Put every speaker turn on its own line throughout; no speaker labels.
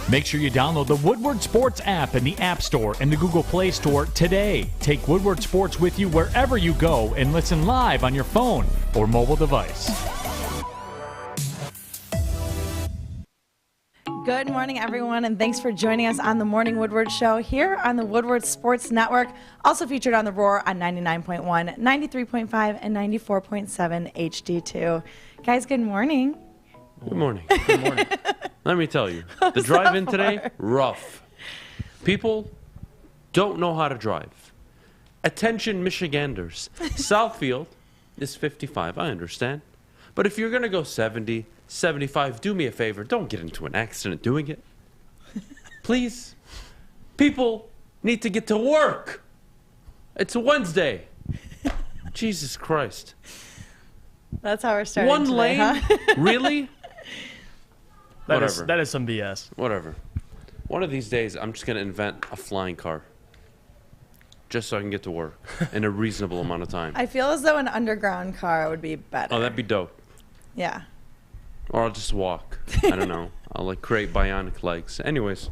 Make sure you download the Woodward Sports app in the App Store and the Google Play Store today. Take Woodward Sports with you wherever you go and listen live on your phone or mobile device.
Good morning, everyone, and thanks for joining us on the Morning Woodward Show here on the Woodward Sports Network, also featured on The Roar on 99.1, 93.5, and 94.7 HD2. Guys, good morning.
Good morning. Good morning. Let me tell you, the drive-in today, rough. People don't know how to drive. Attention, Michiganders. Southfield is 55, I understand. But if you're going to go 70, 75, do me a favor. Don't get into an accident doing it. Please. People need to get to work. It's a Wednesday. Jesus Christ.
That's how we're starting
One
today,
lane?
huh?
Really?
That is some BS.
Whatever. One of these days, I'm just going to invent a flying car. Just so I can get to work in a reasonable amount of time.
I feel as though an underground car would be better.
Oh, that'd be dope.
Yeah.
Or I'll just walk. I don't know. I'll create bionic legs. Anyways.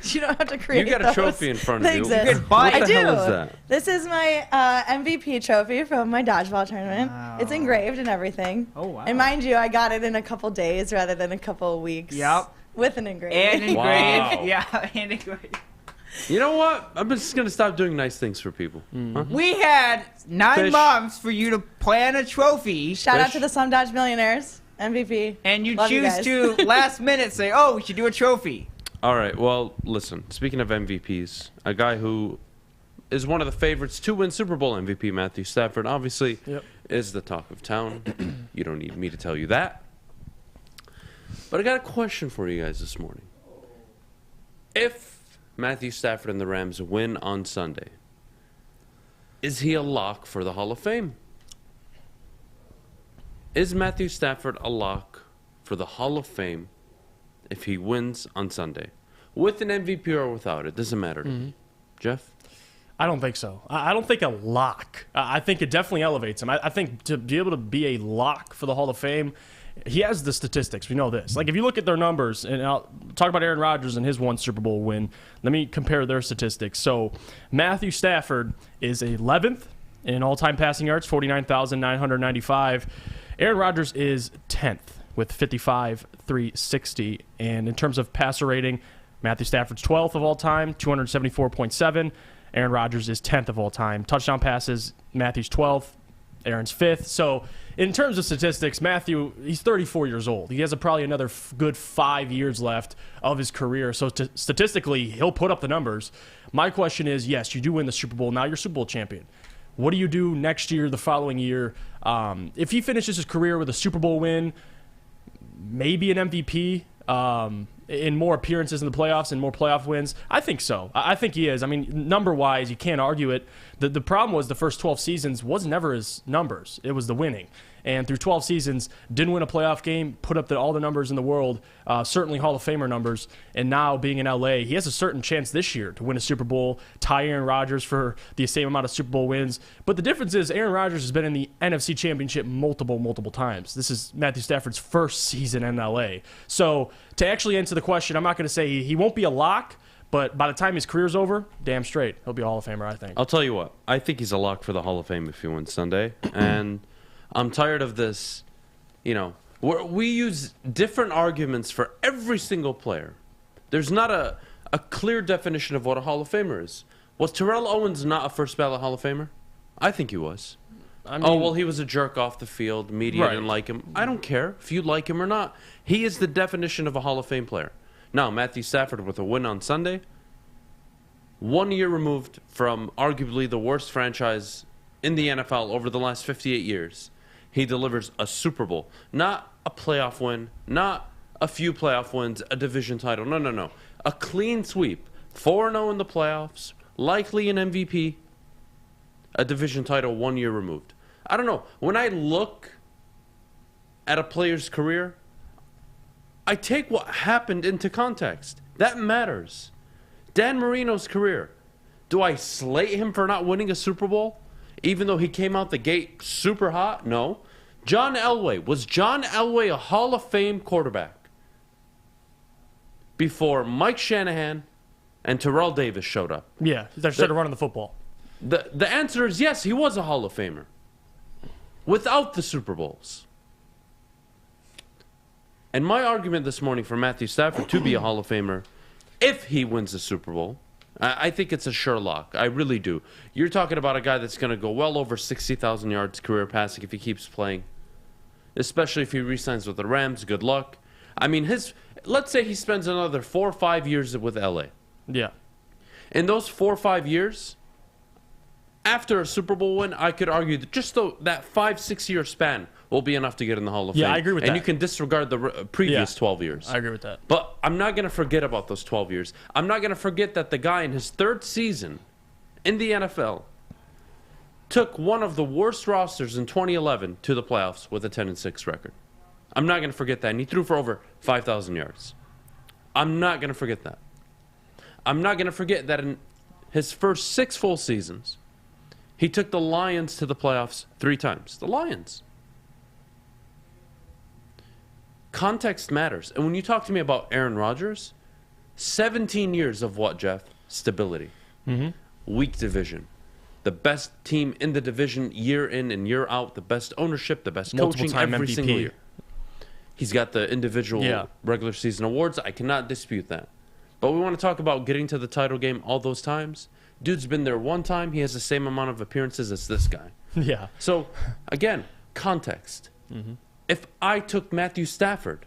You don't have to create
You got
those.
a trophy in front of
They
you.
exist.
What
I
the
do.
hell is that?
This is my MVP trophy from my dodgeball tournament.
Wow.
It's engraved and everything.
Oh, wow.
And mind you, I got it in a couple days rather than a couple weeks.
Yep.
With an engraving.
And engraved.
Wow.
Yeah, and engraved.
You know what? I'm just going to stop doing nice things for people. Huh?
We had 9
Fish.
months for you to plan a trophy.
Shout out
Fish.
to the Some Dodge Millionaires. MVP.
And you
Love you
choose
guys.
to, last minute, say, oh, we should do a trophy.
All right. Well, listen. Speaking of MVPs, a guy who is one of the favorites to win Super Bowl MVP, Matthew Stafford, obviously is the talk of town. You don't need me to tell you that. But I got a question for you guys this morning. If Matthew Stafford and the Rams win on Sunday, is he a lock for the Hall of Fame? Is Matthew Stafford a lock for the Hall of Fame if he wins on Sunday? With an MVP or without, it doesn't matter to me. Jeff?
I don't think so. I don't think a lock. I think it definitely elevates him. I think to be able to be a lock for the Hall of Fame, he has the statistics. We know this. Like, if you look at their numbers, and I'll talk about Aaron Rodgers and his one Super Bowl win, let me compare their statistics. So Matthew Stafford is 11th in all-time passing yards, 49,995. Aaron Rodgers is 10th with 55,360. And in terms of passer rating, Matthew Stafford's 12th of all time, 274.7. Aaron Rodgers is 10th of all time. Touchdown passes, Matthew's 12th, Aaron's 5th. So in terms of statistics, Matthew, he's 34 years old. He has probably another good 5 years left of his career. So statistically, he'll put up the numbers. My question is, yes, you do win the Super Bowl. Now you're Super Bowl champion. What do you do next year, the following year? If he finishes his career with a Super Bowl win, maybe an MVP, in more appearances in the playoffs and more playoff wins, I think so. I think he is. I mean, number-wise, you can't argue it. The problem was the first 12 seasons was never his numbers. It was the winning. And through 12 seasons, didn't win a playoff game, put up all the numbers in the world, certainly Hall of Famer numbers. And now, being in L.A., he has a certain chance this year to win a Super Bowl, tie Aaron Rodgers for the same amount of Super Bowl wins. But the difference is Aaron Rodgers has been in the NFC Championship multiple times. This is Matthew Stafford's first season in L.A. So to actually answer the question, I'm not going to say he won't be a lock, but by the time his career's over, damn straight, he'll be a Hall of Famer, I think.
I'll tell you what. I think he's a lock for the Hall of Fame if he wins Sunday. And I'm tired of this, we use different arguments for every single player. There's not a clear definition of what a Hall of Famer is. Was Terrell Owens not a first ballot Hall of Famer? I think he was. He was a jerk off the field. Media didn't like him. I don't care if you like him or not. He is the definition of a Hall of Fame player. Now, Matthew Stafford with a win on Sunday, 1 year removed from arguably the worst franchise in the NFL over the last 58 years. He delivers a Super Bowl, not a playoff win, not a few playoff wins, a division title. No. A clean sweep. 4-0 in the playoffs, likely an MVP, a division title 1 year removed. I don't know. When I look at a player's career, I take what happened into context. That matters. Dan Marino's career. Do I slate him for not winning a Super Bowl? Even though he came out the gate super hot? No. John Elway. Was John Elway a Hall of Fame quarterback? before Mike Shanahan and Terrell Davis showed up?
Yeah, they started running the football.
The answer is yes, he was a Hall of Famer. Without the Super Bowls. And my argument this morning for Matthew Stafford to be a Hall of Famer, if he wins the Super Bowl, I think it's a sure lock. I really do. You're talking about a guy that's going to go well over 60,000 yards career passing if he keeps playing. Especially if he re-signs with the Rams. Good luck. I mean, let's say he spends another 4 or 5 years with LA.
Yeah.
In those 4 or 5 years, after a Super Bowl win, I could argue that just that 5-6 year span will be enough to get in the Hall of Fame.
Yeah, I agree with that.
And you can disregard the previous 12 years.
I agree with that.
But I'm not going to forget about those 12 years. I'm not going to forget that the guy in his 3rd season in the NFL took one of the worst rosters in 2011 to the playoffs with a 10-6 record. I'm not going to forget that. And he threw for over 5,000 yards. I'm not going to forget that. I'm not going to forget that in his first 6 full seasons, he took the Lions to the playoffs 3 times. The Lions. Context matters. And when you talk to me about Aaron Rodgers, 17 years of what, Jeff? Stability. Weak division. The best team in the division year in and year out. The best ownership, the best coaching every
MVP.
single year. He's got the individual regular season awards. I cannot dispute that. But we want to talk about getting to the title game all those times. Dude's been there one time. He has the same amount of appearances as this guy.
Yeah.
So, again, context. If I took Matthew Stafford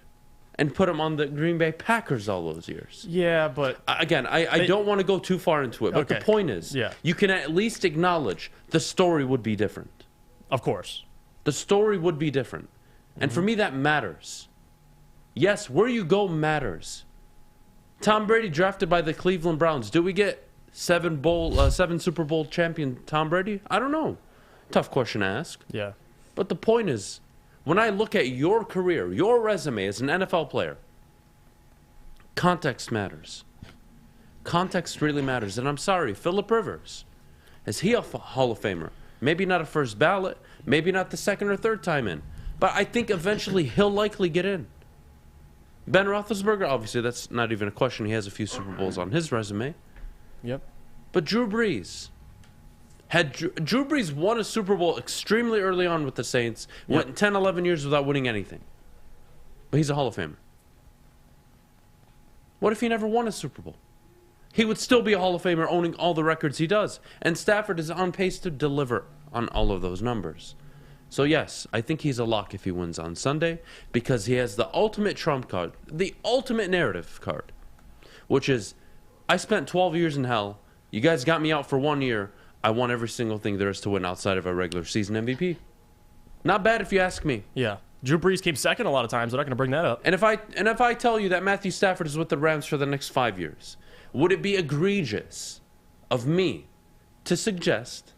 and put him on the Green Bay Packers all those years.
Yeah, but...
Again, I don't want to go too far into it, but the point is, you can at least acknowledge the story would be different.
Of course.
The story would be different. And for me, that matters. Yes, where you go matters. Tom Brady drafted by the Cleveland Browns. Do we get 7 Super Bowl champion Tom Brady? I don't know. Tough question to ask.
Yeah.
But the point is, when I look at your career, your resume as an NFL player, context matters. Context really matters. And I'm sorry, Phillip Rivers, is he a Hall of Famer? Maybe not a first ballot, maybe not the 2nd or 3rd time in, but I think eventually he'll likely get in. Ben Roethlisberger, obviously that's not even a question. He has a few Super Bowls on his resume.
Yep.
But Drew Brees. Had Drew Brees won a Super Bowl extremely early on with the Saints, went 10, 11 years without winning anything. But he's a Hall of Famer. What if he never won a Super Bowl? He would still be a Hall of Famer owning all the records he does. And Stafford is on pace to deliver on all of those numbers. So yes, I think he's a lock if he wins on Sunday because he has the ultimate trump card, the ultimate narrative card, which is, I spent 12 years in hell. You guys got me out for 1 year. I won every single thing there is to win outside of a regular season MVP. Not bad if you ask me.
Yeah. Drew Brees came second a lot of times. They're not going to bring that up.
And if I tell you that Matthew Stafford is with the Rams for the next 5 years, would it be egregious of me to suggest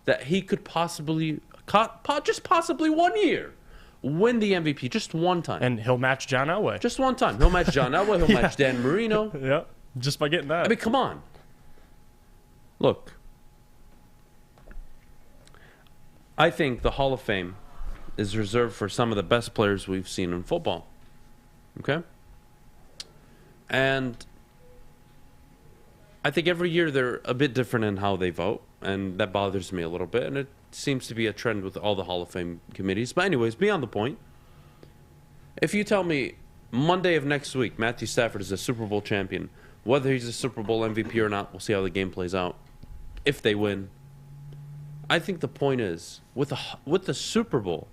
that he could possibly, just possibly 1 year, win the MVP just one time?
And he'll match John Elway.
Just one time. He'll match John Elway. He'll match Dan Marino.
Yeah. Just by getting that.
I mean, come on. Look. I think the Hall of Fame is reserved for some of the best players we've seen in football. Okay? And I think every year they're a bit different in how they vote, and that bothers me a little bit, and it seems to be a trend with all the Hall of Fame committees. But anyways, beyond the point, if you tell me Monday of next week Matthew Stafford is a Super Bowl champion, whether he's a Super Bowl MVP or not, we'll see how the game plays out. If they win, I think the point is, with the Super Bowl,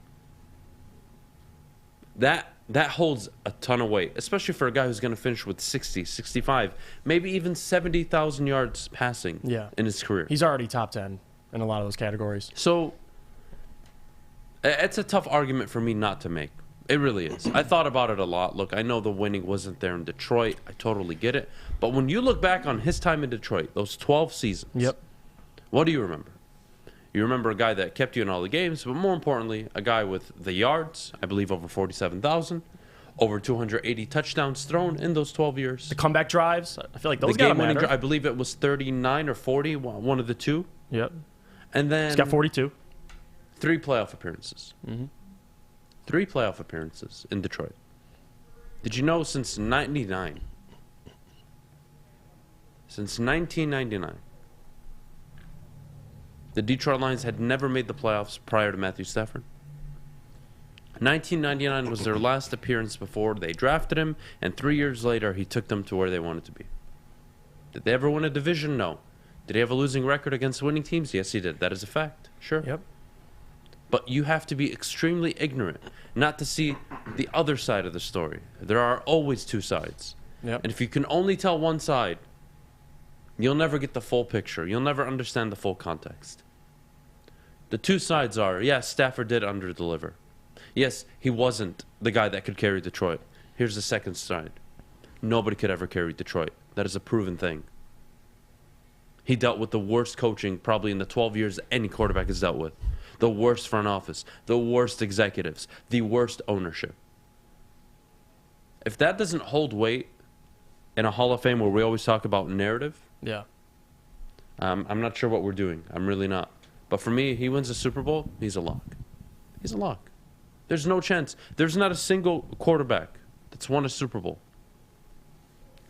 that holds a ton of weight, especially for a guy who's going to finish with 60, 65, maybe even 70,000 yards passing in his career.
He's already top 10 in a lot of those categories.
So it's a tough argument for me not to make. It really is. I thought about it a lot. Look, I know the winning wasn't there in Detroit. I totally get it. But when you look back on his time in Detroit, those 12 seasons, what do you remember? You remember a guy that kept you in all the games, but more importantly, a guy with the yards, I believe over 47,000, over 280 touchdowns thrown in those 12 years.
The comeback drives, I feel like those got to matter.
I believe it was 39 or 40, one of the two.
Yep.
And then
he's got 42.
3 playoff appearances. 3 playoff appearances in Detroit. Did you know since 99, since 1999. The Detroit Lions had never made the playoffs prior to Matthew Stafford. 1999 was their last appearance before they drafted him, and 3 years later, he took them to where they wanted to be. Did they ever win a division? No. Did he have a losing record against winning teams? Yes, he did. That is a fact. Sure.
Yep.
But you have to be extremely ignorant not to see the other side of the story. There are always two sides.
Yep.
And if you can only tell one side, you'll never get the full picture. You'll never understand the full context. The two sides are, yes, Stafford did underdeliver. Yes, he wasn't the guy that could carry Detroit. Here's the second side. Nobody could ever carry Detroit. That is a proven thing. He dealt with the worst coaching probably in the 12 years any quarterback has dealt with. The worst front office, the worst executives, the worst ownership. If that doesn't hold weight in a Hall of Fame where we always talk about narrative,
Yeah.
I'm not sure what we're doing. I'm really not. But for me, he wins the Super Bowl, he's a lock. He's a lock. There's no chance. There's not a single quarterback that's won a Super Bowl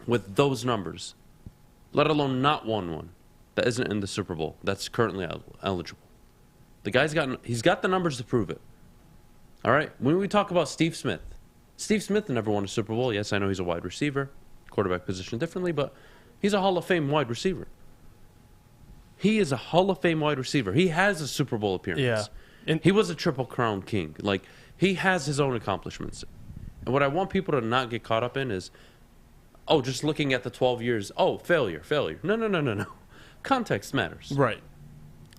with those numbers, let alone not won one, that isn't in the Super Bowl, that's currently eligible. The guy's he's got the numbers to prove it. All right? When we talk about Steve Smith never won a Super Bowl. Yes, I know he's a wide receiver, quarterback position differently, but he's a Hall of Fame wide receiver. He is a Hall of Fame wide receiver. He has a Super Bowl appearance.
Yeah. And
he was a Triple Crown king. Like, he has his own accomplishments. And what I want people to not get caught up in is, oh, just looking at the 12 years, oh, failure. No. Context matters.
right.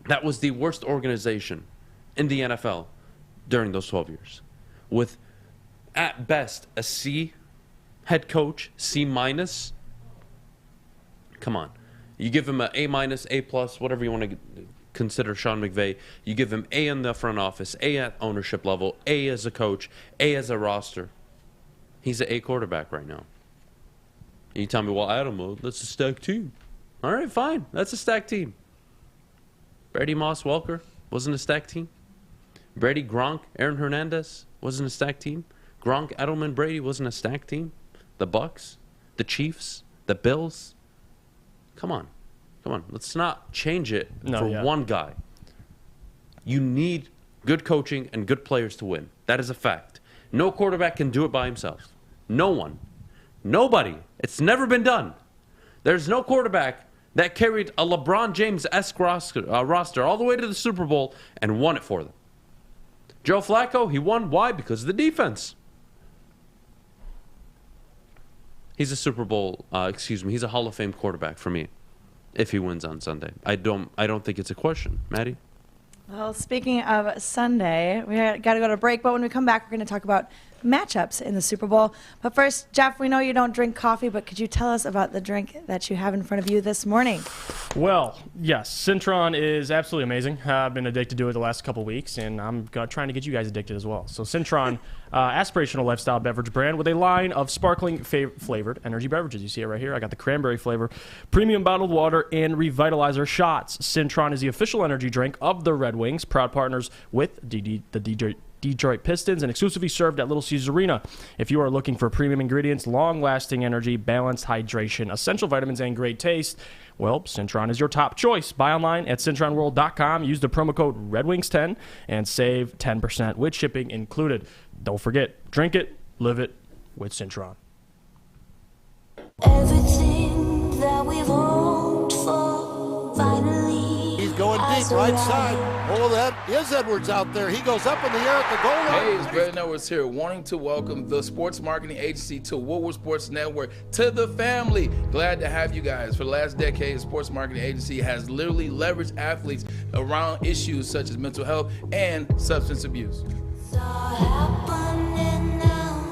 That was the worst organization in the NFL during those 12 years. With, at best, a C head coach, C minus. Come on. You give him an A minus, A plus, whatever you want to consider Sean McVay. You give him A in the front office, A at ownership level, A as a coach, A as a roster. He's an A quarterback right now. And you tell me, well, Adam, that's a stacked team. All right, fine. That's a stacked team. Brady, Moss, Welker wasn't a stacked team. Brady, Gronk, Aaron Hernandez wasn't a stacked team. Gronk, Edelman, Brady wasn't a stacked team. The Bucks, the Chiefs, the Bills. Come on. Let's not change it one guy. You need good coaching and good players to win. That is a fact. No quarterback can do it by himself. No one. Nobody. It's never been done. There's no quarterback that carried a LeBron James-esque roster all the way to the Super Bowl and won it for them. Joe Flacco, he won. Why? Because of the defense. He's a he's a Hall of Fame quarterback for me if he wins on Sunday. I don't think it's a question. Maddie?
Well, speaking of Sunday, we got to go to break, but when we come back, we're going to talk about matchups in the Super Bowl. But first, Jeff, we know you don't drink coffee, but could you tell us about the drink that you have in front of you this morning?
Well, yes, Cintron is absolutely amazing. I've been addicted to it the last couple weeks, and I'm trying to get you guys addicted as well. So Cintron, aspirational lifestyle beverage brand with a line of sparkling flavored energy beverages. You see it right here. I got the cranberry flavor, premium bottled water, and revitalizer shots. Cintron is the official energy drink of the Red Wings, proud partners with the Detroit Pistons, and exclusively served at Little Caesars Arena. If you are looking for premium ingredients, long-lasting energy, balanced hydration, essential vitamins, and great taste, well, Cintron is your top choice. Buy online at CintronWorld.com. Use the promo code RedWings10 and save 10% with shipping included. Don't forget, drink it, live it with Cintron.
Everything that we've hoped for, finally.
He's going deep, right side. Oh, that is Edwards out there. He goes up in the air at the goal line.
Hey, it's Brandon Edwards here, wanting to welcome the sports marketing agency to Woodward Sports Network, to the family. Glad to have you guys. For the last decade, the sports marketing agency has literally leveraged athletes around issues such as mental health and substance abuse.
It's all happening now.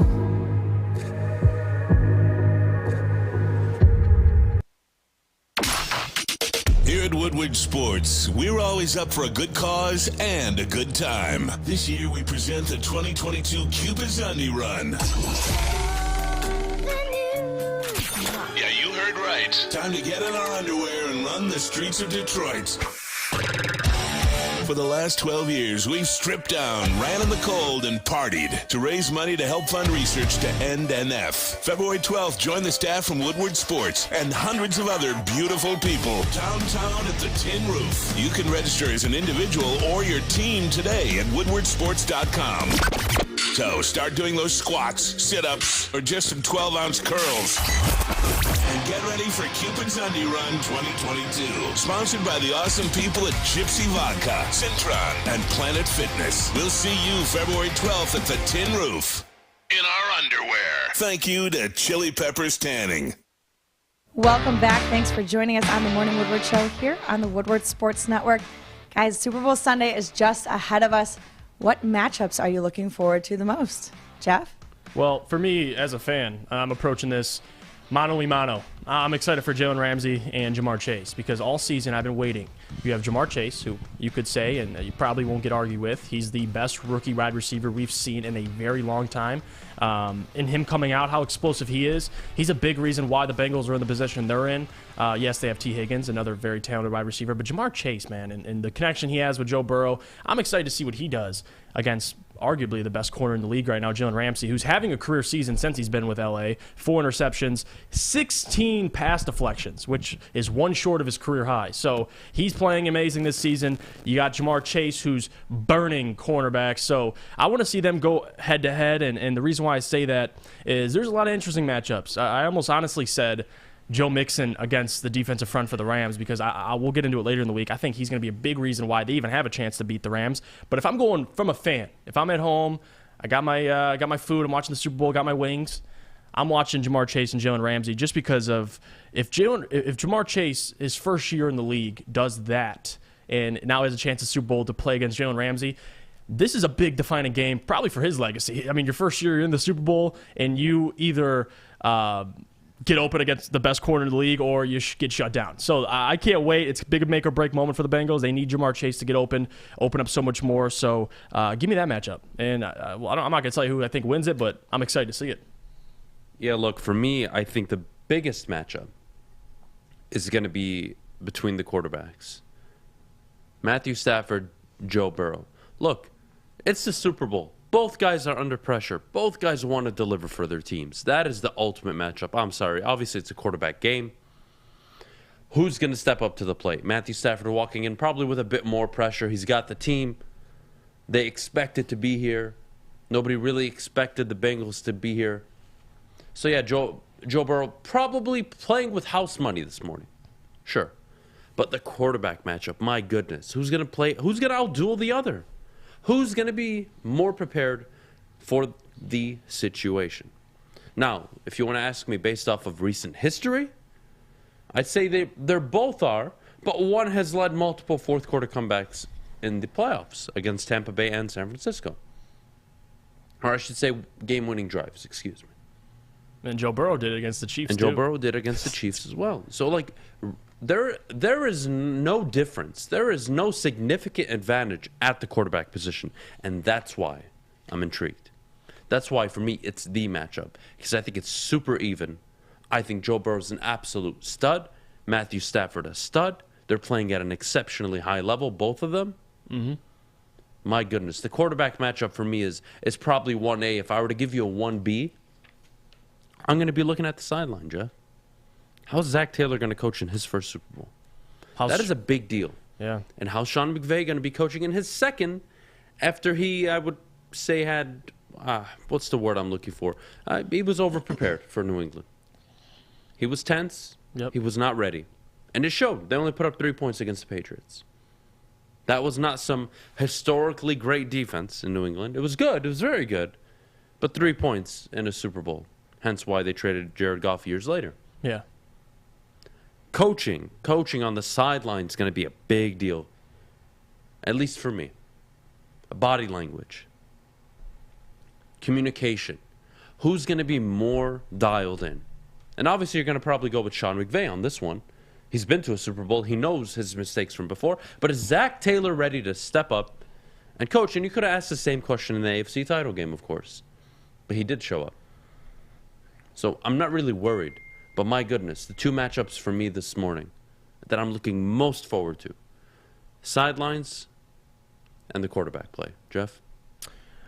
Here at Woodward Sports, we're always up for a good cause and a good time. This year, we present the 2022 Cuba Zundy Run. Yeah, you heard right. Time to get in our underwear and run the streets of Detroit. For the last 12 years, we've stripped down, ran in the cold, and partied to raise money to help fund research to end NF. February 12th, join the staff from Woodward Sports and hundreds of other beautiful people downtown at the Tin Roof. You can register as an individual or your team today at woodwardsports.com. So start doing those squats, sit-ups, or just some 12-ounce curls. And get ready for Cupid's Undie Run 2022. Sponsored by the awesome people at Gypsy Vodka, Cintron, and Planet Fitness. We'll see you February 12th at the Tin Roof. In our underwear. Thank you to Chili Peppers Tanning.
Welcome back. Thanks for joining us on the Morning Woodward Show here on the Woodward Sports Network. Guys, Super Bowl Sunday is just ahead of us. What matchups are you looking forward to the most? Jeff?
Well, for me, as a fan, I'm approaching this mano y mano. I'm excited for Jalen Ramsey and Jamar Chase because all season I've been waiting. You have Jamar Chase, who you could say, and you probably won't get argued with, he's the best rookie wide receiver we've seen in a very long time. In him coming out, how explosive he is, he's a big reason why the Bengals are in the position they're in. Yes, they have T. Higgins, another very talented wide receiver, but Jamar Chase, man, and the connection he has with Joe Burrow, I'm excited to see what he does against arguably the best corner in the league right now, Jalen Ramsey, who's having a career season since he's been with LA. 4 interceptions, 16 pass deflections, which is one short of his career high. So he's playing amazing this season. You got Jamar Chase, who's burning cornerbacks. So I want to see them go head-to-head, and the reason why I say that is there's a lot of interesting matchups. I almost honestly said Joe Mixon against the defensive front for the Rams because I will get into it later in the week. I think he's going to be a big reason why they even have a chance to beat the Rams. But if I'm going from a fan, if I'm at home, I got my food, I'm watching the Super Bowl, got my wings, I'm watching Jamar Chase and Jalen Ramsey just because of if Jamar Chase, his first year in the league, does that and now has a chance at Super Bowl to play against Jalen Ramsey, this is a big defining game probably for his legacy. I mean, your first year in the Super Bowl and you either get open against the best corner in the league or you get shut down. So I can't wait. It's a big make or break moment for the Bengals. They need Jamar Chase to get open up so much more. So give me that matchup. And I'm not going to tell you who I think wins it, but I'm excited to see it.
Yeah, look, for me, I think the biggest matchup is going to be between the quarterbacks. Matthew Stafford, Joe Burrow. Look, it's the Super Bowl. Both guys are under pressure. Both guys want to deliver for their teams. That is the ultimate matchup. I'm sorry. Obviously, it's a quarterback game. Who's going to step up to the plate? Matthew Stafford walking in probably with a bit more pressure. He's got the team. They expect it to be here. Nobody really expected the Bengals to be here. So, yeah, Joe Burrow probably playing with house money this morning. Sure. But the quarterback matchup, my goodness. Who's going to play? Who's going to outduel the other? Who's going to be more prepared for the situation? Now, if you want to ask me based off of recent history, I'd say they're both are, but one has led multiple fourth-quarter comebacks in the playoffs against Tampa Bay and San Francisco. Or I should say game-winning drives, excuse me.
And Joe Burrow did it against the Chiefs,
and Joe Burrow did against the Chiefs as well. So, like, there is no difference. There is no significant advantage at the quarterback position. And that's why I'm intrigued. That's why, for me, it's the matchup. Because I think it's super even. I think Joe Burrow's an absolute stud. Matthew Stafford a stud. They're playing at an exceptionally high level, both of them. Mm-hmm. My goodness. The quarterback matchup for me is probably 1A. If I were to give you a 1B, I'm going to be looking at the sideline, Jeff. How's Zach Taylor going to coach in his first Super Bowl? That is a big deal.
Yeah.
And how's Sean McVay going to be coaching in his second after he, I would say, had, what's the word I'm looking for? He was overprepared for New England. He was tense.
Yep.
He was not ready. And it showed. They only put up 3 points against the Patriots. That was not some historically great defense in New England. It was good. It was very good. But 3 points in a Super Bowl. Hence why they traded Jared Goff years later.
Yeah.
Coaching on the sideline is going to be a big deal. At least for me. Body language. Communication. Who's going to be more dialed in? And obviously you're going to probably go with Sean McVay on this one. He's been to a Super Bowl. He knows his mistakes from before. But is Zach Taylor ready to step up and coach? And you could have asked the same question in the AFC title game, of course. But he did show up. So I'm not really worried. But my goodness, the two matchups for me this morning that I'm looking most forward to. Sidelines, and the quarterback play. Jeff?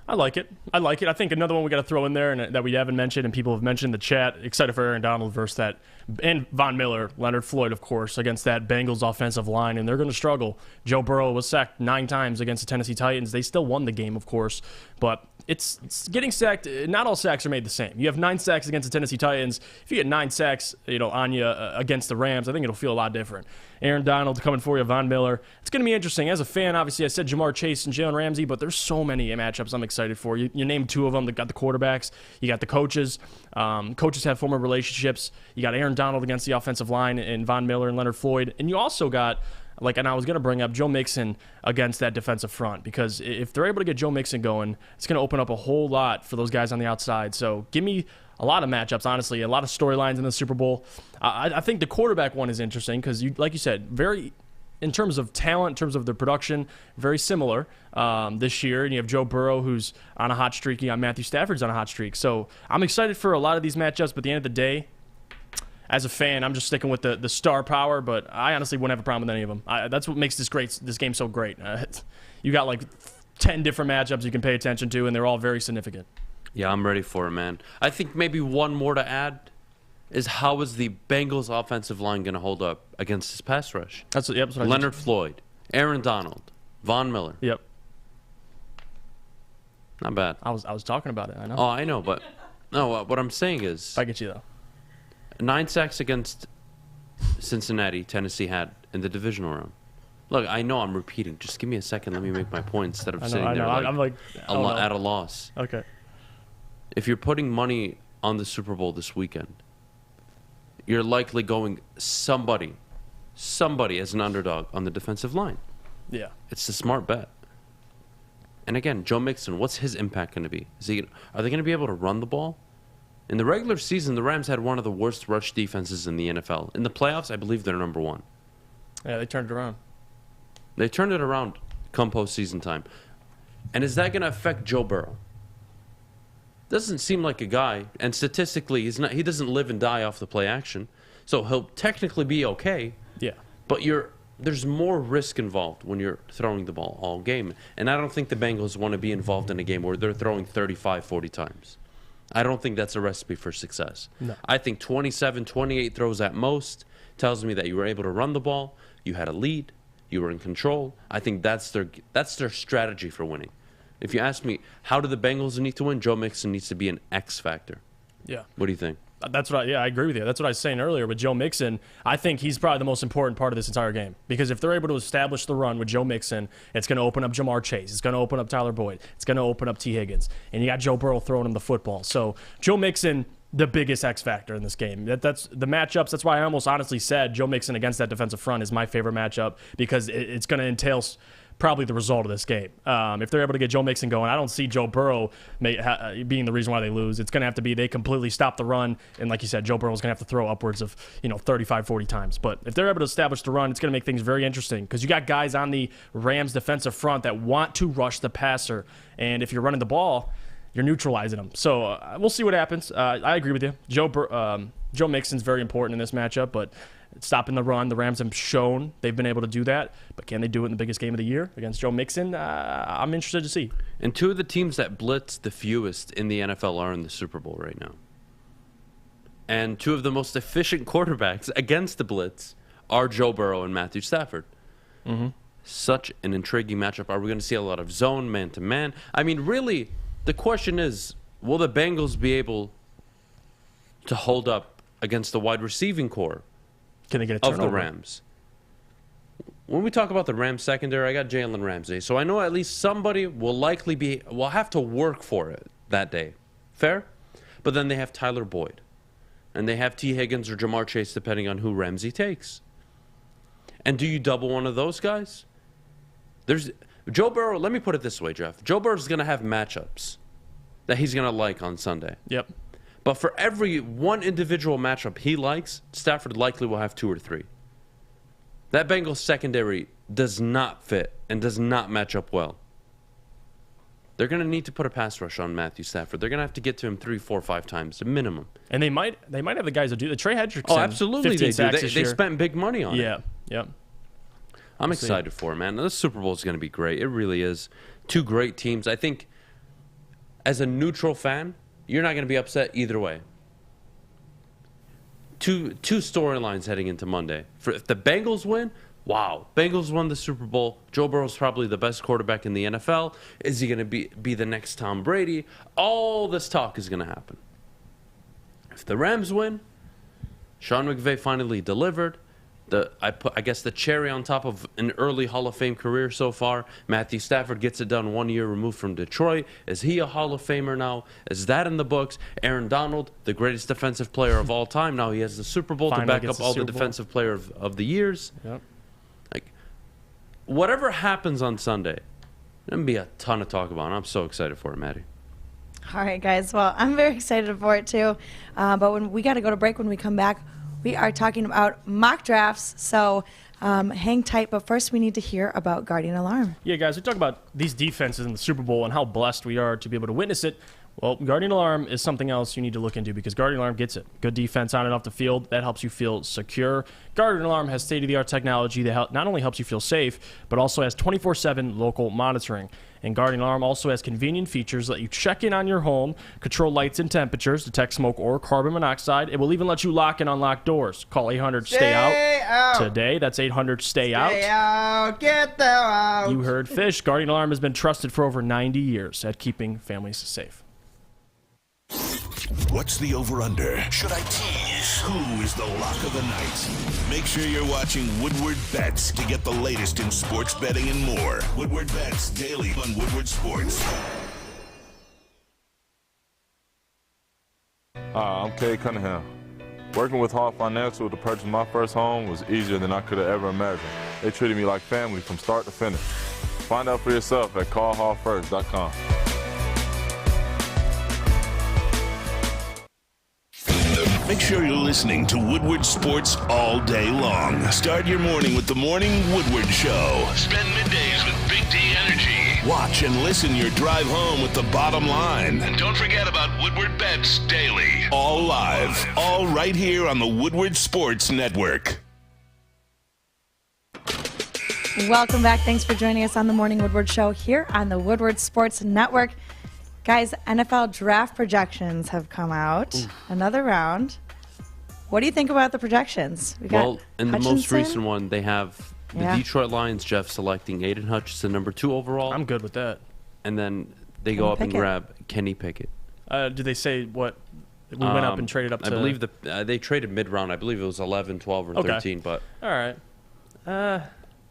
I like it. I think another one we got to throw in there and that we haven't mentioned and people have mentioned in the chat, excited for Aaron Donald versus that, and Von Miller, Leonard Floyd, of course, against that Bengals offensive line, and they're going to struggle. Joe Burrow was sacked 9 times against the Tennessee Titans. They still won the game, of course, but it's getting sacked. Not all sacks are made the same. You have 9 sacks against the Tennessee Titans. If you get 9 sacks, on you against the Rams, I think it'll feel a lot different. Aaron Donald coming for you, Von Miller. It's going to be interesting. As a fan, obviously, I said Jamar Chase and Jalen Ramsey, but there's so many matchups I'm excited for. You named 2 of them. They got the quarterbacks. You got the coaches. Coaches have former relationships. You got Aaron Donald against the offensive line and Von Miller and Leonard Floyd. And you also got, and I was going to bring up Joe Mixon against that defensive front, because if they're able to get Joe Mixon going, it's going to open up a whole lot for those guys on the outside. So give me a lot of matchups, honestly, a lot of storylines in the Super Bowl. I think the quarterback one is interesting because, like you said, very, in terms of talent, in terms of their production, very similar this year. And you have Joe Burrow, who's on a hot streak. You got Matthew Stafford's on a hot streak. So I'm excited for a lot of these matchups, but at the end of the day, as a fan, I'm just sticking with the star power, but I honestly wouldn't have a problem with any of them. That's what makes this game so great. You got 10 different matchups you can pay attention to, and they're all very significant.
Yeah, I'm ready for it, man. I think maybe one more to add is how is the Bengals offensive line going to hold up against this pass rush?
That's what
Leonard Floyd, Aaron Donald, Von Miller.
Yep.
Not bad.
I was talking about it. I know.
Oh, I know, but no. What I'm saying is,
I get you though.
9 sacks against Cincinnati, Tennessee had in the divisional round. Look, I know I'm repeating. Just give me a second. Let me make my point instead of sitting there at a loss.
Okay.
If you're putting money on the Super Bowl this weekend, you're likely going somebody as an underdog on the defensive line.
Yeah.
It's a smart bet. And again, Joe Mixon, what's his impact going to be? Are they going to be able to run the ball? In the regular season, the Rams had one of the worst rush defenses in the NFL. In the playoffs, I believe they're number 1.
Yeah, they turned it around.
They turned it around come postseason time. And is that going to affect Joe Burrow? Doesn't seem like a guy, and statistically, he doesn't live and die off the play action. So he'll technically be okay.
Yeah.
But there's more risk involved when you're throwing the ball all game. And I don't think the Bengals want to be involved in a game where they're throwing 35, 40 times. I don't think that's a recipe for success.
No.
I think 27, 28 throws at most tells me that you were able to run the ball, you had a lead, you were in control. I think that's their strategy for winning. If you ask me, how do the Bengals need to win? Joe Mixon needs to be an X factor.
Yeah.
What do you think?
I agree with you. That's what I was saying earlier with Joe Mixon. I think he's probably the most important part of this entire game, because if they're able to establish the run with Joe Mixon, it's going to open up Jamar Chase. It's going to open up Tyler Boyd. It's going to open up T. Higgins. And you got Joe Burrow throwing him the football. So Joe Mixon, the biggest X factor in this game. That's the matchups. That's why I almost honestly said Joe Mixon against that defensive front is my favorite matchup, because it's going to entail probably the result of this game. If they're able to get Joe Mixon going, I don't see Joe Burrow being the reason why they lose. It's going to have to be they completely stop the run, and like you said, Joe Burrow's going to have to throw upwards of 35, 40 times. But if they're able to establish the run, it's going to make things very interesting, because you got guys on the Rams defensive front that want to rush the passer, and if you're running the ball, you're neutralizing them. So we'll see what happens. I agree with you. Joe Mixon's very important in this matchup, but stopping the run, the Rams have shown they've been able to do that. But can they do it in the biggest game of the year against Joe Mixon? I'm interested to see.
And 2 of the teams that blitz the fewest in the NFL are in the Super Bowl right now. And 2 of the most efficient quarterbacks against the blitz are Joe Burrow and Matthew Stafford.
Mm-hmm.
Such an intriguing matchup. Are we going to see a lot of zone, man-to-man? I mean, really, the question is, will the Bengals be able to hold up against the wide receiving core
Can they get a turnover?
of the Rams? When we talk about the Rams secondary, I got Jalen Ramsey. So I know at least somebody will have to work for it that day. Fair? But then they have Tyler Boyd. And they have T. Higgins or Jamar Chase, depending on who Ramsey takes. And do you double one of those guys? There's Joe Burrow. Let me put it this way, Jeff. Joe Burrow's going to have matchups that he's going to like on Sunday.
Yep.
But for every one individual matchup he likes, Stafford likely will have 2 or 3. That Bengals secondary does not fit and does not match up well. They're going to need to put a pass rush on Matthew Stafford. They're going to have to get to him 3, 4, 5 times, a minimum.
And they might have the guys that do the Trey Hendrickson.
Oh, absolutely
15
they
sacks
do.
this
They
year.
spent big money on it.
Yeah, yep.
I'm excited for it, man. This Super Bowl is going to be great. It really is. Two great teams. I think as a neutral fan, you're not going to be upset either way. Two storylines heading into Monday. If the Bengals win, wow. Bengals won the Super Bowl. Joe Burrow's probably the best quarterback in the NFL. Is he going to be the next Tom Brady? All this talk is going to happen. If the Rams win, Sean McVay finally delivered. I guess the cherry on top of an early Hall of Fame career so far. Matthew Stafford gets it done 1 year removed from Detroit. Is he a Hall of Famer now? Is that in the books? Aaron Donald, the greatest defensive player of all time. Now he has the Super Bowl to back up all the defensive player of the years.
Yep.
Like, whatever happens on Sunday, there's going to be a ton of talk about, and I'm so excited for it, Maddie.
All right, guys. Well, I'm very excited for it, too. But when we got to go to break, when we come back, we are talking about mock drafts, so hang tight. But first, we need to hear about Guardian Alarm.
Yeah, guys, we talk about these defenses in the Super Bowl and how blessed we are to be able to witness it. Well, Guardian Alarm is something else you need to look into because Guardian Alarm gets it. Good defense on and off the field. That helps you feel secure. Guardian Alarm has state-of-the-art technology that not only helps you feel safe, but also has 24/7 local monitoring. And Guardian Alarm also has convenient features that let you check in on your home, control lights and temperatures, detect smoke or carbon monoxide. It will even let you lock and unlock doors. Call 800-STAY-OUT today. That's 800-STAY-OUT.
Stay out, get them out.
You heard Fish. Guardian Alarm has been trusted for over 90 years at keeping families safe.
What's the over-under? Should I tease? Who is the lock of the night? Make sure you're watching Woodward Bets to get the latest in sports betting and more. Woodward Bets daily on Woodward Sports.
Hi, I'm Kay Cunningham. Working with Hall Financial to purchase my first home was easier than I could have ever imagined. They treated me like family from start to finish. Find out for yourself at callhallfirst.com.
Make sure you're listening to Woodward Sports all day long. Start your morning with the Morning Woodward Show. Spend middays with Big D Energy. Watch and listen your drive home with the bottom line. And don't forget about Woodward Bets Daily. All live. All right here on the Woodward Sports Network.
Welcome back. Thanks for joining us on the Morning Woodward Show here on the Woodward Sports Network. Guys, NFL draft projections have come out. Ooh. Another round. What do you think about the projections?
Well, in the most recent one, they have the Detroit Lions, Jeff, selecting Aiden Hutchinson, number 2 overall.
I'm good with that.
And then they go up and grab Kenny Pickett.
Did they say what? We went up and traded up to...
I believe they traded mid-round. I believe it was 11, 12, or 13. But
all right.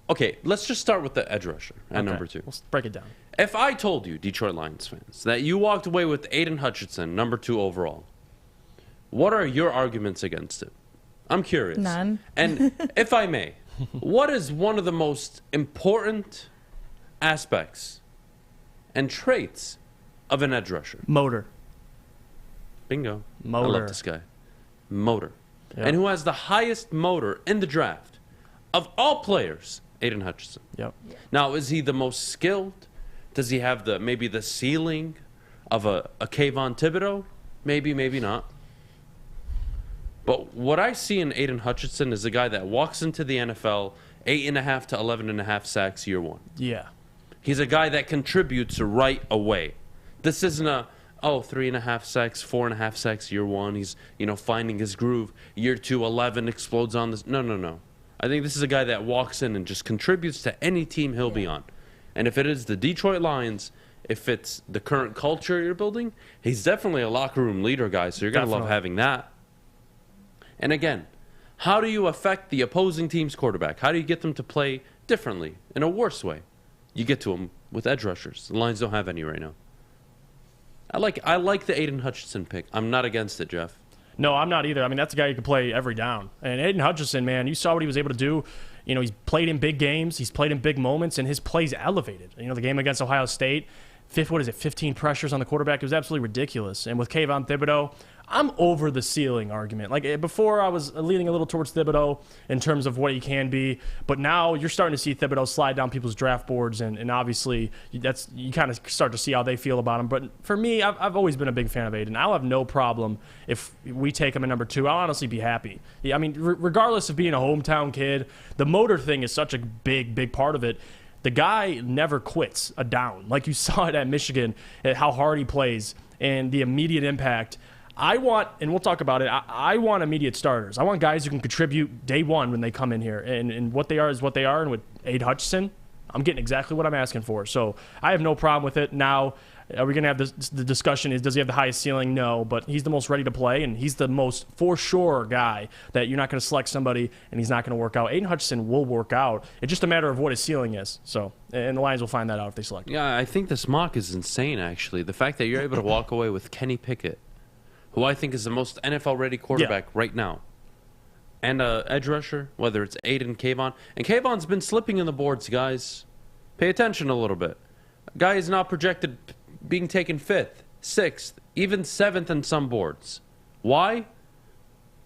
Okay, let's just start with the edge rusher at number 2.
Let's break it down.
If I told you, Detroit Lions fans, that you walked away with Aiden Hutchinson, number 2 overall, what are your arguments against it? I'm curious.
None.
And if I may, what is one of the most important aspects and traits of an edge rusher?
Motor.
Bingo.
Motor.
I love this guy. Motor.
Yep.
And who has the highest motor in the draft of all players? Aiden Hutchinson.
Yep.
Now, is he the most skilled? Does he have maybe the ceiling of a Kayvon Thibodeau? Maybe, maybe not. But what I see in Aiden Hutchinson is a guy that walks into the NFL 8.5 to 11.5 sacks year 1.
Yeah.
He's a guy that contributes right away. This isn't 3.5 sacks, 4.5 sacks year 1. He's, finding his groove. Year 2, 11 explodes on this. No. I think this is a guy that walks in and just contributes to any team he'll be on. And if it is the Detroit Lions, if it's the current culture you're building, he's definitely a locker room leader guy, so you're going to love having that. And again, how do you affect the opposing team's quarterback? How do you get them to play differently, in a worse way? You get to them with edge rushers. The Lions don't have any right now. I like the Aiden Hutchinson pick. I'm not against it, Jeff.
No, I'm not either. I mean, that's a guy who can play every down. And Aiden Hutchinson, man, you saw what he was able to do. He's played in big games. He's played in big moments, and his play's elevated. The game against Ohio State, 15 pressures on the quarterback. It was absolutely ridiculous. And with Kayvon Thibodeau, I'm over the ceiling argument. Like before, I was leaning a little towards Thibodeau in terms of what he can be, but now you're starting to see Thibodeau slide down people's draft boards, and obviously you kind of start to see how they feel about him. But for me, I've always been a big fan of Aiden. I'll have no problem if we take him at number 2. I'll honestly be happy. Yeah, I mean, regardless of being a hometown kid, the motor thing is such a big part of it. The guy never quits a down. Like you saw it at Michigan, at how hard he plays and the immediate impact. I want, and we'll talk about it, I want immediate starters. I want guys who can contribute day one when they come in here. And what they are is what they are. And with Aiden Hutchinson, I'm getting exactly what I'm asking for. So I have no problem with it. Now, are we going to have the discussion is, does he have the highest ceiling? No, but he's the most ready to play, and he's the most for sure guy that you're not going to select somebody and he's not going to work out. Aiden Hutchinson will work out. It's just a matter of what his ceiling is. So, and the Lions will find that out if they select him.
Yeah, I think this mock is insane, actually. The fact that you're able to walk away with Kenny Pickett, who I think is the most NFL-ready quarterback right now, and an edge rusher, whether it's Aiden, Kayvon. And Kayvon's been slipping in the boards, guys. Pay attention a little bit. Guy is now projected being taken 5th, 6th, even 7th in some boards. Why?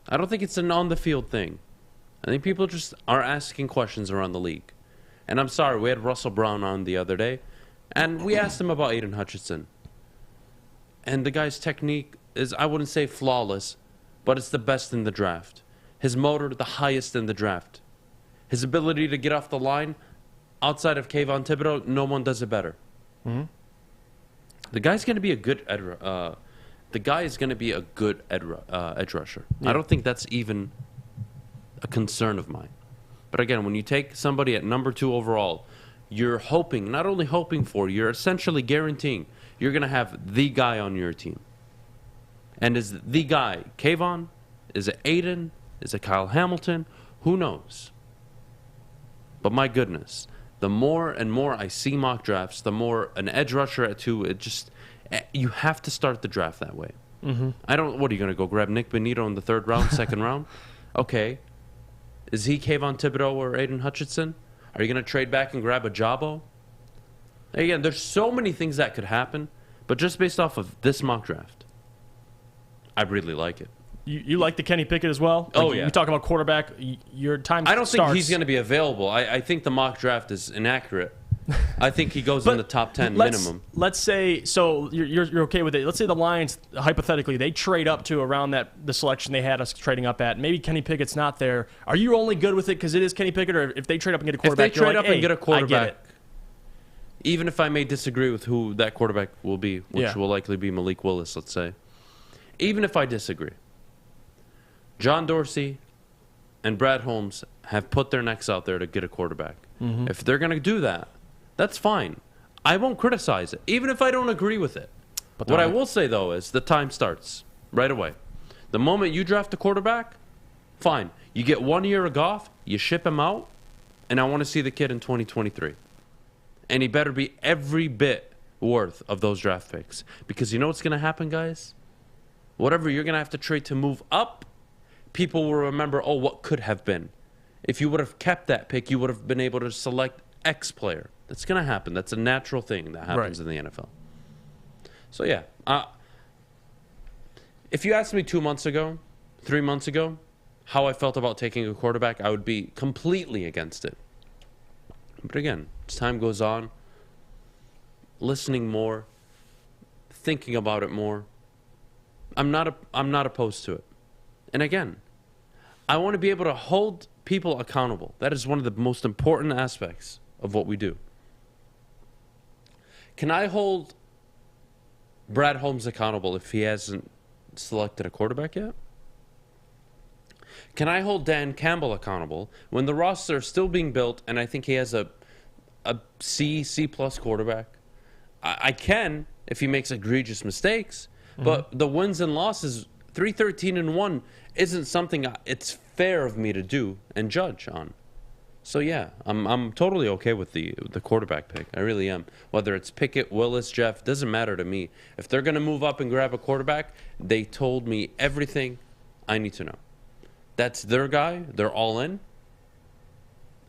I don't think it's an on-the-field thing. I think people just are asking questions around the league. And I'm sorry, we had Russell Brown on the other day, and we asked him about Aiden Hutchinson. And the guy's technique is, I wouldn't say flawless, but it's the best in the draft. His motor, the highest in the draft. His ability to get off the line, outside of Kayvon Thibodeau, no one does it better.
Mm-hmm.
The guy's going to be a good edge rusher. Yeah. I don't think that's even a concern of mine. But again, when you take somebody at number 2 overall, you're hoping, not only hoping for, you're essentially guaranteeing you're going to have the guy on your team. And is the guy Kayvon? Is it Aiden? Is it Kyle Hamilton? Who knows? But my goodness, the more and more I see mock drafts, the more an edge rusher at 2, you have to start the draft that way.
Mm-hmm.
What are you going to go grab Nick Bonito in the 3rd round, 2nd round? Okay. Is he Kayvon Thibodeau or Aiden Hutchinson? Are you going to trade back and grab a Jabo? Again, there's so many things that could happen, but just based off of this mock draft, I really like it.
You like the Kenny Pickett as well?
Oh, yeah.
You talk about quarterback, your time
I don't
starts.
think he's going to be available. I think the mock draft is inaccurate. I think he goes in the top 10 minimum.
Let's say, so you're okay with it. Let's say the Lions, hypothetically, they trade up to around the selection they had us trading up at. Maybe Kenny Pickett's not there. Are you only good with it because it is Kenny Pickett, or if they trade up and get a quarterback,
if they trade up and get a quarterback,
I get it.
Even if I may disagree with who that quarterback will be, which will likely be Malik Willis, let's say. Even if I disagree, John Dorsey and Brad Holmes have put their necks out there to get a quarterback.
Mm-hmm.
If they're going to do that, that's fine. I won't criticize it, even if I don't agree with it. But what I will say, though, is the time starts right away. The moment you draft a quarterback, fine. You get 1 year of Goff, you ship him out, and I want to see the kid in 2023. And he better be every bit worth of those draft picks. Because you know what's going to happen, guys? Whatever you're going to have to trade to move up, people will remember, oh, what could have been. If you would have kept that pick, you would have been able to select X player. That's going to happen. That's a natural thing that happens in the NFL. So, yeah. If you asked me 2 months ago, 3 months ago, how I felt about taking a quarterback, I would be completely against it. But again, as time goes on, listening more, thinking about it more, I'm not opposed to it. And again, I want to be able to hold people accountable. That is one of the most important aspects of what we do. Can I hold Brad Holmes accountable if he hasn't selected a quarterback yet? Can I hold Dan Campbell accountable when the roster is still being built and I think he has a C-plus quarterback? I can if he makes egregious mistakes, but the wins and losses, 3-13-1, isn't something it's fair of me to do and judge on. So yeah, I'm totally okay with the quarterback pick. I really am. Whether it's Pickett, Willis, Jeff, doesn't matter to me. If they're going to move up and grab a quarterback, they told me everything I need to know. That's their guy. They're all in.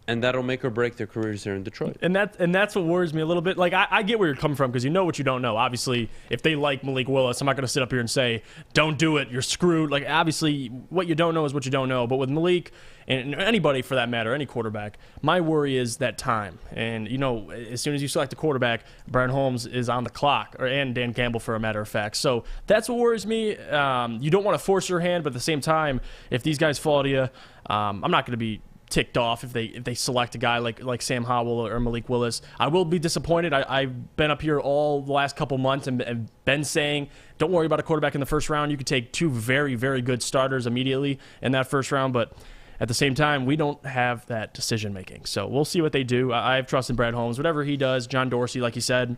And that'll make or break their careers here in Detroit.
And that's what worries me a little bit. Like, I get where you're coming from because you know what you don't know. Obviously, if they like Malik Willis, I'm not going to sit up here and say, don't do it, you're screwed. Like, obviously, what you don't know is what you don't know. But with Malik, and anybody for that matter, any quarterback, my worry is that time. And, as soon as you select a quarterback, Brian Holmes is on the clock, and Dan Campbell, for a matter of fact. So that's what worries me. You don't want to force your hand, but at the same time, if these guys fall to you, I'm not going to be ticked off if they select a guy like Sam Howell or Malik Willis. I will be disappointed. I've been up here all the last couple months and been saying, don't worry about a quarterback in the first round. You could take 2 very, very good starters immediately in that first round, but at the same time, we don't have that decision-making. So we'll see what they do. I have trust in Brad Holmes. Whatever he does, John Dorsey, like you said,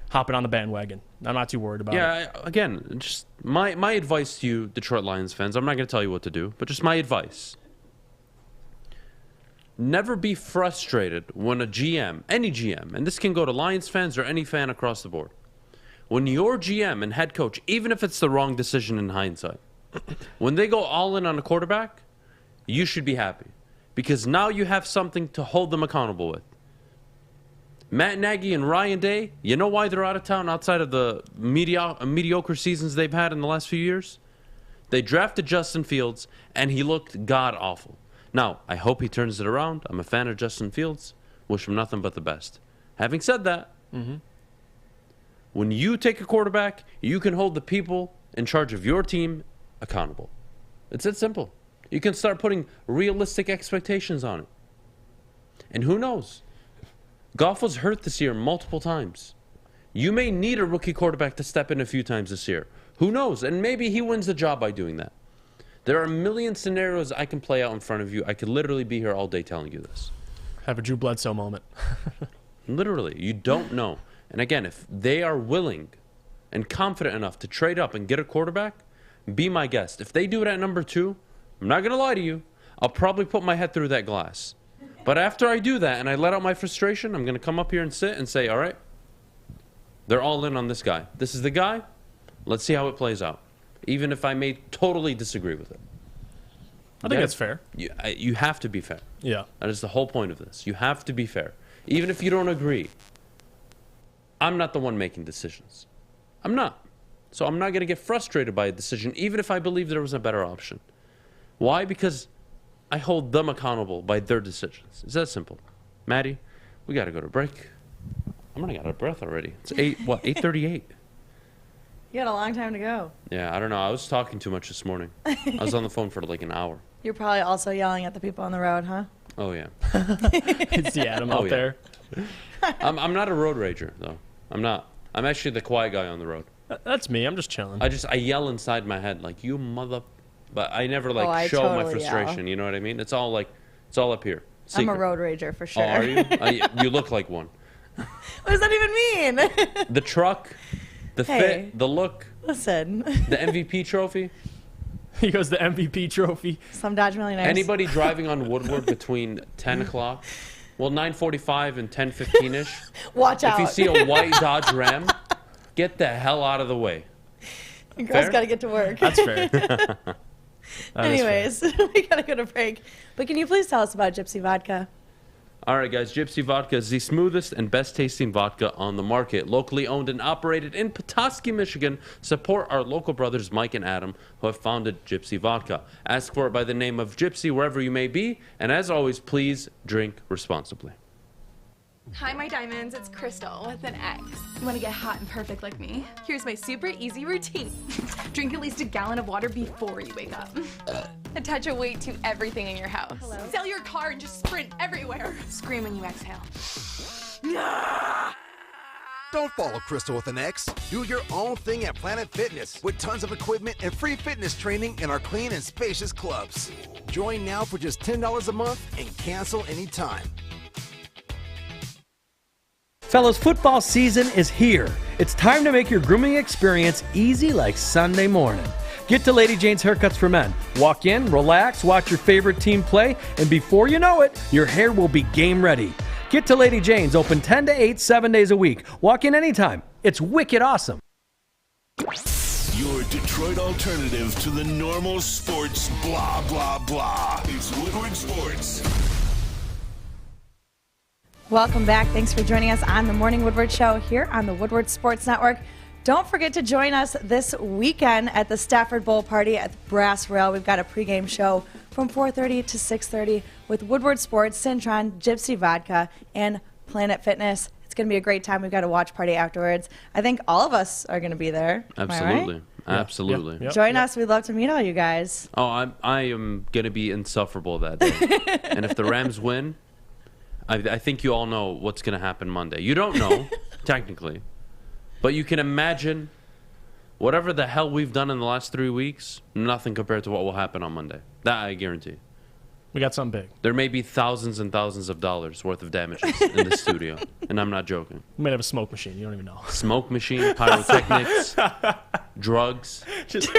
hopping on the bandwagon. I'm not too worried about it.
Yeah, again, just my advice to you, Detroit Lions fans, I'm not going to tell you what to do, but just my advice. Never be frustrated when a GM, any GM, and this can go to Lions fans or any fan across the board, when your GM and head coach, even if it's the wrong decision in hindsight, when they go all in on a quarterback, you should be happy because now you have something to hold them accountable with. Matt Nagy and Ryan Day, you know why they're out of town outside of the mediocre seasons they've had in the last few years? They drafted Justin Fields, and he looked god-awful. Now, I hope he turns it around. I'm a fan of Justin Fields. Wish him nothing but the best. Having said that, when you take a quarterback, you can hold the people in charge of your team accountable. It's that simple. You can start putting realistic expectations on it. And who knows? Goff was hurt this year multiple times. You may need a rookie quarterback to step in a few times this year. Who knows? And maybe he wins the job by doing that. There are a million scenarios I can play out in front of you. I could literally be here all day telling you this.
Have a Drew Bledsoe moment.
Literally. You don't know. And again, if they are willing and confident enough to trade up and get a quarterback, be my guest. If they do it at number 2, I'm not going to lie to you. I'll probably put my head through that glass. But after I do that and I let out my frustration, I'm going to come up here and sit and say, all right, they're all in on this guy. This is the guy. Let's see how it plays out. Even if I may totally disagree with it.
I think that's fair.
You have to be fair.
Yeah.
That is the whole point of this. You have to be fair. Even if you don't agree. I'm not the one making decisions. I'm not. So I'm not going to get frustrated by a decision, even if I believe there was a better option. Why? Because I hold them accountable by their decisions. It's that simple. Maddie, we got to go to break. I'm running out of breath already. It's 8:38.
You got a long time to go.
Yeah, I don't know. I was talking too much this morning. I was on the phone for like an hour.
You're probably also yelling at the people on the road, huh?
Oh, yeah.
It's the Adam out there.
I'm not a road rager, though. I'm not. I'm actually the quiet guy on the road.
That's me. I'm just chilling.
I yell inside my head like, you mother... But I never show
totally
my frustration.
yell.
You know what I mean? It's all up here. Secret.
I'm a road rager for sure.
Oh, are you? You look like one.
What does that even mean?
The truck... The fit, the look.
Listen.
The MVP trophy.
He goes, the MVP trophy.
Some Dodge millionaires.
Anybody driving on Woodward between 10 o'clock, 9:45 and 10:15-ish.
Watch out.
If you see a white Dodge Ram, get the hell out of the way.
The girls got to get to work.
That's fair.
Anyways, we got to go to break. But can you please tell us about Gypsy Vodka?
All right, guys. Gypsy Vodka is the smoothest and best-tasting vodka on the market. Locally owned and operated in Petoskey, Michigan. Support our local brothers, Mike and Adam, who have founded Gypsy Vodka. Ask for it by the name of Gypsy wherever you may be. And as always, please drink responsibly.
Hi, my diamonds. It's Crystal with an X. You want to get hot and perfect like me? Here's my super easy routine. Drink at least a gallon of water before you wake up. Attach a weight to everything in your house. Hello? Sell your car and just sprint everywhere. Scream when you exhale.
Don't follow Crystal with an X. Do your own thing at Planet Fitness with tons of equipment and free fitness training in our clean and spacious clubs. Join now for just $10 a month and cancel anytime.
Fellas, football season is here. It's time to make your grooming experience easy like Sunday morning. Get to Lady Jane's Haircuts for Men. Walk in, relax, watch your favorite team play, and before you know it, your hair will be game ready. Get to Lady Jane's, open 10 to 8, 7 days a week. Walk in anytime. It's wicked awesome.
Your Detroit alternative to the normal sports blah, blah, blah. It's Woodward Sports.
Welcome back. Thanks for joining us on the Morning Woodward Show here on the Woodward Sports Network. Don't forget to join us this weekend at the Stafford Bowl party at the Brass Rail. We've got a pregame show from 4:30 to 6:30 with Woodward Sports, Cintron, Gypsy Vodka, and Planet Fitness. It's going to be a great time. We've got a watch party afterwards. I think all of us are going to be there.
Absolutely.
Am
Yeah. Absolutely.
Yep. Join us. We'd love to meet all you guys.
Oh, I am going to be insufferable that day. And if the Rams win, I think you all know what's going to happen Monday. You don't know, technically. But you can imagine whatever the hell we've done in the last 3 weeks, nothing compared to what will happen on Monday. That I guarantee.
We got something big.
There may be thousands and thousands of dollars worth of damages in the studio. And I'm not joking.
We might have a smoke machine. You don't even know.
Smoke machine, pyrotechnics, drugs.
Just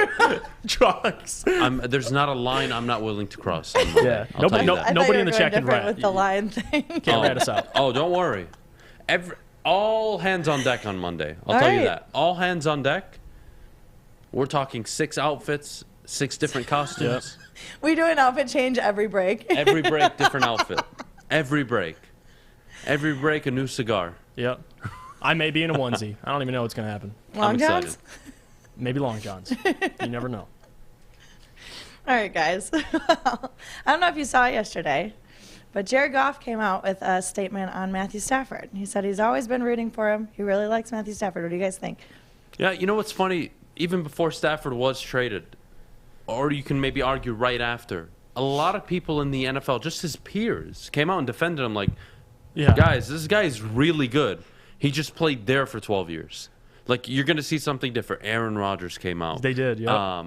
drugs.
There's not a line I'm not willing to cross.
Yeah. Nobody in the chat can rat.
With the line thing.
Can't rat us out.
Oh, don't worry. All hands on deck on Monday. I'll tell you that. All hands on deck. We're talking 6 outfits, 6 different costumes.
We do an outfit change every break.
Every break, different outfit. Every break. Every break, a new cigar.
Yep. I may be in a onesie. I don't even know what's going to happen.
Long Johns?
Maybe Long Johns. You never know.
All right, guys. I don't know if you saw it yesterday, but Jared Goff came out with a statement on Matthew Stafford. He said he's always been rooting for him. He really likes Matthew Stafford. What do you guys think?
Yeah, you know what's funny? Even before Stafford was traded, or you can maybe argue right after, a lot of people in the NFL, just his peers, came out and defended him like, guys, this guy is really good. He just played there for 12 years. Like, you're going to see something different. Aaron Rodgers came out.
They did, yeah.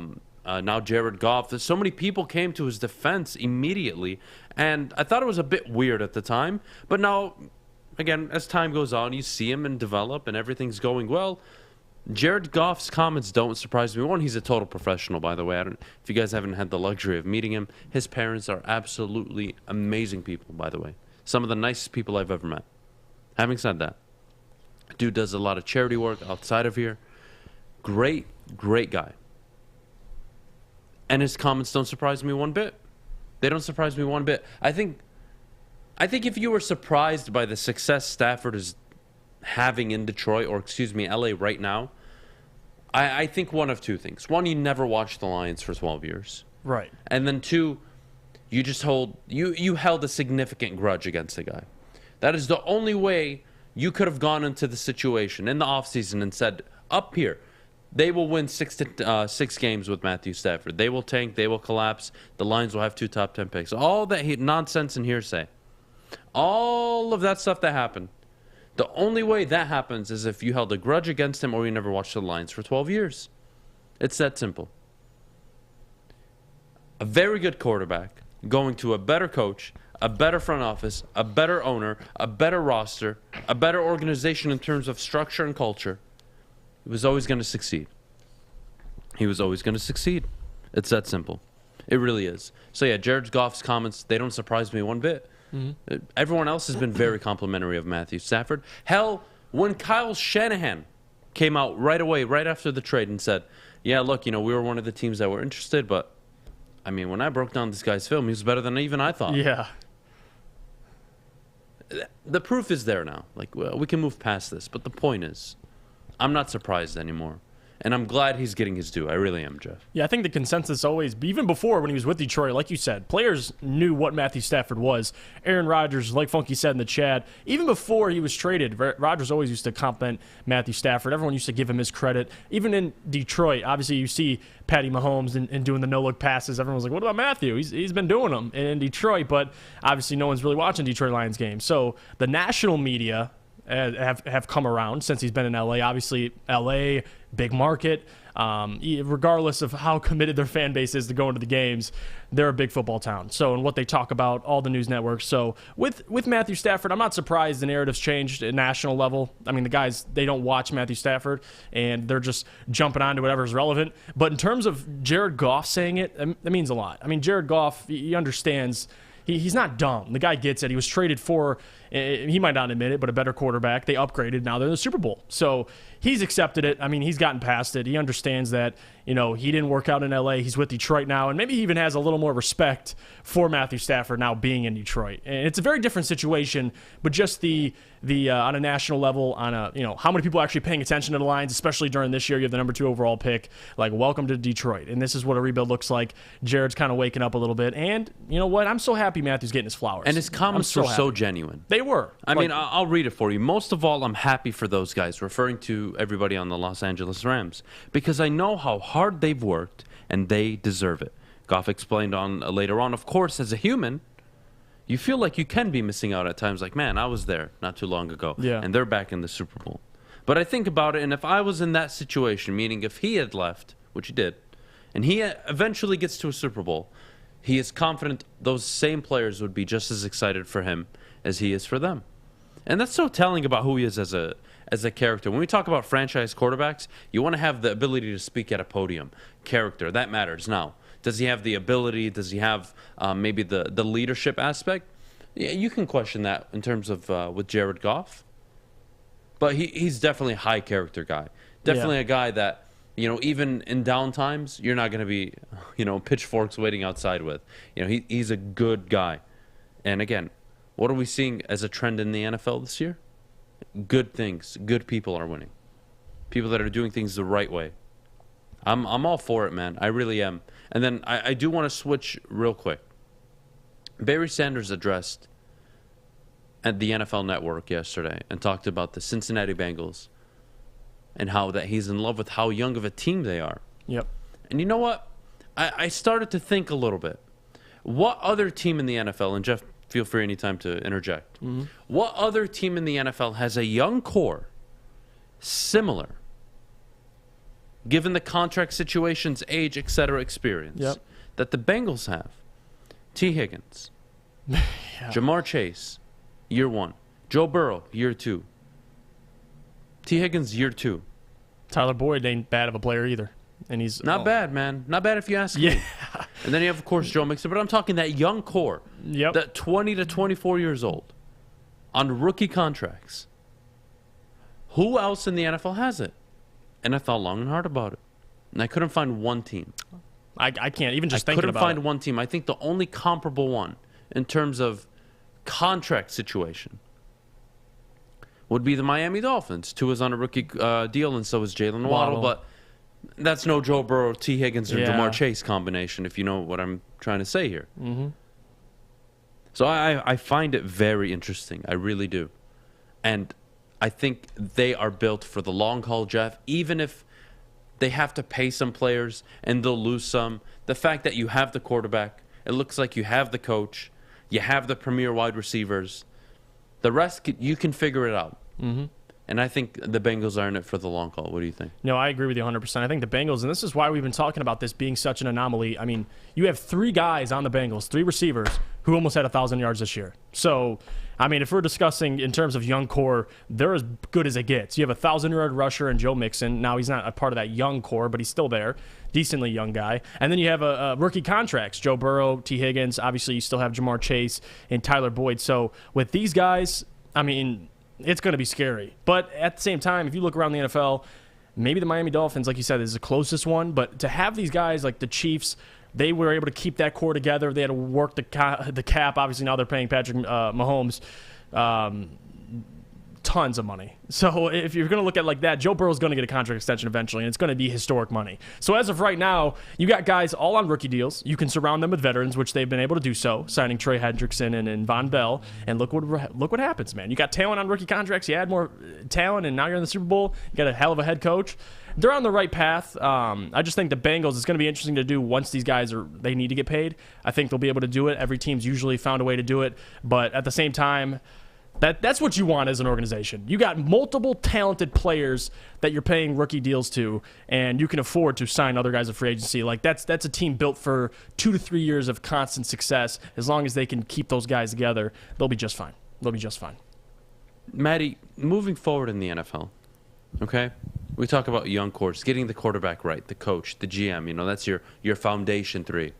Now Jared Goff. So many people came to his defense immediately, and I thought it was a bit weird at the time. But now, again, as time goes on, you see him and develop, and everything's going well. Jared Goff's comments don't surprise me. One, he's a total professional, by the way. If you guys haven't had the luxury of meeting him, his parents are absolutely amazing people, by the way. Some of the nicest people I've ever met. Having said that, dude does a lot of charity work outside of here. Great, great guy. And his comments don't surprise me one bit. They don't surprise me one bit. I think if you were surprised by the success Stafford is having in Detroit, or excuse me, LA right now, I think one of two things. One, you never watched the Lions for 12 years.
Right.
And then two, you just you held a significant grudge against the guy. That is the only way you could have gone into the situation in the offseason and said, up here, they will win 6 games with Matthew Stafford. They will tank. They will collapse. The Lions will have 2 top 10 picks. All that nonsense and hearsay. All of that stuff that happened. The only way that happens is if you held a grudge against him or you never watched the Lions for 12 years. It's that simple. A very good quarterback going to a better coach, a better front office, a better owner, a better roster, a better organization in terms of structure and culture. He was always going to succeed. He was always going to succeed. It's that simple. It really is. So yeah, Jared Goff's comments, they don't surprise me one bit. Mm-hmm. Everyone else has been very complimentary of Matthew Stafford. Hell, when Kyle Shanahan came out right away, right after the trade, and said, yeah, look, we were one of the teams that were interested, but, I mean, when I broke down this guy's film, he was better than even I thought.
Yeah.
The proof is there now. Like, well, we can move past this, but the point is, I'm not surprised anymore. And I'm glad he's getting his due. I really am, Jeff.
Yeah, I think the consensus always, even before when he was with Detroit, like you said, players knew what Matthew Stafford was. Aaron Rodgers, like Funky said in the chat, even before he was traded, Rodgers always used to compliment Matthew Stafford. Everyone used to give him his credit. Even in Detroit, obviously you see Patty Mahomes and doing the no-look passes. Everyone's like, what about Matthew? He's been doing them in Detroit, but obviously no one's really watching Detroit Lions games. So the national media have come around since he's been in LA. Obviously, LA, big market. Regardless of how committed their fan base is to going to the games, they're a big football town. So, and what they talk about, all the news networks. So, with Matthew Stafford, I'm not surprised the narrative's changed at national level. I mean, the guys, they don't watch Matthew Stafford, and they're just jumping on to whatever's relevant. But in terms of Jared Goff saying it, that means a lot. I mean, Jared Goff, he understands. He's not dumb. The guy gets it. He was traded for he might not admit it, but a better quarterback. They upgraded. Now they're in the Super Bowl. So he's accepted it. I mean, he's gotten past it. He understands that, he didn't work out in L.A. He's with Detroit now, and maybe he even has a little more respect for Matthew Stafford now being in Detroit. And it's a very different situation, but just the on a national level, on how many people are actually paying attention to the lines, especially during this year. You have the number 2 overall pick. Like, welcome to Detroit. And this is what a rebuild looks like. Jared's kind of waking up a little bit. And you know what? I'm so happy Matthew's getting his flowers.
And his comments were so genuine.
They were.
I mean, I'll read it for you. Most of all, I'm happy for those guys, referring to everybody on the Los Angeles Rams, because I know how hard they've worked, and they deserve it. Goff explained later on, of course, as a human, you feel like you can be missing out at times. Like, man, I was there not too long ago, and they're back in the Super Bowl. But I think about it, and if I was in that situation, meaning if he had left, which he did, and he eventually gets to a Super Bowl, he is confident those same players would be just as excited for him as he is for them. And that's so telling about who he is as a character. When we talk about franchise quarterbacks, you want to have the ability to speak at a podium. Character, that matters. Now, does he have the ability? Does he have maybe the leadership aspect? Yeah, you can question that in terms of with Jared Goff. But he's definitely a high character guy. Definitely a guy that, even in down times, you're not going to be, pitchforks waiting outside with. He's a good guy. And again, what are we seeing as a trend in the NFL this year? Good things. Good people are winning. People that are doing things the right way. I'm all for it, man. I really am. And then I do want to switch real quick. Barry Sanders addressed at the NFL Network yesterday and talked about the Cincinnati Bengals and how that he's in love with how young of a team they are.
Yep.
And you know what? I started to think a little bit. What other team in the NFL, and Jeff, feel free anytime to interject. Mm-hmm. What other team in the NFL has a young core similar, given the contract situations, age, etc., experience, that the Bengals have? T. Higgins, Jamar Chase, year 1. Joe Burrow, year 2. T. Higgins, year 2.
Tyler Boyd ain't bad of a player either. And he's
not bad, man. Not bad if you ask me. And then you have, of course, Joe Mixon. But I'm talking that young core, that 20 to 24 years old, on rookie contracts. Who else in the NFL has it? And I thought long and hard about it. And I couldn't find one team.
I can't even just think about it.
I couldn't find one team. I think the only comparable one in terms of contract situation would be the Miami Dolphins. Tua's on a rookie deal, and so is Jalen Waddle. But that's no Joe Burrow, T. Higgins, or Jamar Chase combination, if you know what I'm trying to say here.
Mm-hmm.
So I find it very interesting. I really do. And I think they are built for the long haul, Jeff. Even if they have to pay some players and they'll lose some, the fact that you have the quarterback, it looks like you have the coach, you have the premier wide receivers, the rest, you can figure it out.
Mm-hmm.
And I think the Bengals are in it for the long haul. What do you think?
No, I agree with you 100%. I think the Bengals, and this is why we've been talking about this being such an anomaly. I memean, you have 3 guys on the Bengals, 3 receivers, who almost had 1,000 yards this year. So, I mean, if we're discussing in terms of young core, they're as good as it gets. You have a 1,000-yard rusher in Joe Mixon. Now, he's not a part of that young core, but he's still there. Decently young guy. And then you have a rookie contracts, Joe Burrow, T. Higgins. Obviously, you still have Jamar Chase and Tyler Boyd. So, with these guys, I mean, it's going to be scary. But at the same time, if you look around the NFL, maybe the Miami Dolphins, like you said, is the closest one. But to have these guys like the Chiefs, they were able to keep that core together. They had to work the cap. Obviously, now they're paying Patrick Mahomes tons of money. So if you're going to look at it like that, Joe Burrow's going to get a contract extension eventually, and it's going to be historic money. So as of right now, you got guys all on rookie deals. You can surround them with veterans, which they've been able to do so, signing Trey Hendrickson and Von Bell. And look what happens, man. You got talent on rookie contracts. You add more talent, and now you're in the Super Bowl. You got a hell of a head coach. They're on the right path. I just think the Bengals, it's going to be interesting to do once these guys they need to get paid. I think they'll be able to do it. Every team's usually found a way to do it. But at the same time, that's what you want as an organization. You got multiple talented players that you're paying rookie deals to, and you can afford to sign other guys at free agency. Like that's a team built for 2 to 3 years of constant success. As long as they can keep those guys together, they'll be just fine. They'll be just fine.
Maddie, moving forward in the NFL, okay? We talk about young cores, getting the quarterback right, the coach, the GM. That's your foundation 3.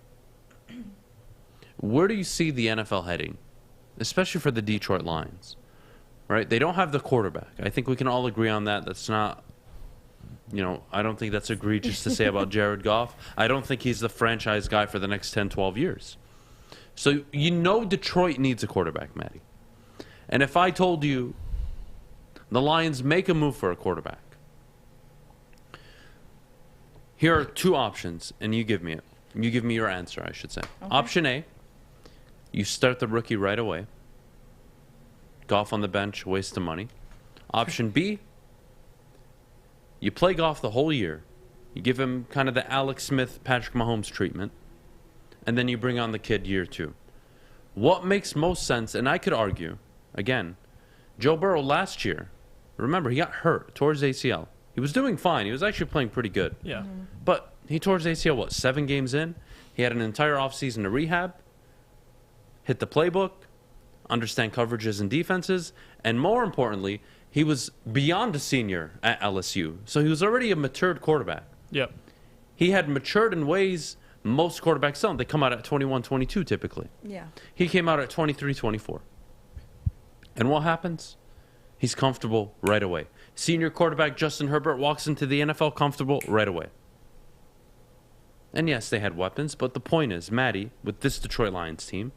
Where do you see the NFL heading especially for the Detroit Lions, right? They don't have the quarterback. I think we can all agree on that. That's not, I don't think that's egregious to say about Jared Goff. I don't think he's the franchise guy for the next 10, 12 years. So Detroit needs a quarterback, Matty. And if I told you the Lions make a move for a quarterback, here are two options, and you give me it. You give me your answer, I should say. Okay. Option A, you start the rookie right away. Goff on the bench, waste of money. Option B, you play Goff the whole year. You give him kind of the Alex Smith, Patrick Mahomes treatment, and then you bring on the kid year 2. What makes most sense, and I could argue, again, Joe Burrow last year, remember, he got hurt, tore his ACL. He was doing fine. He was actually playing pretty good.
Yeah.
But he tore his ACL, 7 games in? He had an entire offseason to rehab, hit the playbook, understand coverages and defenses, and more importantly, he was beyond a senior at LSU. So he was already a matured quarterback.
Yep.
He had matured in ways most quarterbacks don't. They come out at 21, 22 typically.
Yeah.
He came out at 23, 24. And what happens? He's comfortable right away. Senior quarterback Justin Herbert walks into the NFL comfortable right away. And yes, they had weapons, but the point is, Matty, with this Detroit Lions team,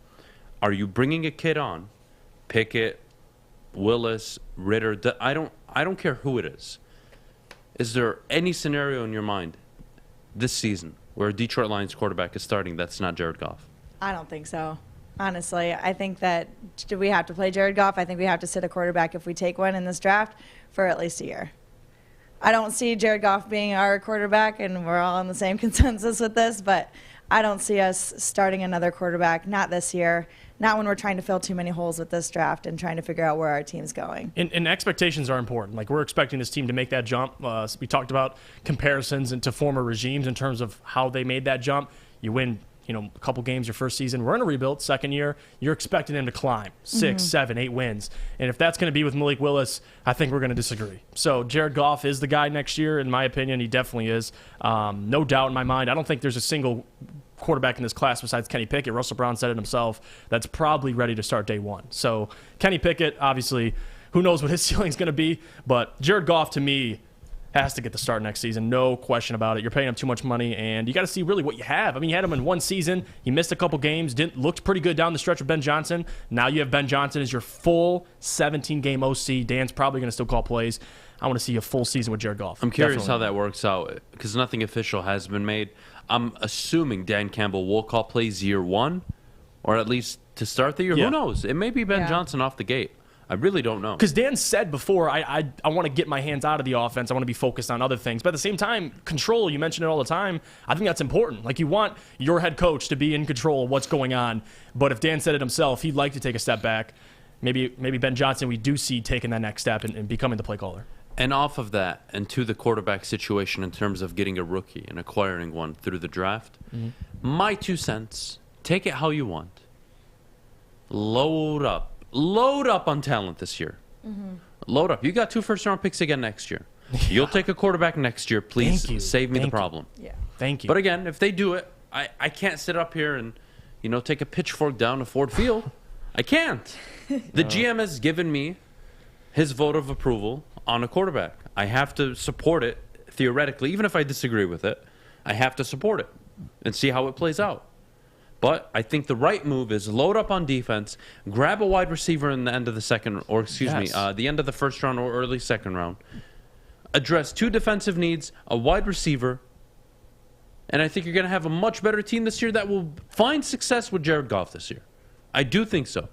are you bringing a kid on, Pickett, Willis, Ritter? I don't care who it is. Is there any scenario in your mind this season where a Detroit Lions quarterback is starting that's not Jared Goff?
I don't think so. Honestly, I think that do we have to play Jared Goff? I think we have to sit a quarterback if we take one in this draft for at least a year. I don't see Jared Goff being our quarterback, and we're all on the same consensus with this, but I don't see us starting another quarterback, not this year, not when we're trying to fill too many holes with this draft and trying to figure out where our team's going.
And expectations are important. Like, we're expecting this team to make that jump. We talked about comparisons into former regimes in terms of how they made that jump. You win a couple games your first season. We're in a rebuild. Second year, you're expecting him to climb 6, 7, 8 wins. And if that's going to be with Malik Willis, I think we're going to disagree. So Jared Goff is the guy next year, in my opinion. He definitely is. No doubt in my mind. I don't think there's a single quarterback in this class besides Kenny Pickett. Russell Brown said it himself. That's probably ready to start day 1. So Kenny Pickett, obviously, who knows what his ceiling is going to be. But Jared Goff, to me, has to get the start next season. No question about it. You're paying him too much money, and you got to see really what you have. I mean, you had him in one season. He missed a couple games. Looked pretty good down the stretch with Ben Johnson. Now you have Ben Johnson as your full 17-game OC. Dan's probably going to still call plays. I want to see a full season with Jared Goff.
I'm curious how that works out because nothing official has been made. I'm assuming Dan Campbell will call plays year 1, or at least to start the year.
Yeah.
Who knows? It may be Ben Johnson off the gate. I really don't know.
Because Dan said before, I want to get my hands out of the offense. I want to be focused on other things. But at the same time, control, you mention it all the time. I think that's important. Like, you want your head coach to be in control of what's going on. But if Dan said it himself, he'd like to take a step back. Maybe Ben Johnson, we do see taking that next step and becoming the play caller.
And off of that, and to the quarterback situation in terms of getting a rookie and acquiring one through the draft, my 2 cents, take it how you want. Load up on talent this year. Load up. You got 2 first-round picks again next year. You'll take a quarterback next year. Please save me the problem.
Yeah.
Thank you.
But again, if they do it, I can't sit up here and take a pitchfork down to Ford Field. I can't. The GM has given me his vote of approval on a quarterback. I have to support it theoretically, even if I disagree with it. I have to support it and see how it plays out. But I think the right move is load up on defense, grab a wide receiver in the end of the second, or the end of the first round or early second round. Address 2 defensive needs, a wide receiver, and I think you're going to have a much better team this year that will find success with Jared Goff this year. I do think so.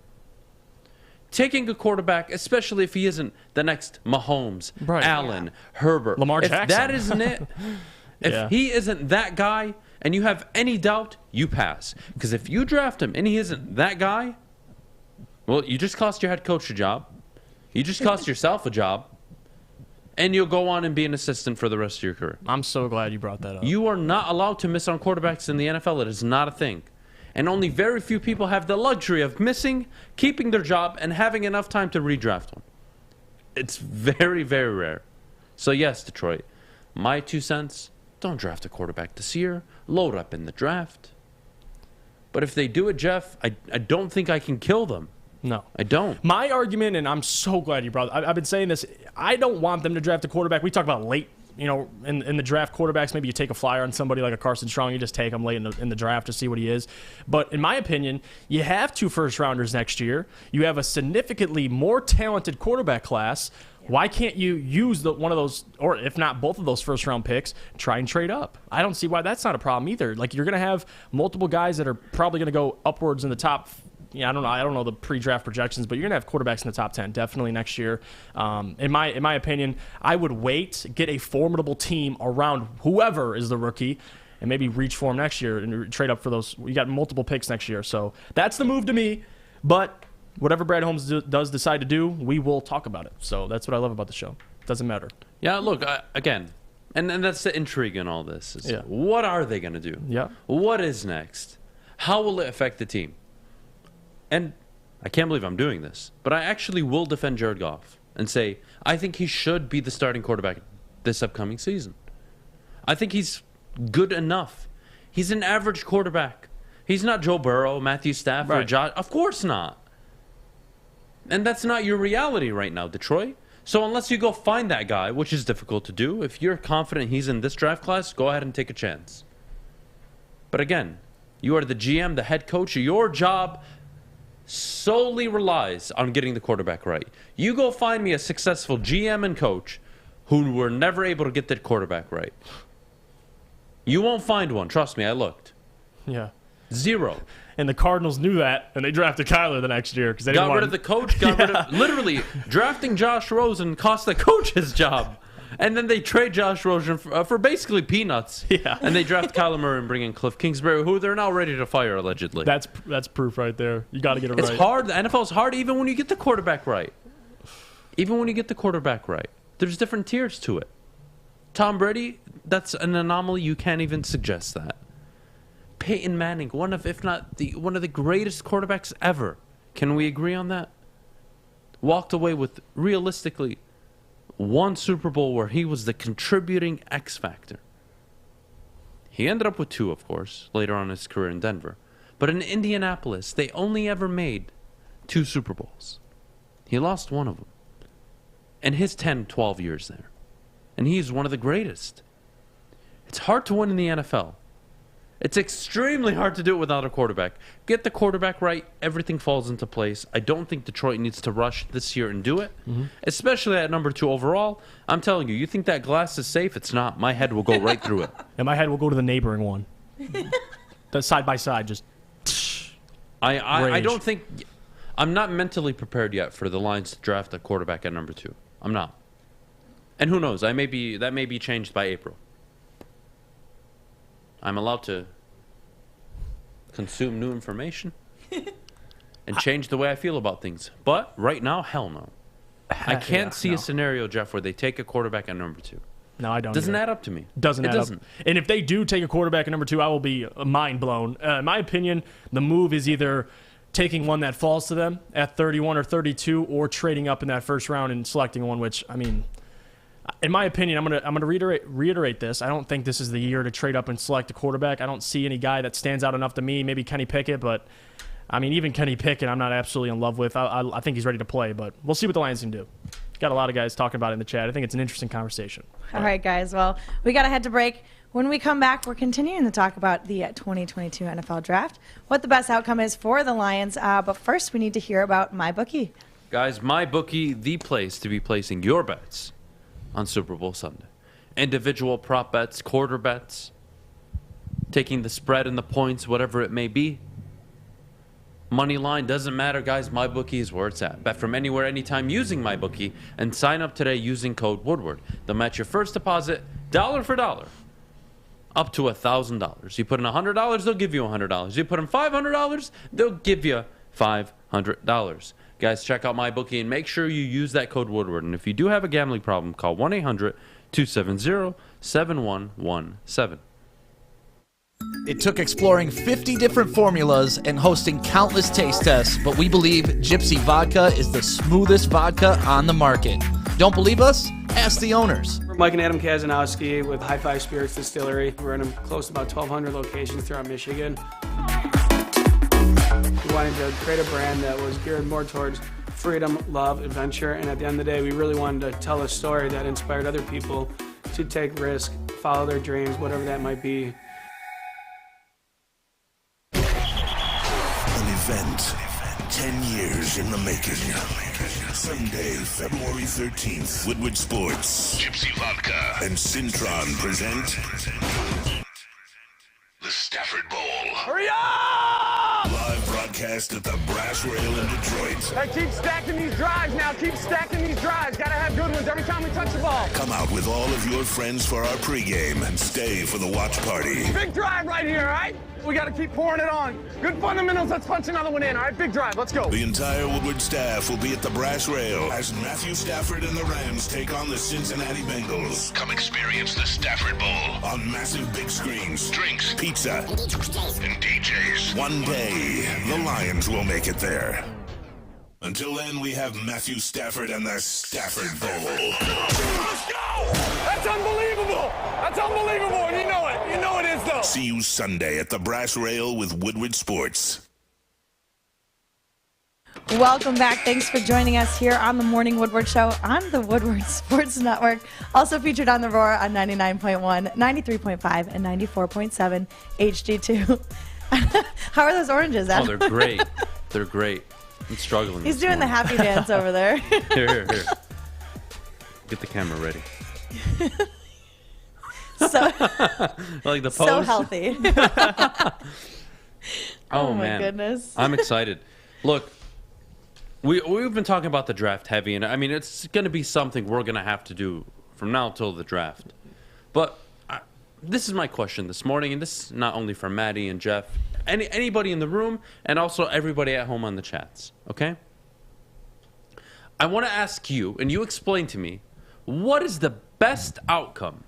Taking a quarterback, especially if he isn't the next Mahomes, Allen, Herbert,
Lamar Jackson.
If that isn't it, if he isn't that guy, and you have any doubt, you pass. Because if you draft him and he isn't that guy, well, you just cost your head coach a job. You just cost yourself a job. And you'll go on and be an assistant for the rest of your career.
I'm so glad you brought that up.
You are not allowed to miss on quarterbacks in the NFL. It is not a thing. And only very few people have the luxury of missing, keeping their job, and having enough time to redraft one. It's very, very rare. So yes, Detroit, my 2 cents, don't draft a quarterback this year. Load up in the draft. But if they do it, Jeff, I don't think I can kill them.
No.
I don't.
My argument, and I'm so glad you brought it, I've been saying this, I don't want them to draft a quarterback. We talk about late, in the draft quarterbacks, maybe you take a flyer on somebody like a Carson Strong, you just take him late in the draft to see what he is. But in my opinion, you have 2 first-rounders next year. You have a significantly more talented quarterback class. Why can't you use one of those, or if not both of those first-round picks, try and trade up? I don't see why that's not a problem either. Like, you're going to have multiple guys that are probably going to go upwards in the top. I don't know the pre-draft projections, but you're going to have quarterbacks in the top 10 definitely next year. In my opinion, I would wait, get a formidable team around whoever is the rookie, and maybe reach for him next year and trade up for those. You got multiple picks next year, so that's the move to me. But whatever Brad Holmes does decide to do, we will talk about it. So that's what I love about the show. Doesn't matter.
Yeah, look, again, and that's the intrigue in all this. What are they going to do?
Yeah.
What is next? How will it affect the team? And I can't believe I'm doing this, but I actually will defend Jared Goff and say I think he should be the starting quarterback this upcoming season. I think he's good enough. He's an average quarterback. He's not Joe Burrow, Matthew Stafford,
Right.
Josh. Of course not. And that's not your reality right now, Detroit. So unless you go find that guy, which is difficult to do, if you're confident he's in this draft class, go ahead and take a chance. But again, you are the GM, the head coach. Your job solely relies on getting the quarterback right. You go find me a successful GM and coach who were never able to get that quarterback right. You won't find one. Trust me, I looked.
Yeah.
0.
And the Cardinals knew that, and they drafted Kyler the next year because they
got rid of the coach. Got rid of literally drafting Josh Rosen cost the coach his job, and then they trade Josh Rosen for basically peanuts.
Yeah.
And they draft Kyler Murray and bring in Cliff Kingsbury, who they're now ready to fire allegedly.
That's proof right there. You got to get it right.
It's hard. The NFL's hard even when you get the quarterback right. Even when you get the quarterback right, there's different tiers to it. Tom Brady, that's an anomaly. You can't even suggest that. Peyton Manning, one of the greatest quarterbacks ever. Can we agree on that? Walked away with, realistically, 1 Super Bowl where he was the contributing X factor. He ended up with 2, of course, later on in his career in Denver. But in Indianapolis, they only ever made 2 Super Bowls. He lost 1 of them in his 10, 12 years there. And he's one of the greatest. It's hard to win in the NFL. It's extremely hard to do it without a quarterback. Get the quarterback right, everything falls into place. I don't think Detroit needs to rush this year and do it, especially at number 2 overall. I'm telling you, you think that glass is safe? It's not. My head will go right through it.
And my head will go to the neighboring one. The side by side, just.
I don't think. I'm not mentally prepared yet for the Lions to draft a quarterback at number 2. I'm not. And who knows? That may be changed by April. I'm allowed to consume new information and change the way I feel about things. But right now, hell no. I can't see a scenario, Jeff, where they take a quarterback at number 2.
No, I don't.
Doesn't add up to me.
Doesn't add up. And if they do take a quarterback at number 2, I will be mind blown. In my opinion, the move is either taking one that falls to them at 31 or 32, or trading up in that first round and selecting one. Which, I mean, in my opinion, I'm gonna reiterate this. I don't think this is the year to trade up and select a quarterback. I don't see any guy that stands out enough to me. Maybe Kenny Pickett, but I mean, even Kenny Pickett, I'm not absolutely in love with. I think he's ready to play, but we'll see what the Lions can do. Got a lot of guys talking about it in the chat. I think it's an interesting conversation.
All right, guys. Well, we got to head to break. When we come back, we're continuing to talk about the 2022 NFL Draft, what the best outcome is for the Lions. But first, we need to hear about MyBookie.
Guys, MyBookie, the place to be placing your bets on Super Bowl Sunday. Individual prop bets, quarter bets, taking the spread and the points, whatever it may be. Money line, doesn't matter, guys. MyBookie is where it's at. Bet from anywhere, anytime using MyBookie, and sign up today using code Woodward. They'll match your first deposit dollar for dollar up to $1,000. You put in $100, they'll give you $100. You put in $500, they'll give you $500. Guys, check out MyBookie and make sure you use that code Woodward. And if you do have a gambling problem, call 1-800-270-7117.
It took exploring 50 different formulas and hosting countless taste tests, but we believe Gypsy Vodka is the smoothest vodka on the market. Don't believe us? Ask the owners.
We're Mike and Adam Kazanowski with High Five Spirits Distillery. We're in close to about 1,200 locations throughout Michigan. wanted to create a brand that was geared more towards freedom, love, adventure, and at the end of the day, we really wanted to tell a story that inspired other people to take risks, follow their dreams, whatever that might be.
An event, 10 years in the making. Sunday, February 13th, Woodward Sports, Gypsy Vodka, and Cintron present the Stafford Bowl.
Hurry up!
Live broadcast at the Brass Rail in Detroit.
Hey, keep stacking these drives now. Keep stacking these drives. Gotta have good ones every time we touch the ball.
Come out with all of your friends for our pregame and stay for the watch party.
Big drive right here, all right? We gotta keep pouring it on. Good fundamentals. Let's punch another one in, all right? Big drive. Let's go.
The entire Woodward staff will be at the Brass Rail as Matthew Stafford and the Rams take on the Cincinnati Bengals. Come experience the Stafford Bowl on massive big screens, drinks, pizza, and DJs. One day, the Lions will make it there. Until then, we have Matthew Stafford and the Stafford Bowl.
Let's go! That's unbelievable! That's unbelievable, and you know it. You know it is, though.
See you Sunday at the Brass Rail with Woodward Sports.
Welcome back. Thanks for joining us here on the Morning Woodward Show on the Woodward Sports Network. Also featured on the Roar on 99.1, 93.5, and 94.7 HD2. How are those oranges, Adam?
Oh, they're great. They're great. I'm struggling.
He's doing the happy dance over there.
Here. Get the camera ready.
So,
like the pose.
so healthy.
Oh
my
man,
goodness.
I'm excited. Look, we've been talking about the draft heavy, and I mean it's going to be something we're going to have to do from now till the draft. But this is my question this morning, and this is not only for Maddie and Jeff, anybody in the room, and also everybody at home on the chats. Okay? I want to ask you, and you explain to me, what is the best outcome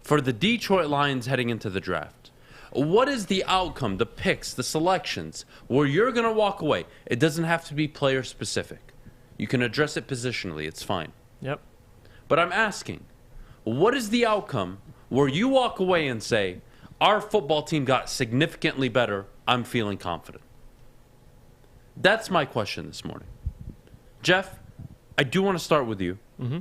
for the Detroit Lions heading into the draft? What is the outcome, the picks, the selections, where you're going to walk away? It doesn't have to be player specific. You can address it positionally. It's fine.
Yep.
But I'm asking, what is the outcome where you walk away and say, our football team got significantly better, I'm feeling confident? That's my question this morning. Jeff, I do want to start with you.
Mm-hmm.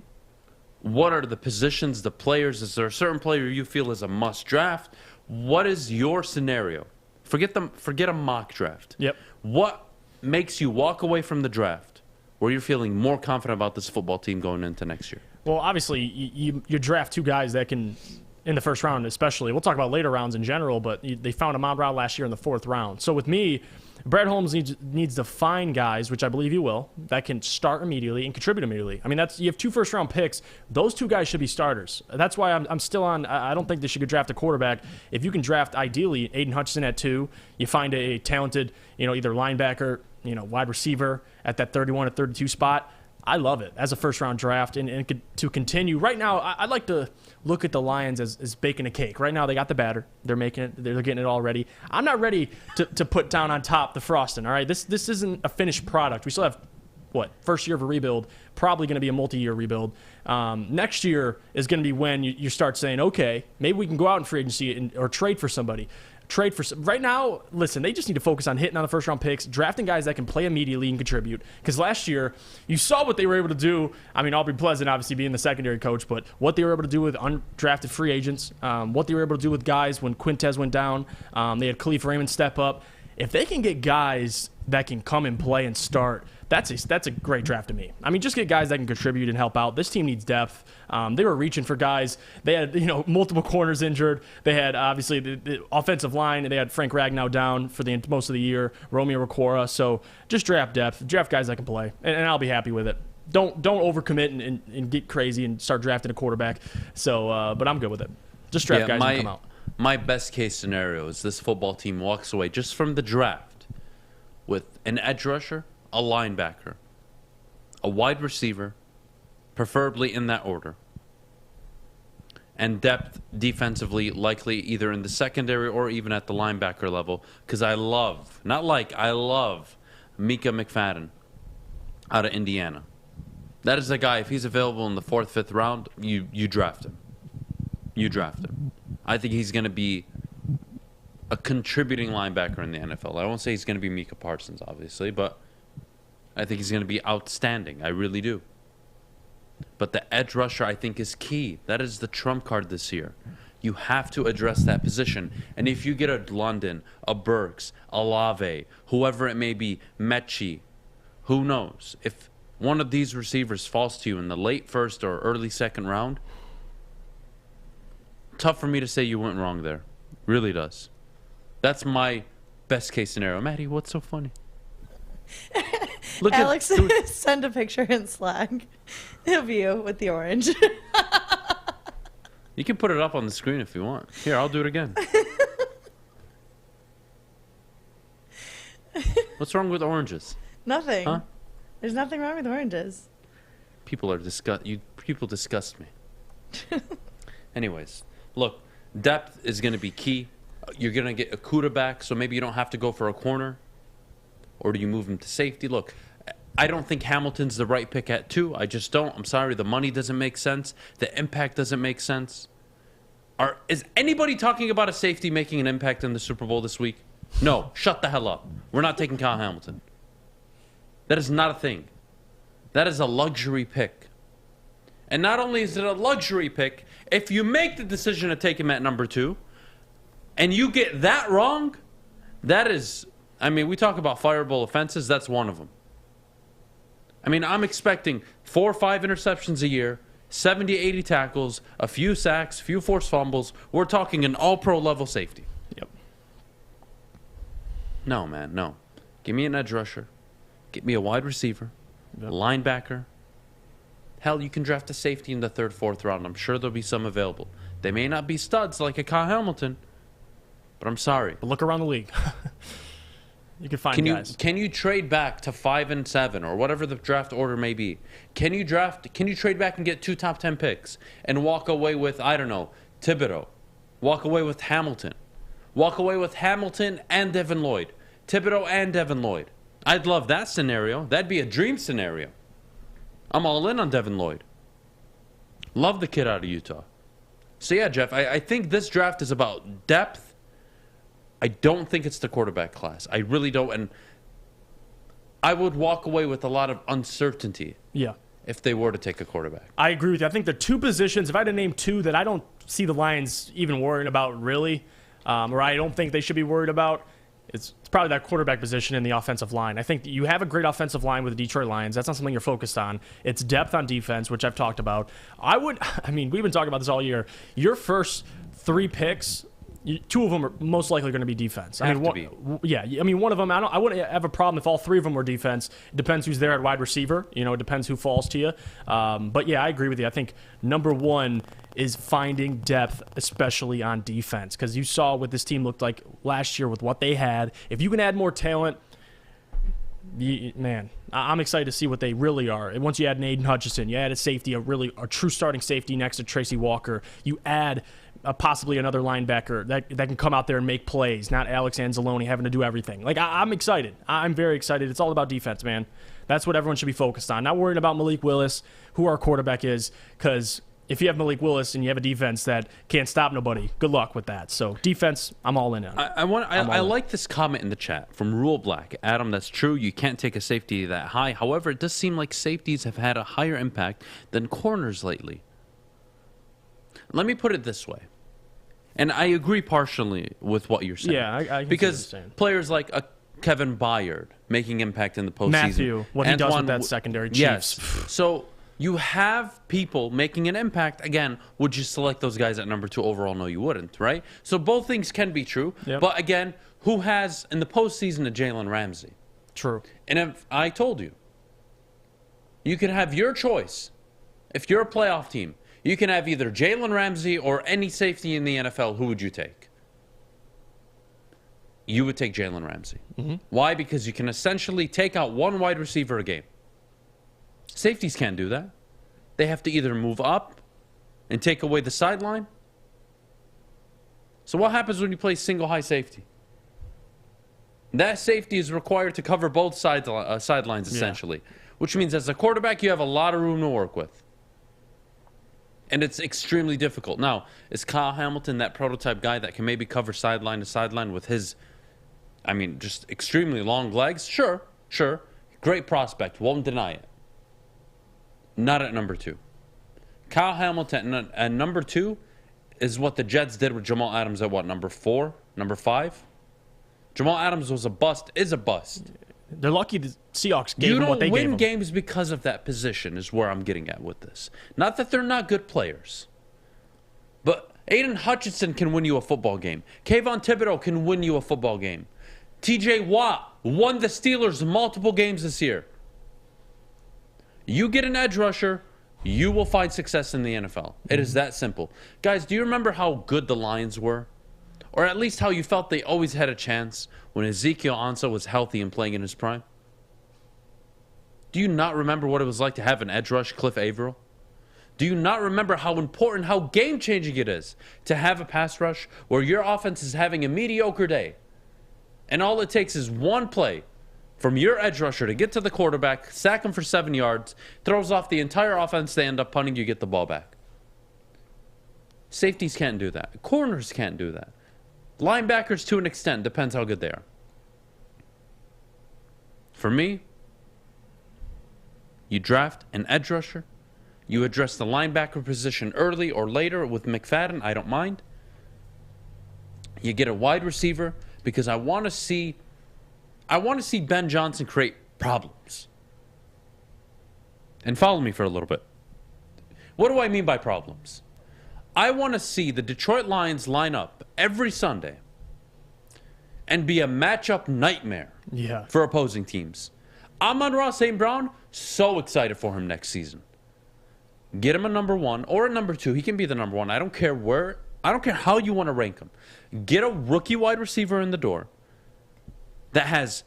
What are the positions, the players? Is there a certain player you feel is a must draft? What is your scenario? Forget a mock draft.
Yep.
What makes you walk away from the draft where you're feeling more confident about this football team going into next year?
Well, obviously, you draft two guys that can, in the first round especially. We'll talk about later rounds in general, but they found a Mount Brown last year in the fourth round. So with me, Brad Holmes needs to find guys, which I believe he will, that can start immediately and contribute immediately. I mean, you have 2 first-round picks. Those 2 guys should be starters. That's why I'm still on. I don't think they should draft a quarterback. If you can draft, ideally, Aiden Hutchinson at 2, you find a talented, either linebacker, wide receiver at that 31 or 32 spot. I love it as a first-round draft, and to continue. Right now, I'd like to look at the Lions as baking a cake. Right now, they got the batter. They're making it. They're getting it all ready. I'm not ready to put down on top the frosting, all right? This isn't a finished product. We still have, first year of a rebuild, probably going to be a multi-year rebuild. Next year is going to be when you start saying, okay, maybe we can go out in free agency or trade for somebody. Right now, listen, they just need to focus on hitting on the first-round picks, drafting guys that can play immediately and contribute. Because last year, you saw what they were able to do. I mean, Aubrey Pleasant, obviously, being the secondary coach, but what they were able to do with undrafted free agents, what they were able to do with guys when Quintez went down. They had Khalil Raymond step up. If they can get guys that can come and play and start, that's a great draft to me. I mean, just get guys that can contribute and help out. This team needs depth. They were reaching for guys. They had multiple corners injured. They had obviously the offensive line, and they had Frank Ragnow down for the most of the year. Romeo Ricora. So just draft depth. Draft guys that can play, and I'll be happy with it. Don't overcommit and get crazy and start drafting a quarterback. So, but I'm good with it. Just draft guys and come out.
My best case scenario is this football team walks away just from the draft with an edge rusher, a linebacker, a wide receiver, preferably in that order, and depth defensively, likely either in the secondary or even at the linebacker level, because I love Micah McFadden out of Indiana. That is a guy, if he's available in the 4th, 5th round, you draft him. You draft him. I think he's going to be a contributing linebacker in the NFL. I won't say he's going to be Micah Parsons, obviously, but I think he's going to be outstanding. I really do. But the edge rusher, I think, is key. That is the trump card this year. You have to address that position. And if you get a London, a Burks, a Lave, whoever it may be, Mechie, who knows? If one of these receivers falls to you in the late first or early second round, tough for me to say you went wrong there. Really does. That's my best case scenario. Maddie, what's so funny?
Look Alex, send a picture in Slack of you with the orange.
You can put it up on the screen if you want. Here, I'll do it again. What's wrong with oranges?
Nothing.
Huh?
There's nothing wrong with oranges.
People disgust me. Anyways, look, depth is going to be key. You're going to get Okudah back, so maybe you don't have to go for a corner. Or do you move him to safety? Look, I don't think Hamilton's the right pick at 2. I just don't. I'm sorry. The money doesn't make sense. The impact doesn't make sense. Is anybody talking about a safety making an impact in the Super Bowl this week? No. Shut the hell up. We're not taking Kyle Hamilton. That is not a thing. That is a luxury pick. And not only is it a luxury pick, if you make the decision to take him at number 2, and you get that wrong, that is... I mean, we talk about fireable offenses. That's one of them. I mean, I'm expecting 4 or 5 interceptions a year, 70, 80 tackles, a few sacks, few forced fumbles. We're talking an all-pro level safety.
Yep.
No, man, no. Give me an edge rusher. Get me a wide receiver, a linebacker. Hell, you can draft a safety in the 3rd, 4th round. I'm sure there'll be some available. They may not be studs like a Kyle Hamilton, but I'm sorry.
But look around the league. You can find guys.
Can you trade back to 5 and 7 or whatever the draft order may be? Can you trade back and get 2 top 10 picks and walk away with, I don't know, Thibodeau? Walk away with Hamilton. Walk away with Hamilton and Devin Lloyd. Thibodeau and Devin Lloyd. I'd love that scenario. That'd be a dream scenario. I'm all in on Devin Lloyd. Love the kid out of Utah. So yeah, Jeff, I think this draft is about depth. I don't think it's the quarterback class. I really don't. And I would walk away with a lot of uncertainty.
Yeah.
If they were to take a quarterback.
I agree with you. I think the 2 positions, if I had to name 2 that I don't see the Lions even worrying about really, or I don't think they should be worried about, it's probably that quarterback position in the offensive line. I think you have a great offensive line with the Detroit Lions. That's not something you're focused on. It's depth on defense, which I've talked about. I mean, we've been talking about this all year. Your first 3 picks, 2 of them are most likely going to be defense. I mean, one of them, I wouldn't have a problem if all 3 of them were defense. It depends who's there at wide receiver. It depends who falls to you. But yeah, I agree with you. I think number 1 is finding depth, especially on defense, because you saw what this team looked like last year with what they had. If you can add more talent, man, I'm excited to see what they really are. And once you add an Aiden Hutchinson, you add a safety, a true starting safety next to Tracy Walker. You add possibly another linebacker that can come out there and make plays, not Alex Anzalone having to do everything. Like, I'm excited. I'm very excited. It's all about defense, man. That's what everyone should be focused on. Not worrying about Malik Willis, who our quarterback is, because if you have Malik Willis and you have a defense that can't stop nobody, good luck with that. So defense, I'm all in on it.
I like this comment in the chat from Rule Black. Adam, that's true. You can't take a safety that high. However, it does seem like safeties have had a higher impact than corners lately. Let me put it this way. And I agree partially with what you're saying.
Yeah, I
because players like Kevin Byard making impact in the postseason.
Matthew, what he does with that secondary Chiefs.
Yes. So you have people making an impact. Again, would you select those guys at number 2 overall? No, you wouldn't, right? So both things can be true.
Yep.
But again, who has in the postseason a Jalen Ramsey?
True.
And if I told you, you can have your choice. If you're a playoff team, you can have either Jalen Ramsey or any safety in the NFL. Who would you take? You would take Jalen Ramsey.
Mm-hmm.
Why? Because you can essentially take out 1 wide receiver a game. Safeties can't do that. They have to either move up and take away the sideline. So what happens when you play single high safety? That safety is required to cover both sidelines, essentially. Which means as a quarterback, you have a lot of room to work with. And it's extremely difficult. Now, is Kyle Hamilton that prototype guy that can maybe cover sideline to sideline with his, just extremely long legs? Sure. Great prospect. Won't deny it. Not at number 2. Kyle Hamilton at number 2 is what the Jets did with Jamal Adams at what, number 4? Number 5? Jamal Adams was a bust, is a bust.
They're lucky the Seahawks gave him what they gave him.
You don't win games because of that position is where I'm getting at with this. Not that they're not good players. But Aiden Hutchinson can win you a football game. Kayvon Thibodeau can win you a football game. TJ Watt won the Steelers multiple games this year. You get an edge rusher, you will find success in the NFL. It is that simple. Guys, do you remember how good the Lions were? Or at least how you felt they always had a chance when Ezekiel Ansah was healthy and playing in his prime? Do you not remember what it was like to have an edge rush, Cliff Averill? Do you not remember how important, how game-changing it is to have a pass rush where your offense is having a mediocre day and all it takes is one play from your edge rusher to get to the quarterback, sack him for 7 yards, throws off the entire offense, they end up punting, you get the ball back. Safeties can't do that. Corners can't do that. Linebackers, to an extent, depends how good they are. For me, you draft an edge rusher. You address the linebacker position early or later with McFadden. I don't mind. You get a wide receiver because I want to see Ben Johnson create problems. And follow me for a little bit. What do I mean by problems? I want to see the Detroit Lions line up every Sunday and be a matchup nightmare for opposing teams. Amon-Ra St. Brown, so excited for him next season. Get him a number 1 or a number 2. He can be the number 1. I don't care where. I don't care how you want to rank him. Get a rookie wide receiver in the door that has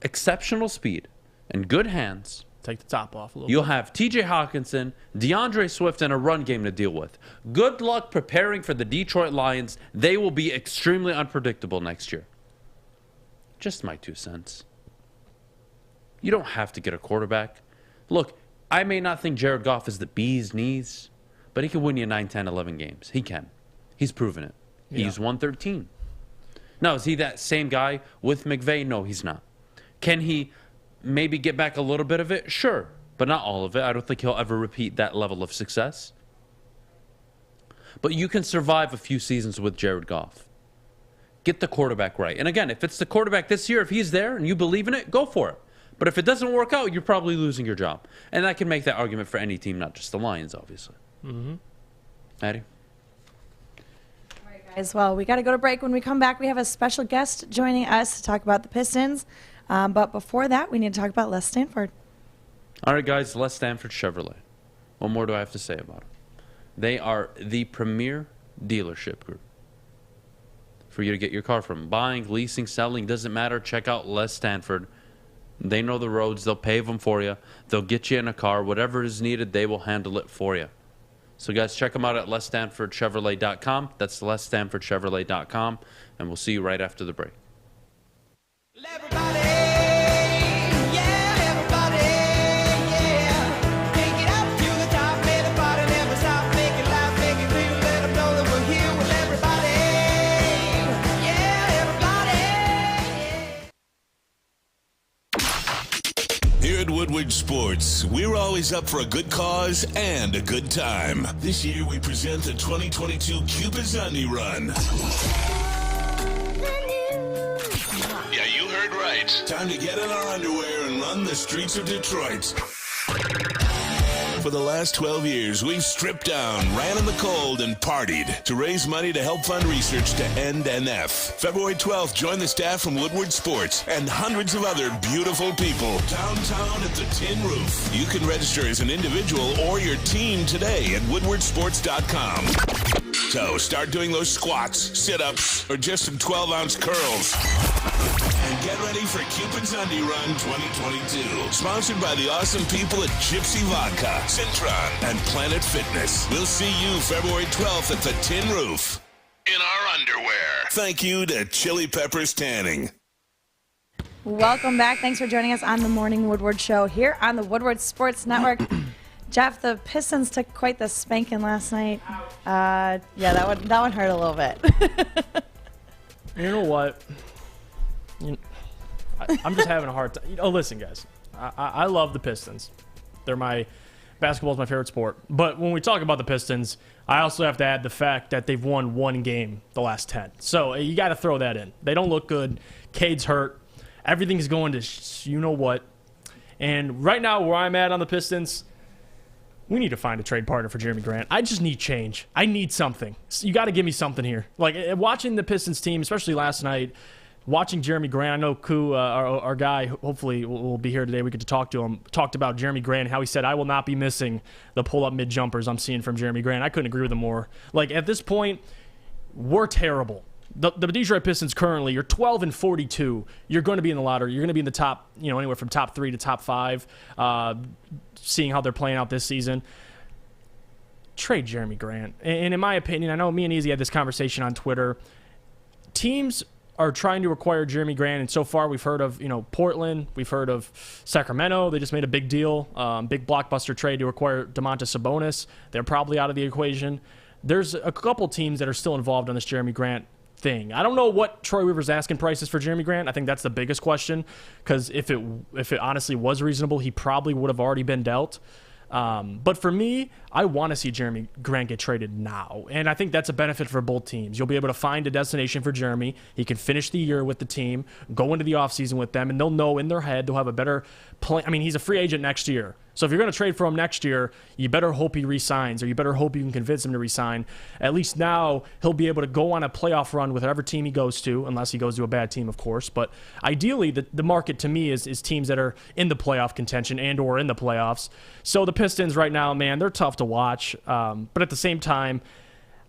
exceptional speed and good hands.
Take the top off a little
You'll
bit.
have TJ Hawkinson, DeAndre Swift, and a run game to deal with. Good luck preparing for the Detroit Lions. They will be extremely unpredictable next year. Just my 2 cents. You don't have to get a quarterback. Look, I may not think Jared Goff is the bee's knees, but he can win you 9, 10, 11 games. He can. He's proven it. He's 113. Now, is he that same guy with McVay? No, he's not. Can he maybe get back a little bit of it? Sure, but not all of it. I don't think he'll ever repeat that level of success. But you can survive a few seasons with Jared Goff. Get the quarterback right. And again, if it's the quarterback this year, if he's there and you believe in it, go for it. But if it doesn't work out, you're probably losing your job. And I can make that argument for any team, not just the Lions, obviously.
Mm-hmm.
Addie?
All right, guys. Well, we got to go to break. When we come back, we have a special guest joining us to talk about the Pistons. But before that, we need to talk about Les Stanford.
All right, guys, Les Stanford Chevrolet. What more do I have to say about them? They are the premier dealership group for you to get your car from. Buying, leasing, selling, doesn't matter. Check out Les Stanford. They know the roads. They'll pave them for you. They'll get you in a car. Whatever is needed, they will handle it for you. So, guys, check them out at LesStanfordChevrolet.com. That's LesStanfordChevrolet.com. And we'll see you right after the break.
Here at Woodward Sports, we're always up for a good cause and a good time. This year, we present the 2022 Cupid Sunday Run. Yeah, you heard right. Time to get in our underwear and run the streets of Detroit. For the last 12 years, we've stripped down, ran in the cold, and partied to raise money to help fund research to end NF. February 12th, join the staff from Woodward Sports and hundreds of other beautiful people downtown at the Tin Roof. You can register as an individual or your team today at woodwardsports.com. So start doing those squats, sit-ups, or just some 12-ounce curls. And get ready for Cupid's Sunday Run 2022. Sponsored by the awesome people at Gypsy Vodka, Cintron, and Planet Fitness. We'll see you February 12th at the Tin Roof. In our underwear. Thank you to Chili Peppers Tanning.
Welcome back. Thanks for joining us on the Morning Woodward Show here on the Woodward Sports Network. Jeff, the Pistons took quite the spanking last night. Yeah, that one hurt a little bit.
You know what? I'm just having a hard time. Listen, guys. I love the Pistons. Basketball is my favorite sport. But when we talk about the Pistons, I also have to add the fact that they've won one game the last 10. So you got to throw that in. They don't look good. Cade's hurt. Everything's going to you know what. And right now, where I'm at on the Pistons, we need to find a trade partner for Jeremy Grant. I just need change. I need something. You got to give me something here. Like, watching the Pistons team, especially last night, watching Jeremy Grant, I know Koo, our guy, hopefully will be here today. We get to talk to him, talked about Jeremy Grant and how he said, I will not be missing the pull-up mid-jumpers I'm seeing from Jeremy Grant. I couldn't agree with him more. Like, at this point, we're terrible. The Detroit Pistons currently, you're 12-42. You're going to be in the lottery. You're going to be in the top, anywhere from top 3 to top 5, seeing how they're playing out this season. Trade Jeremy Grant. And in my opinion, I know me and Easy had this conversation on Twitter. Teams are trying to acquire Jeremy Grant, and so far we've heard of, Portland. We've heard of Sacramento. They just made a big deal, big blockbuster trade to acquire Domantas Sabonis. They're probably out of the equation. There's a couple teams that are still involved on this Jeremy Grant thing. I don't know what Troy Weaver's asking prices for Jeremy Grant. I think that's the biggest question, because if it honestly was reasonable, he probably would have already been dealt. But for me, I want to see Jeremy Grant get traded now. And I think that's a benefit for both teams. You'll be able to find a destination for Jeremy. He can finish the year with the team, go into the offseason with them, and they'll know in their head they'll have a better plan. I mean, he's a free agent next year. So if you're going to trade for him next year, you better hope he resigns, or you better hope you can convince him to resign. At least now he'll be able to go on a playoff run with whatever team he goes to, unless he goes to a bad team, of course. But ideally, the market to me is teams that are in the playoff contention and or in the playoffs. So the Pistons right now, man, they're tough to watch. But at the same time,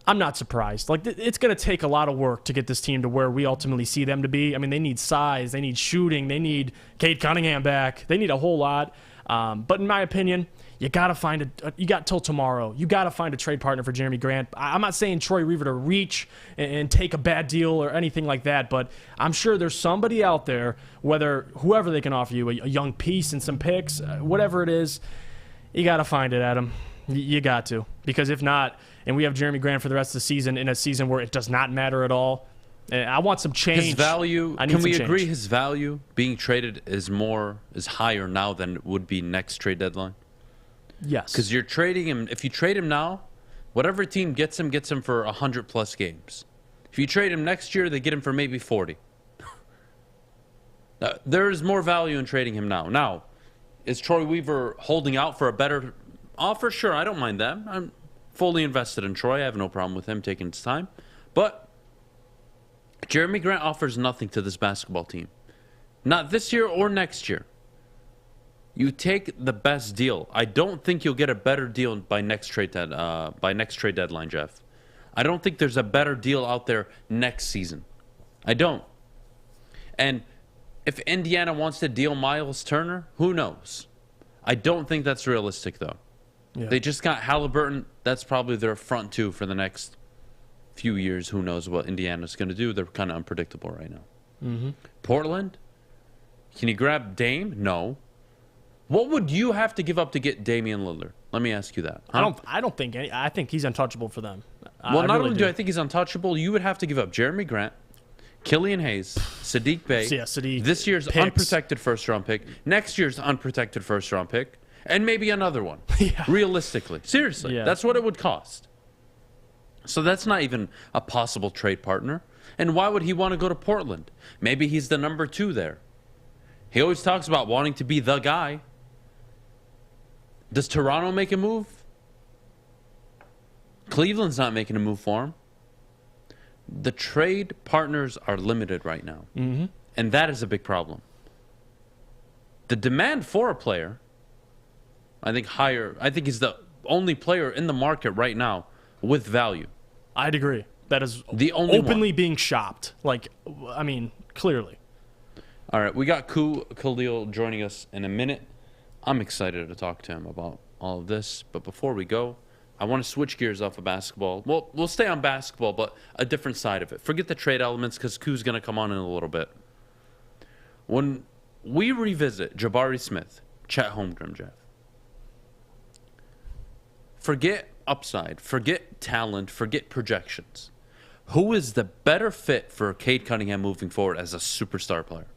I'm not surprised. Like, it's going to take a lot of work to get this team to where we ultimately see them to be. I mean, they need size, they need shooting, they need Cade Cunningham back, they need a whole lot. But in my opinion, you got to find you got till tomorrow. You got to find a trade partner for Jeremy Grant. I'm not saying Troy Weaver to reach and take a bad deal or anything like that, but I'm sure there's somebody out there, whoever they can offer you, a young piece and some picks, whatever it is, you got to find it, Adam. You got to. Because if not, and we have Jeremy Grant for the rest of the season in a season where it does not matter at all, I want some change.
His value, can we agree his value being traded is higher now than it would be next trade deadline?
Yes.
Because you're trading him. If you trade him now, whatever team gets him for 100+ games. If you trade him next year, they get him for maybe 40. There is more value in trading him now. Now, is Troy Weaver holding out for a better offer? Sure, I don't mind that. I'm fully invested in Troy. I have no problem with him taking his time. But Jeremy Grant offers nothing to this basketball team. Not this year or next year. You take the best deal. I don't think you'll get a better deal by next trade deadline, Jeff. I don't think there's a better deal out there next season. I don't. And if Indiana wants to deal Miles Turner, who knows? I don't think that's realistic, though. Yeah. They just got Halliburton. That's probably their front two for the next few years. Who knows what Indiana's going to do? They're kind of unpredictable right now.
Mm-hmm.
Portland? Can you grab Dame? No. What would you have to give up to get Damian Lillard? Let me ask you that. Huh?
I don't think any. I think he's untouchable for them.
Well, not only do I think he's untouchable, you would have to give up Jeremy Grant, Killian Hayes, Sadiq Bey.
Yeah, Sadiq.
This year's unprotected first-round pick. Next year's unprotected first-round pick. And maybe another one.
Yeah.
Realistically. Seriously. Yeah. That's what it would cost. So that's not even a possible trade partner. And why would he want to go to Portland? Maybe he's the number 2 there. He always talks about wanting to be the guy. Does Toronto make a move? Cleveland's not making a move for him. The trade partners are limited right now.
Mm-hmm.
And that is a big problem. The demand for a player, I think higher. I think he's the only player in the market right now with value.
I'd agree. That is
the only
openly
one.
Being shopped. Like, I mean, clearly.
All right, we got Khalil joining us in a minute. I'm excited to talk to him about all of this. But before we go, I want to switch gears off of basketball. Well, we'll stay on basketball, but a different side of it. Forget the trade elements because Ku's going to come on in a little bit. When we revisit Jabari Smith, Chet Holmgren, Jeff, forget upside, forget talent, forget projections. Who is the better fit for Cade Cunningham moving forward as a superstar player?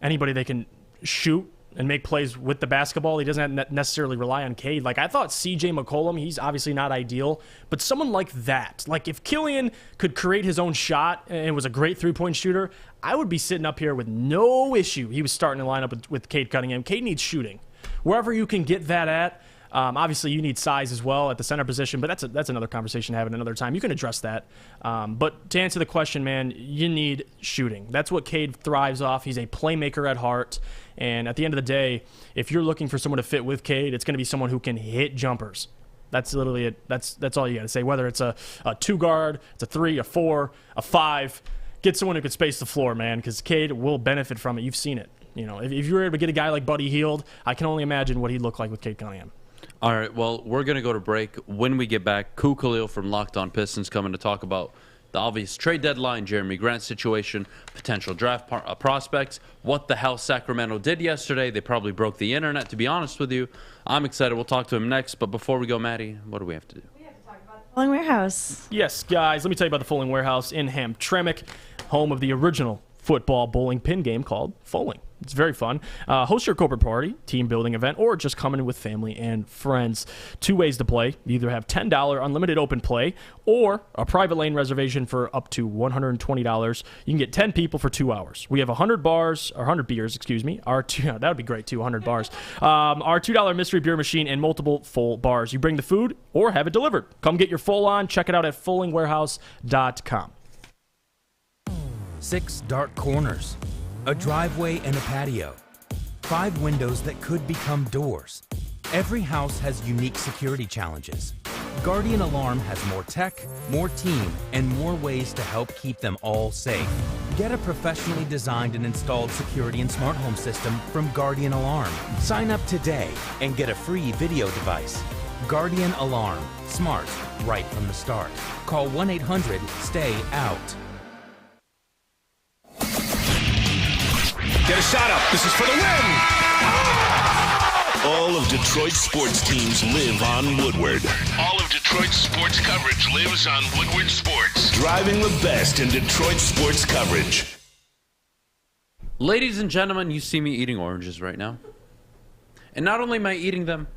Anybody they can shoot and make plays with the basketball. He doesn't necessarily rely on Cade. Like, I thought CJ McCollum, he's obviously not ideal, but someone like that. Like, if Killian could create his own shot and was a great three-point shooter, I would be sitting up here with no issue. He was starting to line up with Cade Cunningham. Cade needs shooting. Wherever you can get that at, obviously you need size as well at the center position, but that's another conversation to have at another time. You can address that. But to answer the question, man, you need shooting. That's what Cade thrives off. He's a playmaker at heart. And at the end of the day, if you're looking for someone to fit with Cade, it's going to be someone who can hit jumpers. That's literally it. That's all you got to say. Whether it's a 2-guard, it's a 3, a 4, a 5, get someone who can space the floor, man, because Cade will benefit from it. You've seen it. You know, if you were able to get a guy like Buddy Hield, I can only imagine what he'd look like with Cade Cunningham.
All right, well, we're going to go to break. When we get back, Khalil from Locked On Pistons coming to talk about the obvious trade deadline, Jeremy Grant situation, potential draft prospects, what the hell Sacramento did yesterday. They probably broke the internet, to be honest with you. I'm excited. We'll talk to him next. But before we go, Maddie, what do we have to do?
Fulling Warehouse.
Yes, guys, let me tell you about the Fulling Warehouse in Hamtramck, home of the original football bowling pin game called Fulling. It's very fun. Host your corporate party, team building event, or just come in with family and friends. 2 ways to play. You either have $10 unlimited open play or a private lane reservation for up to $120. You can get 10 people for 2 hours. We have 100 bars, or 100 beers, excuse me. That would be great, too, 100 bars. Our $2 mystery beer machine and multiple full bars. You bring the food or have it delivered. Come get your full on. Check it out at fullingwarehouse.com.
6 dark corners, a driveway and a patio, 5 windows that could become doors. Every house has unique security challenges. Guardian Alarm has more tech, more team, and more ways to help keep them all safe. Get a professionally designed and installed security and smart home system from Guardian Alarm. Sign up today and get a free video device. Guardian Alarm. Smart right from the start. Call 1-800-STAY-OUT.
Get a shot up. This is for the win. All of Detroit's sports teams live on Woodward. All of Detroit's sports coverage lives on Woodward Sports. Driving the best in Detroit sports coverage.
Ladies and gentlemen, you see me eating oranges right now. And not only am I eating them,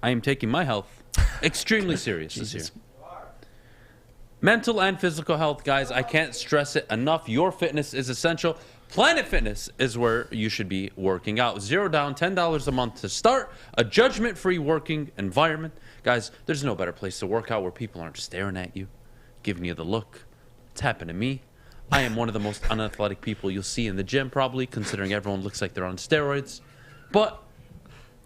I am taking my health extremely serious this year. Mental and physical health, guys, I can't stress it enough. Your fitness is essential. Planet Fitness is where you should be working out. $0 down, $10 a month to start. A judgment-free working environment. Guys, there's no better place to work out where people aren't staring at you, giving you the look. It's happened to me. I am one of the most unathletic people you'll see in the gym, probably, considering everyone looks like they're on steroids. But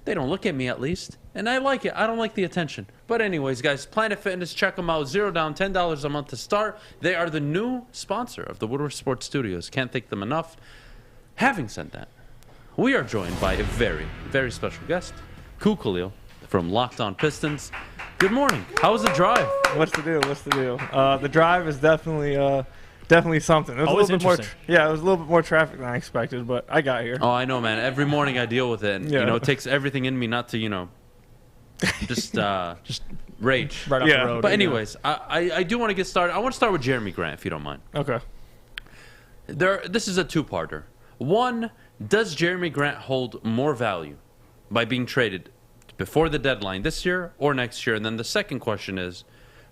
they don't look at me, at least. And I like it. I don't like the attention. But anyways, guys, Planet Fitness, check them out. $0 down, $10 a month to start. They are the new sponsor of the Woodward Sports Studios. Can't thank them enough. Having said that, we are joined by a very, very special guest, Khalil from Locked On Pistons. Good morning. How was the drive?
What's the deal? The drive is definitely something. It was
Always
a little bit more.
interesting.
Yeah, it was a little bit more traffic than I expected, but I got here.
Oh, I know, man. Every morning I deal with it. And, it takes everything in me not to, just rage.
Right off the road.
But anyways, I do want to get started. I want to start with Jeremy Grant, if you don't mind.
Okay.
This is a two-parter. One, does Jeremy Grant hold more value by being traded before the deadline this year or next year? And then the second question is,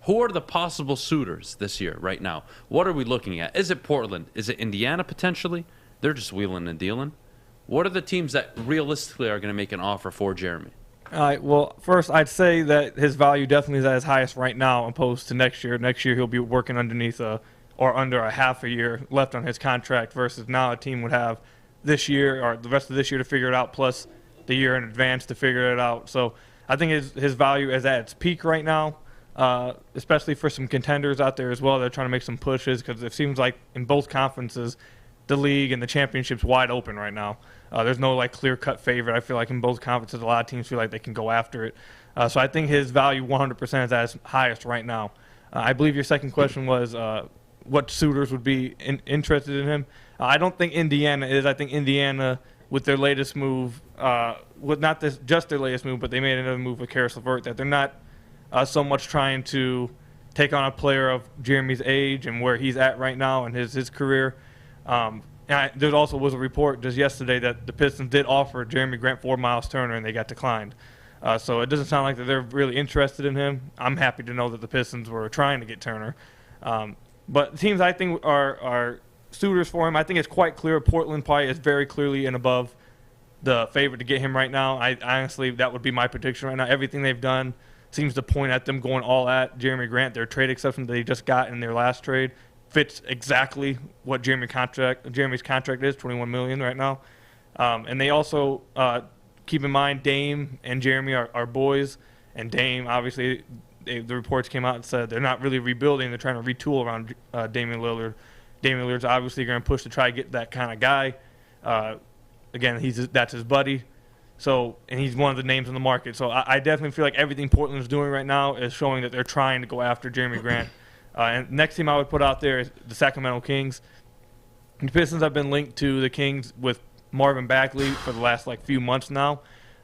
who are the possible suitors this year right now? What are we looking at? Is it Portland? Is it Indiana potentially? They're just wheeling and dealing. What are the teams that realistically are going to make an offer for Jeremy?
All right. Well, first, I'd say that his value definitely is at his highest right now, opposed to next year. Next year, he'll be working underneath under a half a year left on his contract, versus now a team would have this year or the rest of this year to figure it out, plus the year in advance to figure it out. So I think his value is at its peak right now, especially for some contenders out there as well. They're trying to make some pushes because it seems like in both conferences, the league and the championship's wide open right now. There's no clear-cut favorite. I feel like in both conferences, a lot of teams feel like they can go after it. So I think his value 100% is at its highest right now. I believe your second question was what suitors would be interested in him. I don't think Indiana is. I think Indiana, with their latest move, just their latest move, but they made another move with Karis LeVert, that they're not so much trying to take on a player of Jeremy's age and where he's at right now in his career. There also was a report just yesterday that the Pistons did offer Jeremy Grant for Miles Turner, and they got declined. So it doesn't sound like that they're really interested in him. I'm happy to know that the Pistons were trying to get Turner. But teams I think are suitors for him. I think it's quite clear Portland probably is very clearly and above the favorite to get him right now. I honestly, that would be my prediction right now. Everything they've done seems to point at them going all at Jeremy Grant. Their trade exception that they just got in their last trade fits exactly what Jeremy's contract is, $21 million right now. And they also keep in mind Dame and Jeremy are boys, and Dame obviously the reports came out and said they're not really rebuilding. They're trying to retool around Damian Lillard. Damian Lillard's obviously going to push to try to get that kind of guy. Again, that's his buddy. So, and he's one of the names in the market. So I definitely feel like everything Portland is doing right now is showing that they're trying to go after Jeremy Grant. And next team I would put out there is the Sacramento Kings. The Pistons have been linked to the Kings with Marvin Bagley for the last few months now.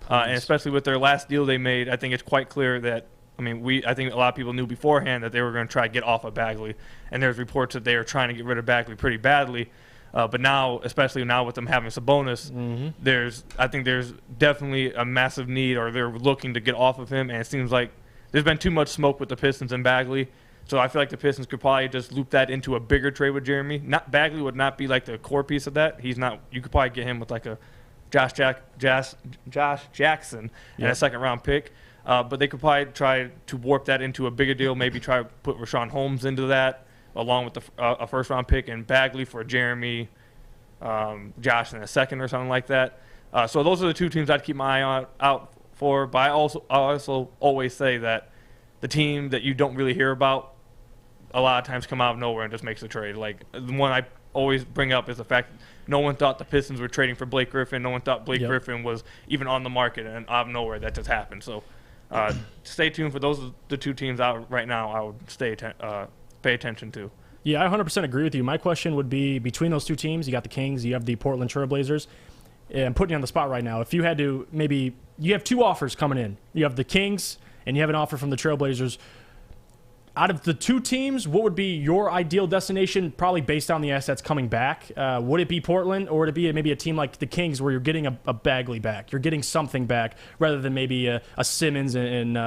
And especially with their last deal they made, I think it's quite clear that, I think a lot of people knew beforehand that they were going to try to get off of Bagley. And there's reports that they are trying to get rid of Bagley pretty badly. But now, especially now with them having Sabonis, I think there's definitely a massive need, or they're looking to get off of him. And it seems like there's been too much smoke with the Pistons and Bagley. So I feel like the Pistons could probably just loop that into a bigger trade with Jeremy. Bagley would not be the core piece of that. He's not. You could probably get him with a Josh Jackson and a second-round pick. But they could probably try to warp that into a bigger deal. Maybe try to put Rashawn Holmes into that, along with a first-round pick, and Bagley for Jeremy, Josh in a second or something like that. So those are the two teams I'd keep my eye out for. But I also always say that the team that you don't really hear about a lot of times come out of nowhere and just makes a trade. The one I always bring up is the fact no one thought the Pistons were trading for Blake Griffin. No one thought Blake Griffin was even on the market, and out of nowhere that just happened. So stay tuned for those the two teams out right now I would pay attention to.
Yeah, I 100% agree with you. My question would be, between those two teams, you got the Kings, you have the Portland Trail Blazers. And I'm putting you on the spot right now. If you had to, maybe you have two offers coming in. You have the Kings and you have an offer from the Trail Blazers. Out of the two teams, what would be your ideal destination, probably based on the assets coming back? Would it be Portland, or would it be maybe a team like the Kings where you're getting a Bagley back? You're getting something back rather than maybe a Simmons and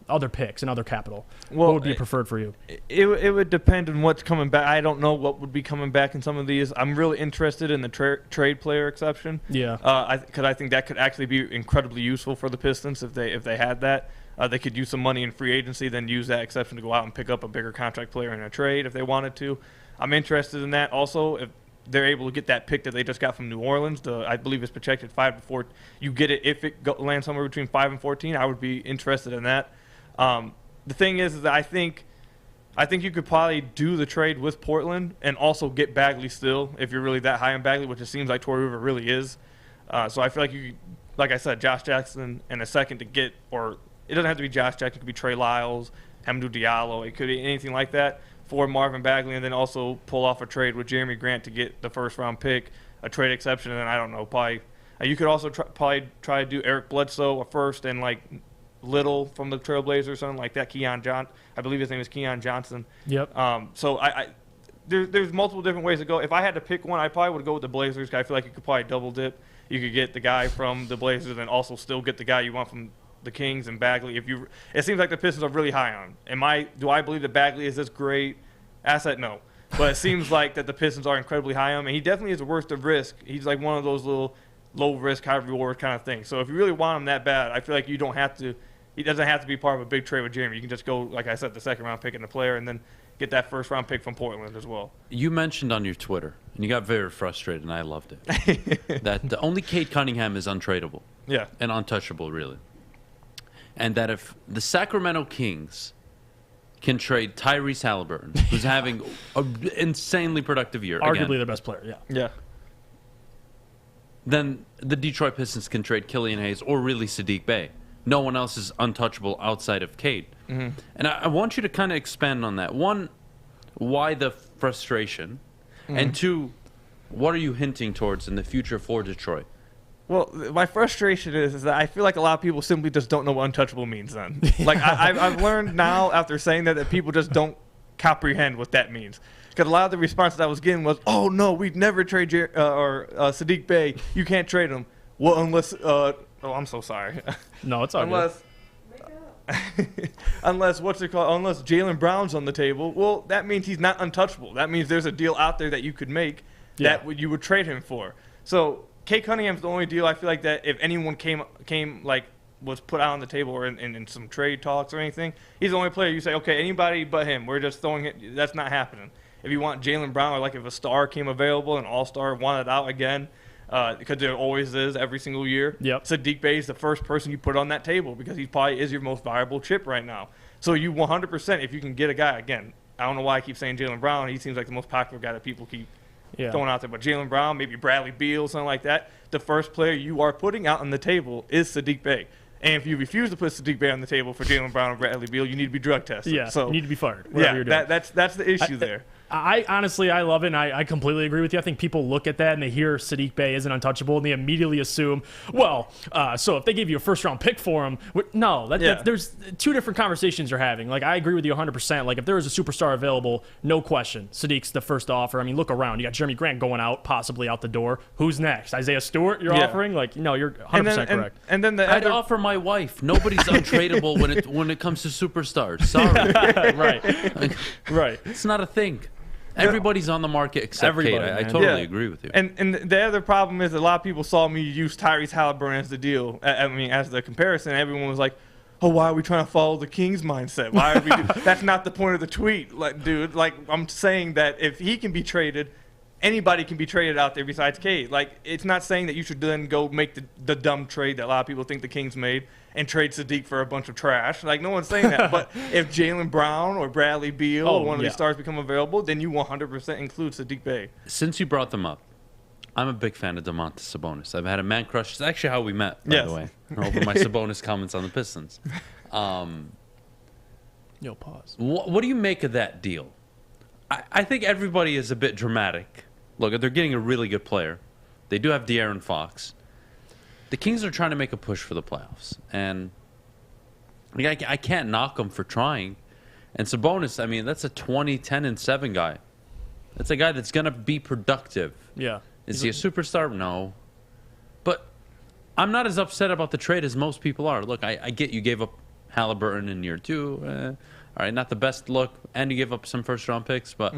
other picks and other capital. What would be preferred for you?
It would depend on what's coming back. I don't know what would be coming back in some of these. I'm really interested in the trade player exception.
Yeah.
Because I think that could actually be incredibly useful for the Pistons if they had that. They could use some money in free agency, then use that exception to go out and pick up a bigger contract player in a trade if they wanted to. I'm interested in that. Also, if they're able to get that pick that they just got from New Orleans, I believe it's projected 5 to 4. You get it if it lands somewhere between 5 and 14. I would be interested in that. The thing is that I think you could probably do the trade with Portland and also get Bagley still if you're really that high on Bagley, which it seems like Torrey River really is. So I feel like you, like I said, Josh Jackson and a second to get, or it doesn't have to be Josh Jackson. It could be Trey Lyles, Hamidou Diallo. It could be anything like that for Marvin Bagley, and then also pull off a trade with Jeremy Grant to get the first-round pick, a trade exception, and then I don't know, probably you could also probably try to do Eric Bledsoe, a first, and Little from the Trailblazers or something like that. I believe his name is Keon Johnson.
Yep.
So there's multiple different ways to go. If I had to pick one, I probably would go with the Blazers. I feel like you could probably double dip. You could get the guy from the Blazers and also still get the guy you want from the Kings and Bagley. It seems like the Pistons are really high on. Do I believe that Bagley is this great asset? No. But it seems like that the Pistons are incredibly high on him, and he definitely is worth the risk. He's like one of those little low risk, high reward kind of things. So if you really want him that bad, I feel like he doesn't have to be part of a big trade with Jeremy. You can just go, like I said, the second round pick in the player, and then get that first round pick from Portland as well.
You mentioned on your Twitter, and you got very frustrated, and I loved it, that only Cade Cunningham is untradeable.
Yeah.
And untouchable, really. And that if the Sacramento Kings can trade Tyrese Halliburton, who's having an insanely productive year,
arguably their best player,
yeah,
then the Detroit Pistons can trade Killian Hayes or really Sadiq Bey. No one else is untouchable outside of Cade.
Mm-hmm.
And I want you to kind of expand on that. One, why the frustration?
Mm-hmm.
And two, what are you hinting towards in the future for Detroit?
Well, my frustration is that I feel like a lot of people simply just don't know what untouchable means then. Like, I've learned now after saying that people just don't comprehend what that means. Because a lot of the responses I was getting was, oh, no, we'd never trade Saddiq Bey. You can't trade him. Well, unless I'm so sorry.
No, it's all
good. Unless what's it called? Unless Jaylen Brown's on the table, well, that means he's not untouchable. That means there's a deal out there that you could make that you would trade him for. So Kate Cunningham's the only deal I feel like that if anyone came like was put out on the table or in some trade talks or anything, he's the only player you say, okay, anybody but him. We're just throwing it. That's not happening. If you want Jaylen Brown, or like if a star came available, an all-star wanted out again, because there always is every single year.
Yep.
Saddiq Bey is the first person you put on that table because he probably is your most valuable chip right now. So you 100%, if you can get a guy, again, I don't know why I keep saying Jaylen Brown. He seems like the most popular guy that people keep throwing out there. But Jaylen Brown, maybe Bradley Beal, something like that. The first player you are putting out on the table is Saddiq Bey. And if you refuse to put Saddiq Bey on the table for Jaylen Brown and Bradley Beal, you need to be drug tested.
Yeah,
so
you need to be fired. Whatever you're doing.
That's the issue there.
I honestly, I love it, and I completely agree with you. I think people look at that and they hear Saddiq Bey isn't untouchable, and they immediately assume, well, so if they gave you a first-round pick for him, no, there's two different conversations you're having. Like, I agree with you 100%. Like, if there is a superstar available, no question, Saddiq's the first offer. I mean, look around. You got Jeremy Grant going out, possibly out the door. Who's next? Isaiah Stewart you're offering? Like, no, you're 100% correct.
And then
I'd offer my wife. Nobody's untradeable when it comes to superstars. Sorry.
Right. Right.
It's not a thing. Everybody's on the market except Kate. I totally agree with you.
And the other problem is a lot of people saw me use Tyrese Halliburton as the deal. I mean, as the comparison. Everyone was like, "Oh, why are we trying to follow the Kings mindset? Why are we?" That's not the point of the tweet, dude. Like, I'm saying that if he can be traded, anybody can be traded out there besides Kate. Like, it's not saying that you should then go make the dumb trade that a lot of people think the Kings made and trade Saddiq for a bunch of trash. Like, no one's saying that. But if Jaylen Brown or Bradley Beal or one of these stars become available, then you 100% include Saddiq Bey.
Since you brought them up, I'm a big fan of Domantas Sabonis. I've had a man crush. It's actually how we met, by the way, over my Sabonis comments on the Pistons.
Yo, pause.
What do you make of that deal? I think everybody is a bit dramatic. Look, they're getting a really good player. They do have De'Aaron Fox. The Kings are trying to make a push for the playoffs. And I can't knock them for trying. And Sabonis, I mean, that's a 20, 10, and 7 guy. That's a guy that's going to be productive.
Yeah.
Is he a superstar? No. But I'm not as upset about the trade as most people are. Look, I get you gave up Halliburton in year 2. All right, not the best look. And you gave up some first-round picks. But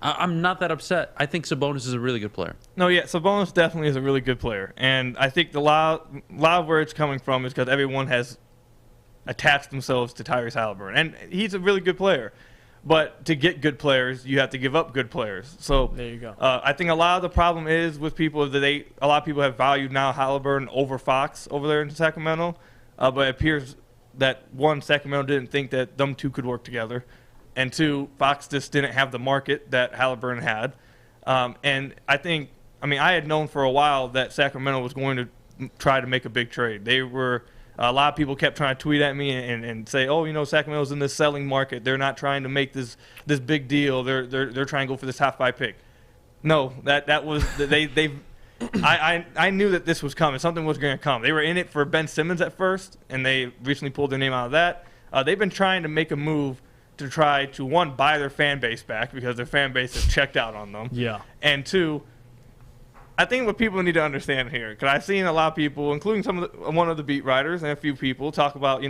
I'm not that upset. I think Sabonis is a really good player.
No, yeah, Sabonis definitely is a really good player. And I think the lot of where it's coming from is because everyone has attached themselves to Tyrese Halliburton. And he's a really good player. But to get good players, you have to give up good players. So
there you go.
I think a lot of the problem is with people that a lot of people have valued now Halliburton over Fox over there in Sacramento. But it appears that, one, Sacramento didn't think that them two could work together. And 2, Fox just didn't have the market that Halliburton had. And I had known for a while that Sacramento was going to try to make a big trade. A lot of people kept trying to tweet at me and say, "Oh, Sacramento's in this selling market. They're not trying to make this big deal. They're trying to go for this top 5 pick." No, that was I knew that this was coming. Something was going to come. They were in it for Ben Simmons at first, and they recently pulled their name out of that. They've been trying to make a move to try to, one, buy their fan base back because their fan base has checked out on them.
Yeah.
And 2, I think what people need to understand here, because I've seen a lot of people, including one of the beat writers and a few people, talk about,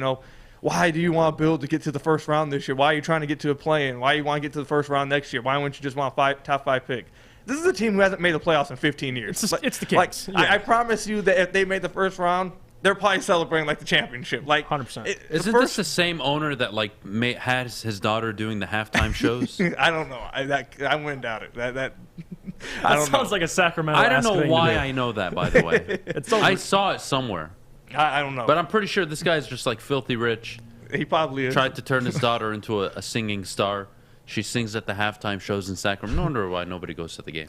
why do you want to build to get to the first round this year? Why are you trying to get to a play-in? Why do you want to get to the first round next year? Why wouldn't you just want a top 5 pick? This is a team who hasn't made the playoffs in 15 years.
It's the Kings.
I promise you that if they made the first round, they're probably celebrating like the championship.
100%.
Isn't this the same owner that has his daughter doing the halftime shows?
I don't know. I wouldn't doubt it. That
sounds like a Sacramento.
I don't know why I know that, by the way. I saw it somewhere.
I don't know.
But I'm pretty sure this guy's just filthy rich.
He probably is.
Tried to turn his daughter into a singing star. She sings at the halftime shows in Sacramento. No wonder why nobody goes to the game.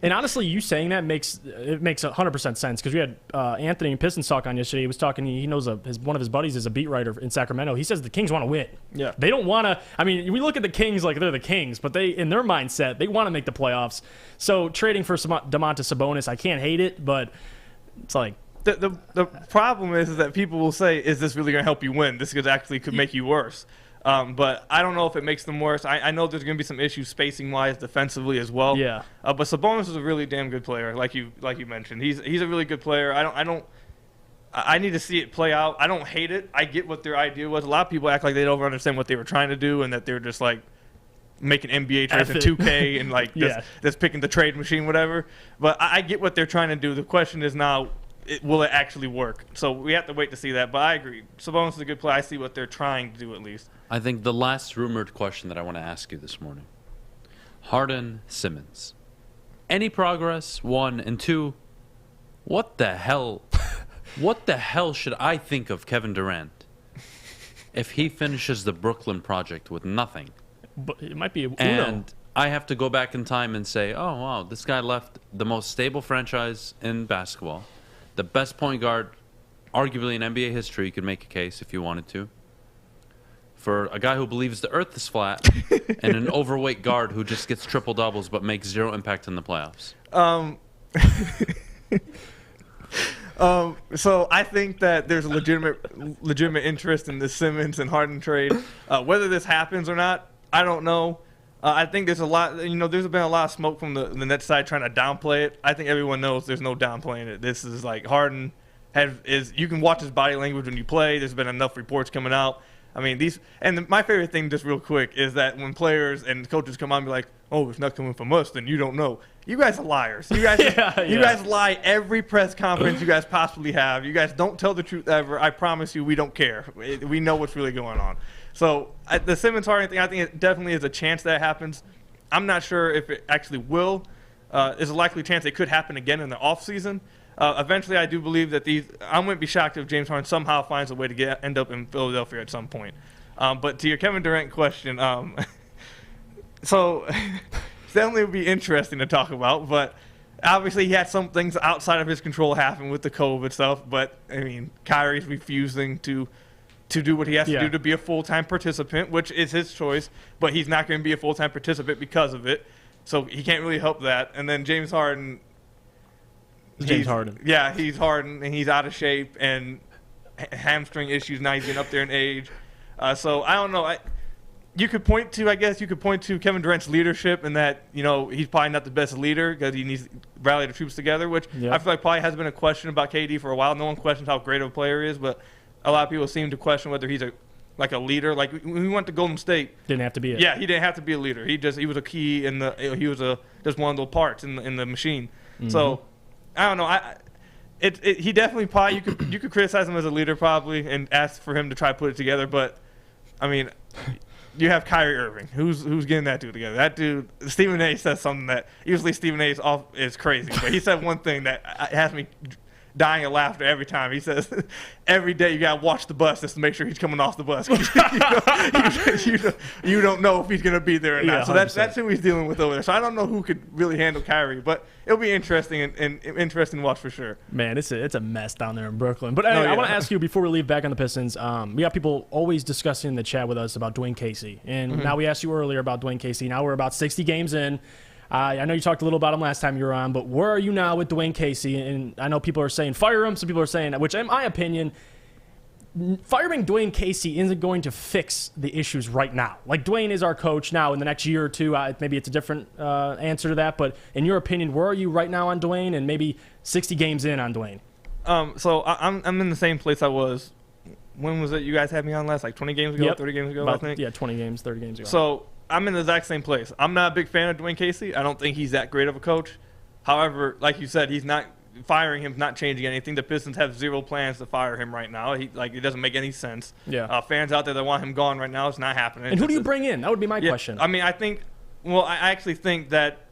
And honestly, you saying that makes 100% sense, because we had Anthony and Pistons talk on yesterday. He was talking. He knows one of his buddies is a beat writer in Sacramento. He says the Kings want to win.
Yeah,
they don't want to. I mean, we look at the Kings like they're the Kings, but they, in their mindset, they want to make the playoffs. So trading for Domantas Sabonis, I can't hate it, but it's like
the problem is that people will say, "Is this really going to help you win? This could make you worse." But I don't know if it makes them worse. I know there's going to be some issues spacing-wise, defensively as well.
Yeah.
But Sabonis is a really damn good player, like you mentioned. He's a really good player. I need to see it play out. I don't hate it. I get what their idea was. A lot of people act like they don't understand what they were trying to do, and that they're just like making NBA trades in 2K and like just picking the trade machine, whatever. But I get what they're trying to do. The question is now, will it actually work? So we have to wait to see that. But I agree. Sabonis is a good player. I see what they're trying to do at least.
I think the last rumored question that I want to ask you this morning. Harden, Simmons. Any progress? 1 and 2. What the hell should I think of Kevin Durant if he finishes the Brooklyn project with nothing?
But it might be a Uno.
And I have to go back in time and say, oh, wow, this guy left the most stable franchise in basketball. The best point guard, arguably in NBA history, you could make a case if you wanted to. For a guy who believes the earth is flat and an overweight guard who just gets triple doubles but makes zero impact in the playoffs.
So I think that there's a legitimate interest in the Simmons and Harden trade. Whether this happens or not, I don't know. I think there's a lot. There's been a lot of smoke from the Nets side trying to downplay it. I think everyone knows there's no downplaying it. This is like Harden you can watch his body language when you play. There's been enough reports coming out. I mean, my favorite thing, just real quick, is that when players and coaches come on and be like, oh, it's not coming from us, then you don't know. You guys are liars. You guys you guys lie every press conference you guys possibly have. You guys don't tell the truth ever. I promise you, we don't care. We know what's really going on. So the Simmons Harden thing, I think it definitely is a chance that happens. I'm not sure if it actually will. There's a likely chance it could happen again in the offseason. Eventually, I do believe that I wouldn't be shocked if James Harden somehow finds a way to end up in Philadelphia at some point. But to your Kevin Durant question, so it definitely would be interesting to talk about. But obviously, he had some things outside of his control happen with the COVID stuff. But I mean, Kyrie's refusing to do what he has to do to be a full-time participant, which is his choice. But he's not going to be a full-time participant because of it, so he can't really help that. And then James Harden. Yeah, he's Harden, and he's out of shape, and hamstring issues. Now he's getting up there in age. So I don't know. You could point to Kevin Durant's leadership, and that he's probably not the best leader because he needs to rally the troops together. Which I feel like probably has been a question about KD for a while. No one questions how great of a player he is, but a lot of people seem to question whether he's a leader. Like when he went to Golden State,
didn't have to be.
Yeah, he didn't have to be a leader. He was a key he was just one of the parts in the machine. Mm-hmm. So. I don't know. He definitely probably you could criticize him as a leader probably and ask for him to try to put it together. But I mean, you have Kyrie Irving, who's getting that dude together. That dude, Stephen A. says something that usually Stephen A. is crazy, but he said one thing that has me dying of laughter every time. He says, every day you gotta watch the bus just to make sure he's coming off the bus. you don't know if he's gonna be there or not. So that's who he's dealing with over there. So I don't know who could really handle Kyrie, but it'll be interesting and interesting to watch for sure.
Man, it's a mess down there in Brooklyn. But I want to ask you before we leave back on the Pistons. We got people always discussing in the chat with us about Dwayne Casey, and now we asked you earlier about Dwayne Casey. Now we're about 60 games in. I know you talked a little about him last time you were on, but where are you now with Dwayne Casey? And I know people are saying fire him. Some people are saying, which in my opinion, firing Dwayne Casey isn't going to fix the issues right now. Like, Dwayne is our coach now. In the next year or two, maybe it's a different answer to that. But in your opinion, where are you right now on Dwayne, and maybe 60 games in on Dwayne?
So I'm in the same place I was. When was it you guys had me on last? Like 20 games ago, 30 games ago, I think?
Yeah, 20 games, 30 games ago.
So I'm in the exact same place. I'm not a big fan of Dwayne Casey. I don't think he's that great of a coach. However, like you said, he's not firing him, not changing anything. The Pistons have zero plans to fire him right now. It doesn't make any sense.
Yeah.
Fans out there that want him gone right now, it's not happening.
And who do you bring in? That would be my question.
I mean, I actually think that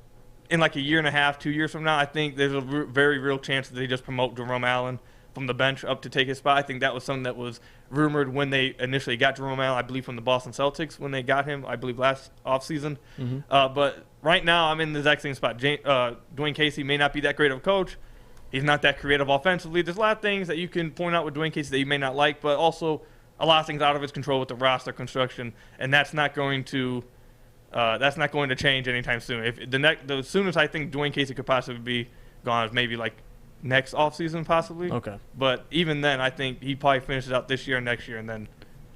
in like a year and a half, 2 years from now, I think there's a very real chance that they just promote Jerome Allen, from the bench up to take his spot. I think that was something that was rumored when they initially got Jerome Allen, I believe from the Boston Celtics when they got him, I believe last offseason. But right now I'm in the exact same spot. Dwayne Casey may not be that great of a coach. He's not that creative offensively. There's a lot of things that you can point out with Dwayne Casey that you may not like, but also a lot of things out of his control with the roster construction, and that's not going to change anytime soon. If the soonest I think Dwayne Casey could possibly be gone is maybe like next offseason possibly.
Okay.
But even then, I think he probably finishes out this year and next year, and then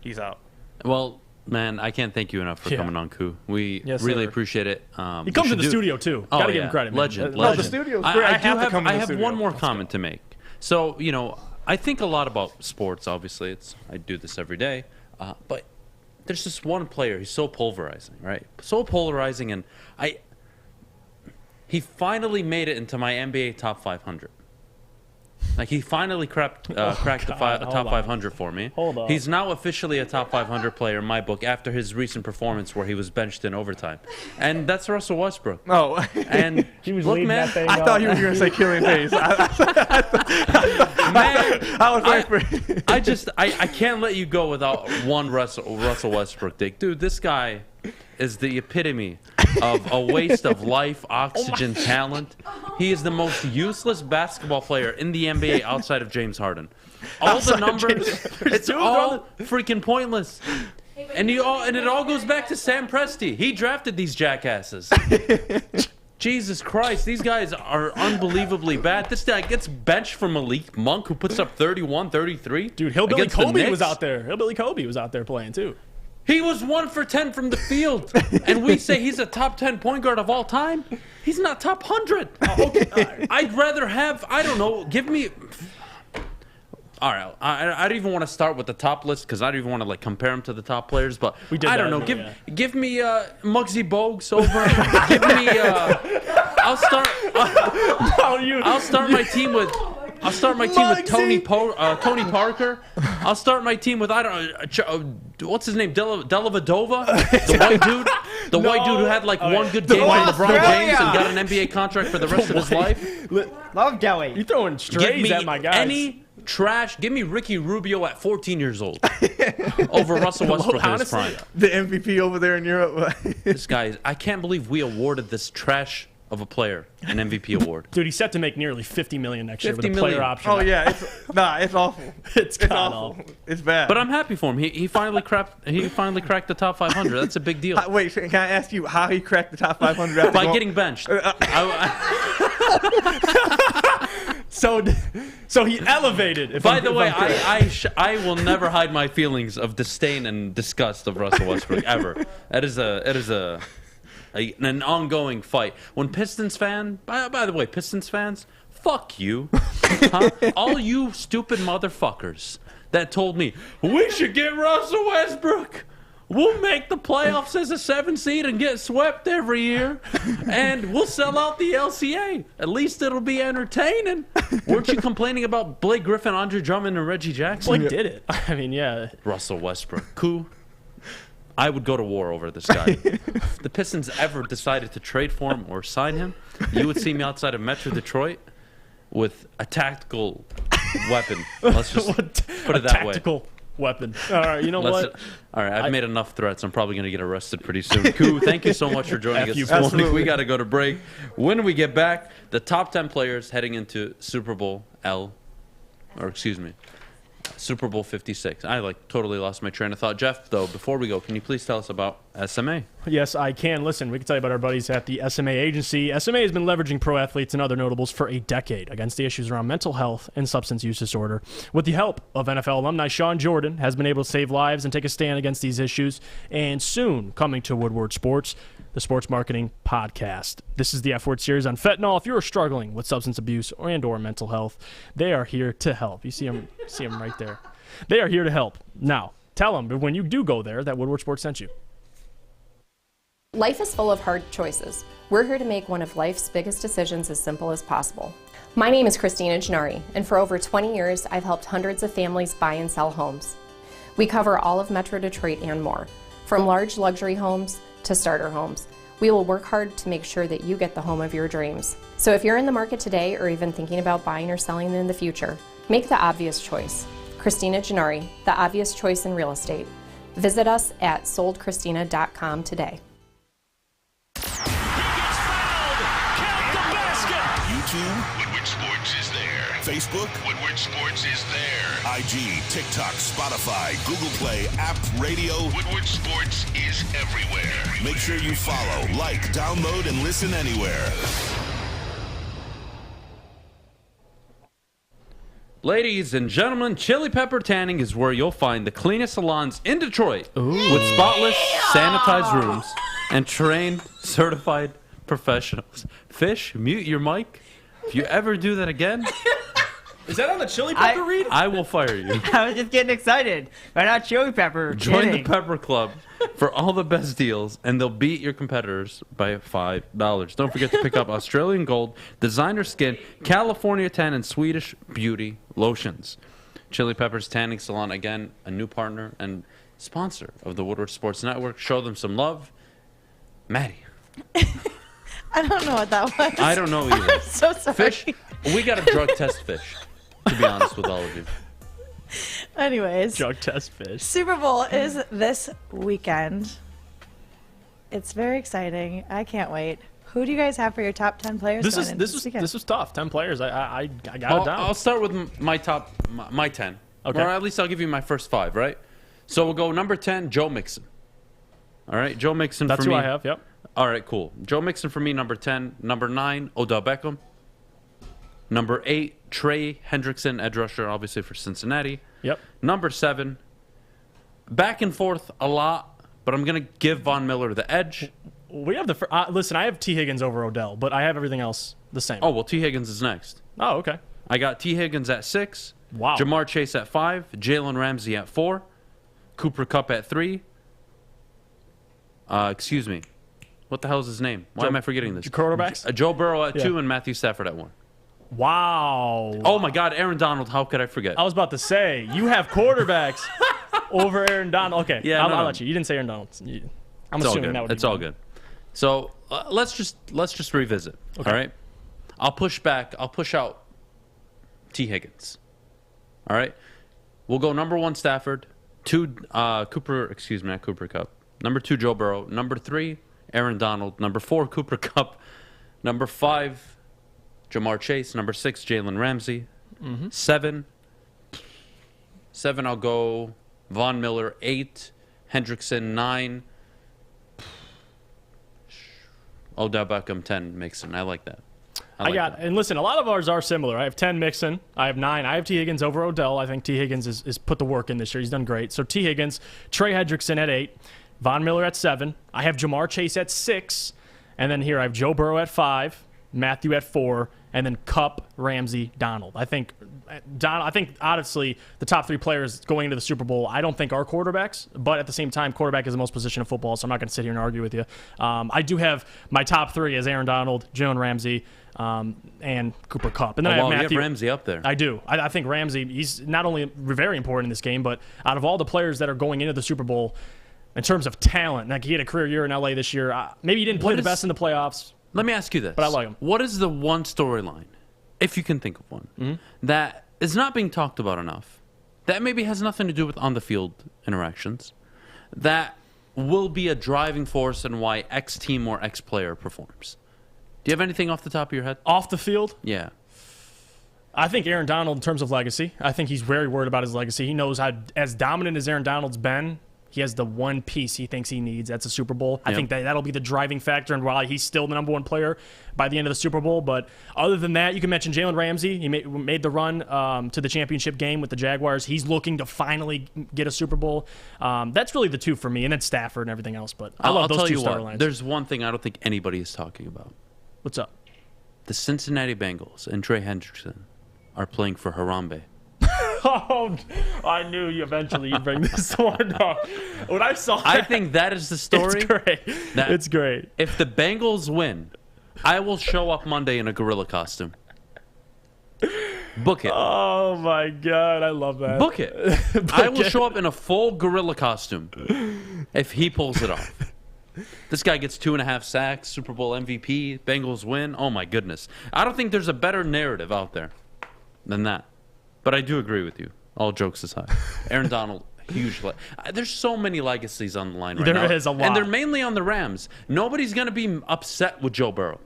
he's out.
Well, man, I can't thank you enough for coming on, Koo. We really appreciate it.
He comes to the studio, too.
Oh,
Gotta give him credit, man.
Legend.
No, the studio's great.
I have one more comment to make. So, I think a lot about sports, obviously. I do this every day. But there's just one player. He's so pulverizing, right? So polarizing, and he finally made it into my NBA top 500. Like, he finally cracked the top 500 for me.
Hold on.
He's now officially a top 500 player in my book after his recent performance where he was benched in overtime. And that's Russell Westbrook.
Oh.
And
he was
look,
leading
man,
that thing
I thought you were going to say Killian Hayes.
I can't let you go without one Russell Westbrook, Dick. Dude, this guy is the epitome of a waste of life, oxygen, talent. He is the most useless basketball player in the NBA outside of James Harden. All the numbers, it's all freaking pointless. And it all goes back to Sam Presti. He drafted these jackasses. Jesus Christ, these guys are unbelievably bad. This guy gets benched for Malik Monk, who puts up 31, 33.
Dude, Hillbilly Kobe was out there. Hillbilly Kobe was out there playing, too.
He was 1 for 10 from the field, and we say he's a top 10 point guard of all time. He's not top 100. Okay. I'd rather have, I don't know, give me... All right, I don't even want to start with the top list because I don't even want to compare him to the top players. But I don't know. Give me Muggsy Bogues over. Give me. I'll start my team with. I'll start my team with Tony Parker. I'll start my team with what's his name, Dellavedova, the white dude, white dude who had one good game with LeBron James and got an NBA contract for the rest of his life.
Love Delly.
You're throwing strays at my guys.
Any trash. Give me Ricky Rubio at 14 years old over Russell Westbrook in his prime.
The MVP over there in Europe.
This guy, I can't believe we awarded this trash of a player an MVP award.
Dude, he's set to make nearly $50 million next year with a player option.
Oh yeah, it's awful. It's awful. It's bad.
But I'm happy for him. He finally cracked the top 500. That's a big deal.
Wait, can I ask you how he cracked the top 500?
By getting benched.
So he elevated.
By the way, I will never hide my feelings of disdain and disgust of Russell Westbrook ever. It is an ongoing fight. When Pistons fan, by the way, Pistons fans, fuck you. Huh? All you stupid motherfuckers that told me, we should get Russell Westbrook. We'll make the playoffs as a 7 seed and get swept every year. And we'll sell out the LCA. At least it'll be entertaining. Weren't you complaining about Blake Griffin, Andre Drummond, and Reggie Jackson?
Blake did it. I mean, yeah.
Russell Westbrook. Cool. I would go to war over this guy. If the Pistons ever decided to trade for him or sign him, you would see me outside of Metro Detroit with a tactical weapon. Let's just put it that way.
Tactical weapon. All right, you know what?
All right, I've made enough threats. I'm probably going to get arrested pretty soon. Koo, thank you so much for joining us this morning. We got to go to break. When we get back, the top 10 players heading into Super Bowl Super Bowl 56. I totally lost my train of thought. Jeff, though, before we go, can you please tell us about SMA?
Yes, I can. Listen, we can tell you about our buddies at the SMA agency. SMA has been leveraging pro athletes and other notables for a decade against the issues around mental health and substance use disorder. With the help of NFL alumni Sean Jordan, has been able to save lives and take a stand against these issues. And soon, coming to Woodward Sports, the Sports Marketing Podcast. This is the F-Word series on fentanyl. If you're struggling with substance abuse or mental health, they are here to help. You see them right there. They are here to help. Now, tell them when you do go there that Woodward Sports sent you.
Life is full of hard choices. We're here to make one of life's biggest decisions as simple as possible. My name is Christina Gennari, and for over 20 years, I've helped hundreds of families buy and sell homes. We cover all of Metro Detroit and more, from large luxury homes to starter homes. We will work hard to make sure that you get the home of your dreams. So if you're in the market today or even thinking about buying or selling in the future, Make the obvious choice. Christina Gennari, the obvious choice in real estate. Visit us at soldchristina.com today.
YouTube, Woodward Sports is there. Facebook, Woodward Sports is there. IG, TikTok, Spotify, Google Play, app, radio. Woodward Sports is everywhere. Make sure you follow, like, download, and listen anywhere.
Ladies and gentlemen, Chili Pepper Tanning is where you'll find the cleanest salons in Detroit with spotless, sanitized rooms and trained, certified professionals. Fish, mute your mic. If you ever do that again,
is that on the Chili Pepper read?
I will fire you.
I was just getting excited. Right now, Chili Pepper.
Join
Kidding.
the Pepper Club for all the best deals, and they'll beat your competitors by $5. Don't forget to pick up Australian Gold, Designer Skin, California Tan, and Swedish Beauty lotions. Chili Pepper's Tanning Salon, again, a new partner and sponsor of the Woodward Sports Network. Show them some love. Maddie.
I don't know what that was.
I don't know either.
I'm so sorry.
Fish, we got to drug test Fish, to be honest with all of you.
Anyways.
Drug test Fish.
Super Bowl is this weekend. It's very exciting. I can't wait. Who do you guys have for your top 10 players?
This
weekend?
was tough. 10 players. I got it down.
I'll start with my 10.
Okay.
Or at least I'll give you my first 5, right? So we'll go number 10, Joe Mixon. All right, Joe Mixon
That's
for me.
who I have, yep.
All right, cool. Joe Mixon for me, number 10. Number 9, Odell Beckham. Number 8, Trey Hendrickson, edge rusher, obviously for Cincinnati.
Yep.
Number 7, back and forth a lot, but I'm going to give Von Miller the edge.
We have the listen, I have T. Higgins over Odell, but I have everything else the same.
Oh, well, T. Higgins is next.
Oh, okay.
I got T. Higgins at 6.
Wow.
Jamar Chase at 5. Jalen Ramsey at 4. Cooper Kupp at 3. Excuse me. What the hell is his name? Why am I forgetting this?
Quarterbacks?
Joe Burrow at 2 and Matthew Stafford at 1.
Wow.
Oh, my God. Aaron Donald. How could I forget?
I was about to say, you have quarterbacks over Aaron Donald. Okay,
Yeah,
I'll let you. You didn't say Aaron Donald. I'm assuming that would be
It's all good. So let's just revisit.
Okay.
All right. I'll push back. I'll push out T. Higgins. All right. We'll go number 1 Stafford, 2 Cooper. Excuse me, not Cooper Kupp. Number 2 Joe Burrow. Number 3 Aaron Donald. Number 4 Cooper Kupp. Number 5 Jamar Chase. Number 6 Jalen Ramsey. 7 I'll go Von Miller. 8 Hendrickson. 9 Odell Beckham. 10 Mixon. I like that.
And listen, a lot of ours are similar. I have 10 Mixon. I have 9. I have T. Higgins over Odell. I think T. Higgins is put the work in this year. He's done great. So T. Higgins, Trey Hendrickson at 8, Von Miller at 7. I have Jamar Chase at 6. And then here I have Joe Burrow at 5, Matthew at 4, and then Kupp, Ramsey, Donald. I think honestly the top 3 players going into the Super Bowl I don't think are quarterbacks, but at the same time quarterback is the most position of football, so I'm not going to sit here and argue with you. I do have my top 3 as Aaron Donald, Jalen Ramsey, and Cooper Kupp. And then I have Matthew.
You have Ramsey up there.
I do. I think Ramsey, he's not only very important in this game, but out of all the players that are going into the Super Bowl in terms of talent, like he had a career year in LA this year. Maybe he didn't play the best in the playoffs.
Let me ask you this.
But I like him.
What is the one storyline, if you can think of one, that is not being talked about enough, that maybe has nothing to do with on-the-field interactions, that will be a driving force in why X team or X player performs? Do you have anything off the top of your head?
Off the field?
Yeah.
I think Aaron Donald, in terms of legacy, I think he's very worried about his legacy. He knows how, as dominant as Aaron Donald's been, he has the one piece he thinks he needs. That's a Super Bowl. I think that'll be the driving factor, and why he's still the number 1 player by the end of the Super Bowl. But other than that, you can mention Jalen Ramsey. He made the run to the championship game with the Jaguars. He's looking to finally get a Super Bowl. That's really the 2 for me, and then Stafford and everything else. But I love those 2 storylines.
There's one thing I don't think anybody is talking about.
What's up?
The Cincinnati Bengals and Trey Hendrickson are playing for Harambe.
Oh, I knew you'd bring this one up. When I saw that,
I think that is the story.
It's great. It's great.
If the Bengals win, I will show up Monday in a gorilla costume. Book it.
Oh, my God. I love that.
Book it. I will show up in a full gorilla costume if he pulls it off. This guy gets 2.5 sacks, Super Bowl MVP, Bengals win. Oh, my goodness. I don't think there's a better narrative out there than that. But I do agree with you. All jokes aside. Aaron Donald, huge. There's so many legacies on the line right now.
There is a lot.
And they're mainly on the Rams. Nobody's going to be upset with Joe Burrow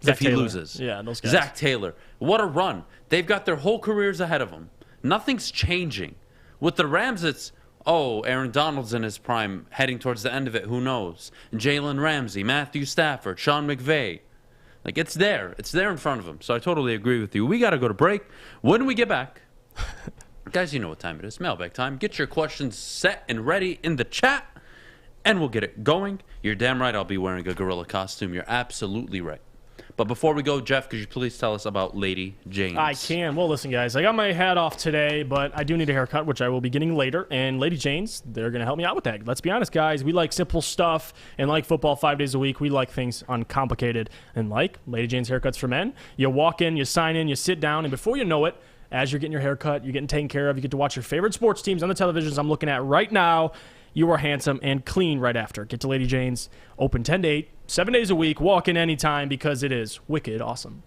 if he loses.
Yeah, those guys.
Zach Taylor. What a run. They've got their whole careers ahead of them. Nothing's changing. With the Rams, it's, Aaron Donald's in his prime, heading towards the end of it. Who knows? Jalen Ramsey, Matthew Stafford, Sean McVay. Like, it's there. It's there in front of them. So I totally agree with you. We got to go to break. When we get back, guys, you know what time it is. Mailbag time. Get your questions set and ready in the chat, and we'll get it going. You're damn right I'll be wearing a gorilla costume. You're absolutely right. But before we go, Jeff, could you please tell us about Lady Jane's?
I can. Well, listen, guys, I got my hat off today, but I do need a haircut, which I will be getting later. And Lady Jane's, they're going to help me out with that. Let's be honest, guys. We like simple stuff, and like football 5 days a week, we like things uncomplicated. And like Lady Jane's Haircuts for Men, you walk in, you sign in, you sit down, and before you know it, as you're getting your haircut, you're getting taken care of, you get to watch your favorite sports teams on the televisions I'm looking at right now. You are handsome and clean right after. Get to Lady Jane's, open 10 to 8, 7 days a week. Walk in anytime because it is wicked awesome.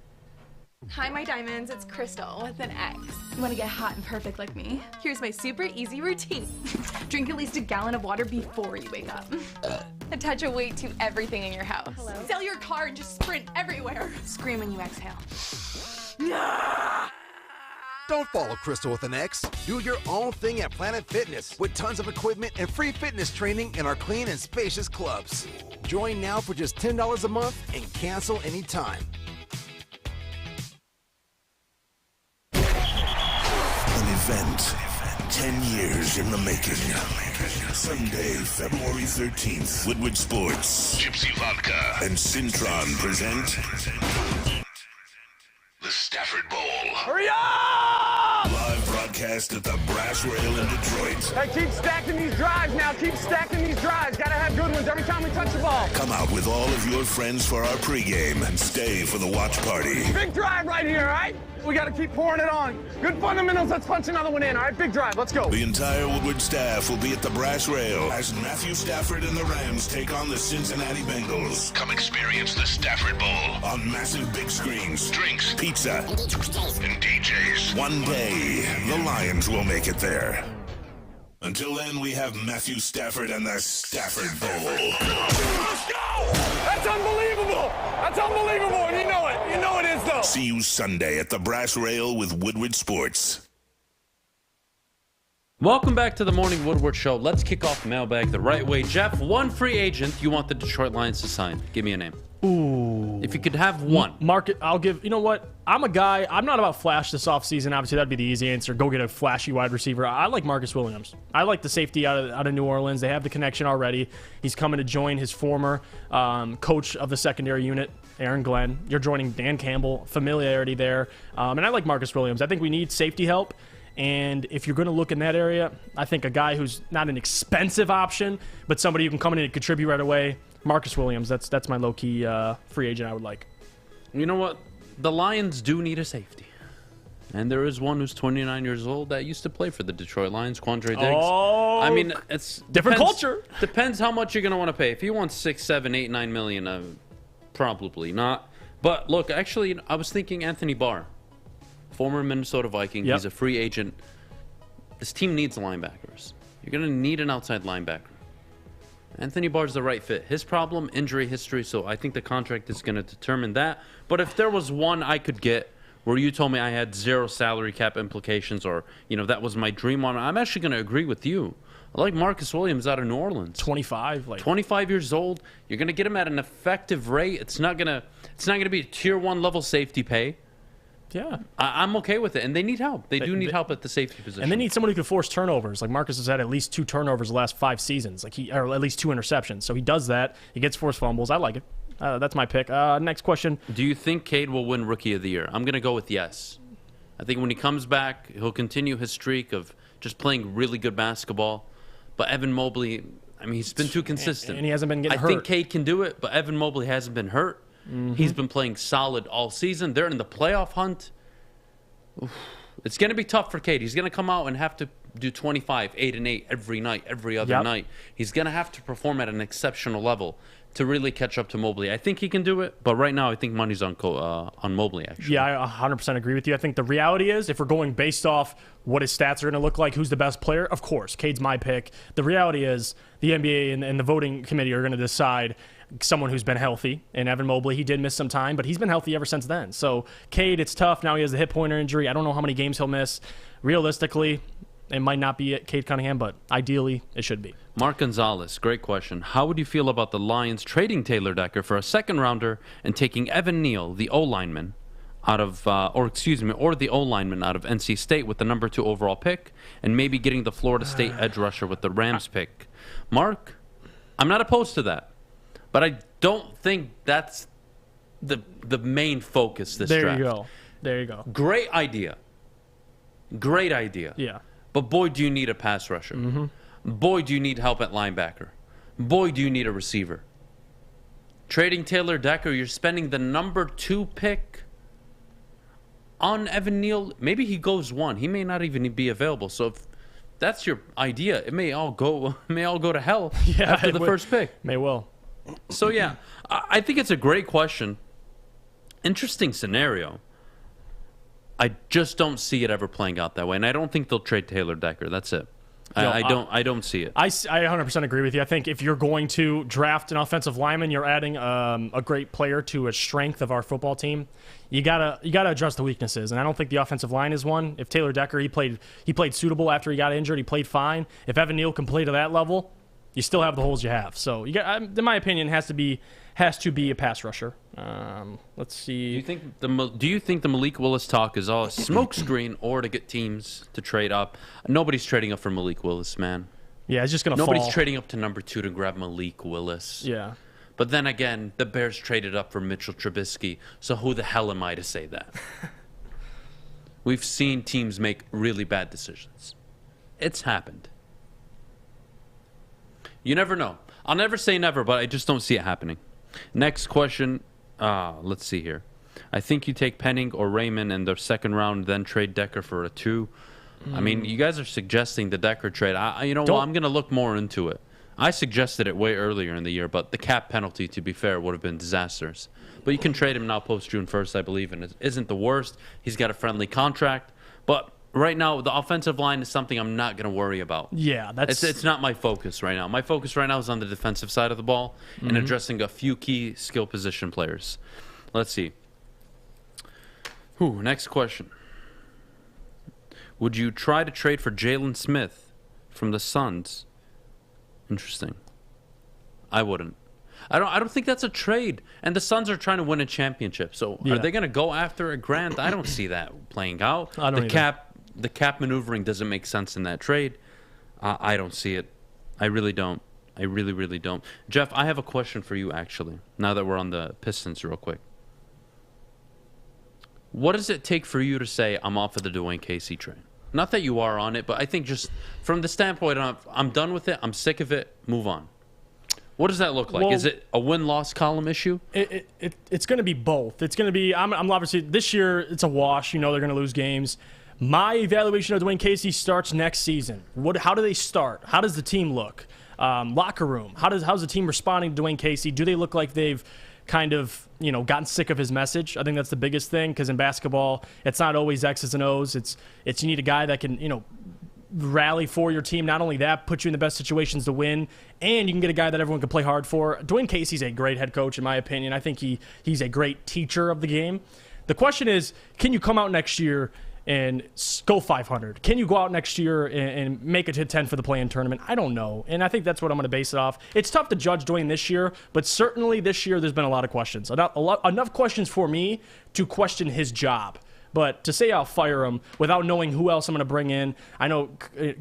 Hi, my diamonds. It's Crystal with an X. You want to get hot and perfect like me? Here's my super easy routine. Drink at least a gallon of water before you wake up. Attach a weight to everything in your house. Sell your car and just sprint everywhere. Scream when you exhale.
Don't follow Crystal with an X. Do your own thing at Planet Fitness with tons of equipment and free fitness training in our clean and spacious clubs. Join now for just $10 a month and cancel anytime.
An event 10 years in the making. Sunday, February 13th, Woodward Sports, Gypsy Vodka, and Cintron present the Stafford Bowl.
Hurry up!
Live broadcast at the Brass Rail in Detroit.
Hey, keep stacking these drives now. Keep stacking these drives. Gotta have good ones every time we touch the ball.
Come out with all of your friends for our pregame and stay for the watch party.
Big drive right here, all right? We gotta keep pouring it on. Good fundamentals. Let's punch another one in, all right? Big drive. Let's go.
The entire Woodward staff will be at the Brass Rail as Matthew Stafford and the Rams take on the Cincinnati Bengals. Come experience the Stafford Bowl on massive big screens, drinks, pizza, and DJs. One day, the Lions will make it there. Until then, we have Matthew Stafford and the Stafford Bowl.
Let's go! That's unbelievable! That's unbelievable, and you know it. You know it is, though.
See you Sunday at the Brass Rail with Woodward Sports.
Welcome back to the Morning Woodward Show. Let's kick off Mailbag the right way. Jeff, one free agent you want the Detroit Lions to sign. Give me a name.
Ooh.
If you could have one.
Market, I'll give, you know what? I'm a guy, I'm not about flash this offseason. Obviously, that'd be the easy answer. Go get a flashy wide receiver. I like Marcus Williams. I like the safety out of New Orleans. They have the connection already. He's coming to join his former coach of the secondary unit, Aaron Glenn. You're joining Dan Campbell. Familiarity there. And I like Marcus Williams. I think we need safety help. And if you're going to look in that area, I think a guy who's not an expensive option, but somebody who can come in and contribute right away, Marcus Williams. That's my low-key free agent I would like.
You know what? The Lions do need a safety. And there is one who's 29 years old that used to play for the Detroit Lions, Quandre Diggs.
Oh,
I mean, it's
different culture.
Depends how much you're going to want to pay. If he wants 6, 7, 8, 9 million, probably not. But look, actually, I was thinking Anthony Barr, former Minnesota Viking. Yep. He's a free agent. This team needs linebackers. You're going to need an outside linebacker. Anthony Barr's the right fit. His problem, injury history, so I think the contract is going to determine that. But if there was one I could get where you told me I had zero salary cap implications or, that was my dream one, I'm actually going to agree with you. I like Marcus Williams out of New Orleans. 25 years old. You're going to get him at an effective rate. It's not going to be a tier 1 level safety pay.
Yeah.
I'm okay with it. And they need help. They do need help at the safety position.
And they need someone who can force turnovers. Like Marcus has had at least 2 turnovers the last 5 seasons. Or at least 2 interceptions. So he does that. He gets forced fumbles. I like it. That's my pick. Next question.
Do you think Cade will win Rookie of the Year? I'm going to go with yes. I think when he comes back, he'll continue his streak of just playing really good basketball. But Evan Mobley, he's been too consistent.
And he hasn't been getting hurt.
I think Cade can do it, but Evan Mobley hasn't been hurt. Mm-hmm. He's been playing solid all season. They're in the playoff hunt. Oof. It's going to be tough for Cade. He's going to come out and have to do 25, 8 and 8 every night, every other night. He's going to have to perform at an exceptional level to really catch up to Mobley. I think he can do it, but right now I think money's on Mobley, actually.
Yeah, I 100% agree with you. I think the reality is, if we're going based off what his stats are going to look like, who's the best player, of course, Cade's my pick. The reality is the NBA and the voting committee are going to decide someone who's been healthy. And Evan Mobley, he did miss some time, but he's been healthy ever since then. So Cade, it's tough. Now he has the hip pointer injury. I don't know how many games he'll miss. Realistically, it might not be Cade Cunningham, but ideally it should be.
Mark Gonzalez, great question. How would you feel about the Lions trading Taylor Decker for a second rounder and taking Evan Neal, the O-lineman, out of, or the O-lineman out of NC State with the number 2 overall pick, and maybe getting the Florida State edge rusher with the Rams pick? Mark, I'm not opposed to that, but I don't think that's the main focus this draft.
There you go.
Great idea. Great idea.
Yeah.
But boy, do you need a pass rusher.
Mm-hmm.
Boy, do you need help at linebacker. Boy, do you need a receiver. Trading Taylor Decker, you're spending the number 2 pick on Evan Neal. Maybe he goes 1. He may not even be available. So if that's your idea, it may all go to hell after the first pick.
May well.
So yeah, I think it's a great question. Interesting scenario. I just don't see it ever playing out that way, and I don't think they'll trade Taylor Decker. That's it. I don't see it.
I 100% agree with you. I think if you're going to draft an offensive lineman, you're adding a great player to a strength of our football team. You gotta address the weaknesses, and I don't think the offensive line is one. If Taylor Decker, he played suitable after he got injured. He played fine. If Evan Neal can play to that level, you still have the holes you have. So you got, in my opinion, has to be a pass rusher. Let's see.
Do you think the Malik Willis talk is all a smokescreen or to get teams to trade up? Nobody's trading up for Malik Willis, man.
Yeah, it's just going to fall.
Nobody's trading up to number 2 to grab Malik Willis.
Yeah.
But then again, the Bears traded up for Mitchell Trubisky, so who the hell am I to say that? We've seen teams make really bad decisions. It's happened. You never know. I'll never say never, but I just don't see it happening. Next question. Let's see here. I think you take Penning or Raymond in the second round, then trade Decker for a 2. I mean, you guys are suggesting the Decker trade. I'm going to look more into it. I suggested it way earlier in the year, but the cap penalty, to be fair, would have been disastrous. But you can trade him now post June 1st, I believe, and it isn't the worst. He's got a friendly contract. But right now, the offensive line is something I'm not going to worry about.
Yeah,
it's not my focus right now. My focus right now is on the defensive side of the ball and addressing a few key skill position players. Let's see. Next question. Would you try to trade for Jalen Smith from the Suns? Interesting. I wouldn't. I don't think that's a trade. And the Suns are trying to win a championship. So are they going to go after a Grant? I don't see that playing out. The cap maneuvering doesn't make sense in that trade. I don't see it. I really don't. I really, really don't. Jeff, I have a question for you, actually, now that we're on the Pistons real quick. What does it take for you to say, I'm off of the Dwayne Casey train? Not that you are on it, but I think just from the standpoint of, I'm done with it, I'm sick of it, move on. What does that look like? Is it a win-loss column issue?
It's going to be both. It's going to be, I'm obviously, this year, it's a wash. You know they're going to lose games. My evaluation of Dwayne Casey starts next season. How do they start? How does the team look? Locker room. How's the team responding to Dwayne Casey? Do they look like they've kind of, gotten sick of his message? I think that's the biggest thing, because in basketball, it's not always X's and O's. It's you need a guy that can, rally for your team. Not only that, put you in the best situations to win, and you can get a guy that everyone can play hard for. Dwayne Casey's a great head coach, in my opinion. I think he's a great teacher of the game. The question is, can you come out next year and go 500? Can you go out next year and make it to 10 for the play-in tournament? I don't know, and I think that's what I'm going to base it off. It's tough to judge Dwayne this year, but certainly this year there's been a lot of questions. Enough questions for me to question his job. But to say I'll fire him without knowing who else I'm going to bring in, I know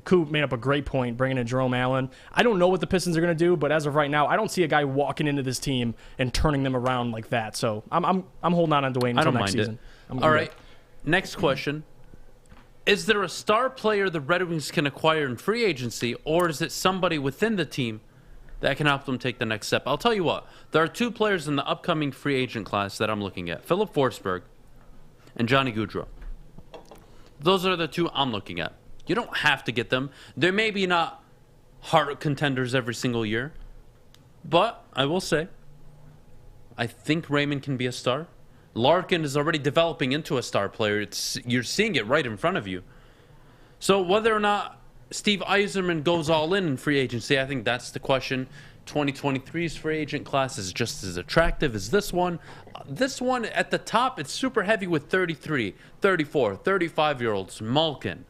Coop made up a great point bringing in Jerome Allen. I don't know what the Pistons are going to do, but as of right now, I don't see a guy walking into this team and turning them around like that. So I'm holding on Dwayne until next season.
All right. Next question. Is there a star player the Red Wings can acquire in free agency, or is it somebody within the team that can help them take the next step? I'll tell you what. There are 2 players in the upcoming free agent class that I'm looking at. Philip Forsberg and Johnny Gaudreau. Those are the two I'm looking at. You don't have to get them. They're maybe not hard contenders every single year. But I will say, I think Raymond can be a star. Larkin is already developing into a star player. You're seeing it right in front of you. So whether or not Steve Yzerman goes all in free agency, I think that's the question. 2023's free agent class is just as attractive as this one. This one at the top, it's super heavy with 33, 34, 35-year-olds. Malkin,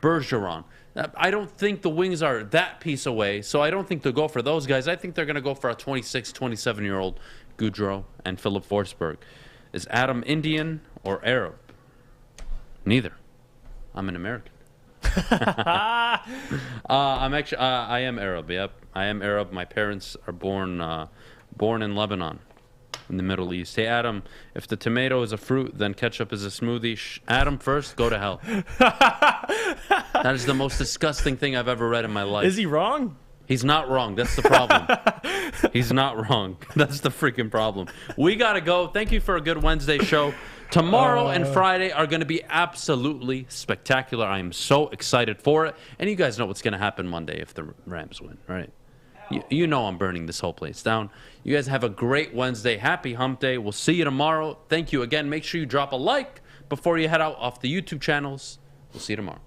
Bergeron. I don't think the Wings are that piece away, so I don't think they'll go for those guys. I think they're going to go for a 26, 27-year-old Goudreau and Philip Forsberg. Is Adam Indian or Arab? Neither. I'm an American. I am Arab. Yep, I am Arab. My parents are born in Lebanon, in the Middle East. Hey, Adam, if the tomato is a fruit, then ketchup is a smoothie. Adam, first, go to hell. That is the most disgusting thing I've ever read in my life.
Is he wrong?
He's not wrong. That's the problem. He's not wrong. That's the freaking problem. We got to go. Thank you for a good Wednesday show. Tomorrow and Friday are going to be absolutely spectacular. I am so excited for it. And you guys know what's going to happen Monday if the Rams win, right? You know I'm burning this whole place down. You guys have a great Wednesday. Happy hump day. We'll see you tomorrow. Thank you again. Make sure you drop a like before you head out off the YouTube channels. We'll see you tomorrow.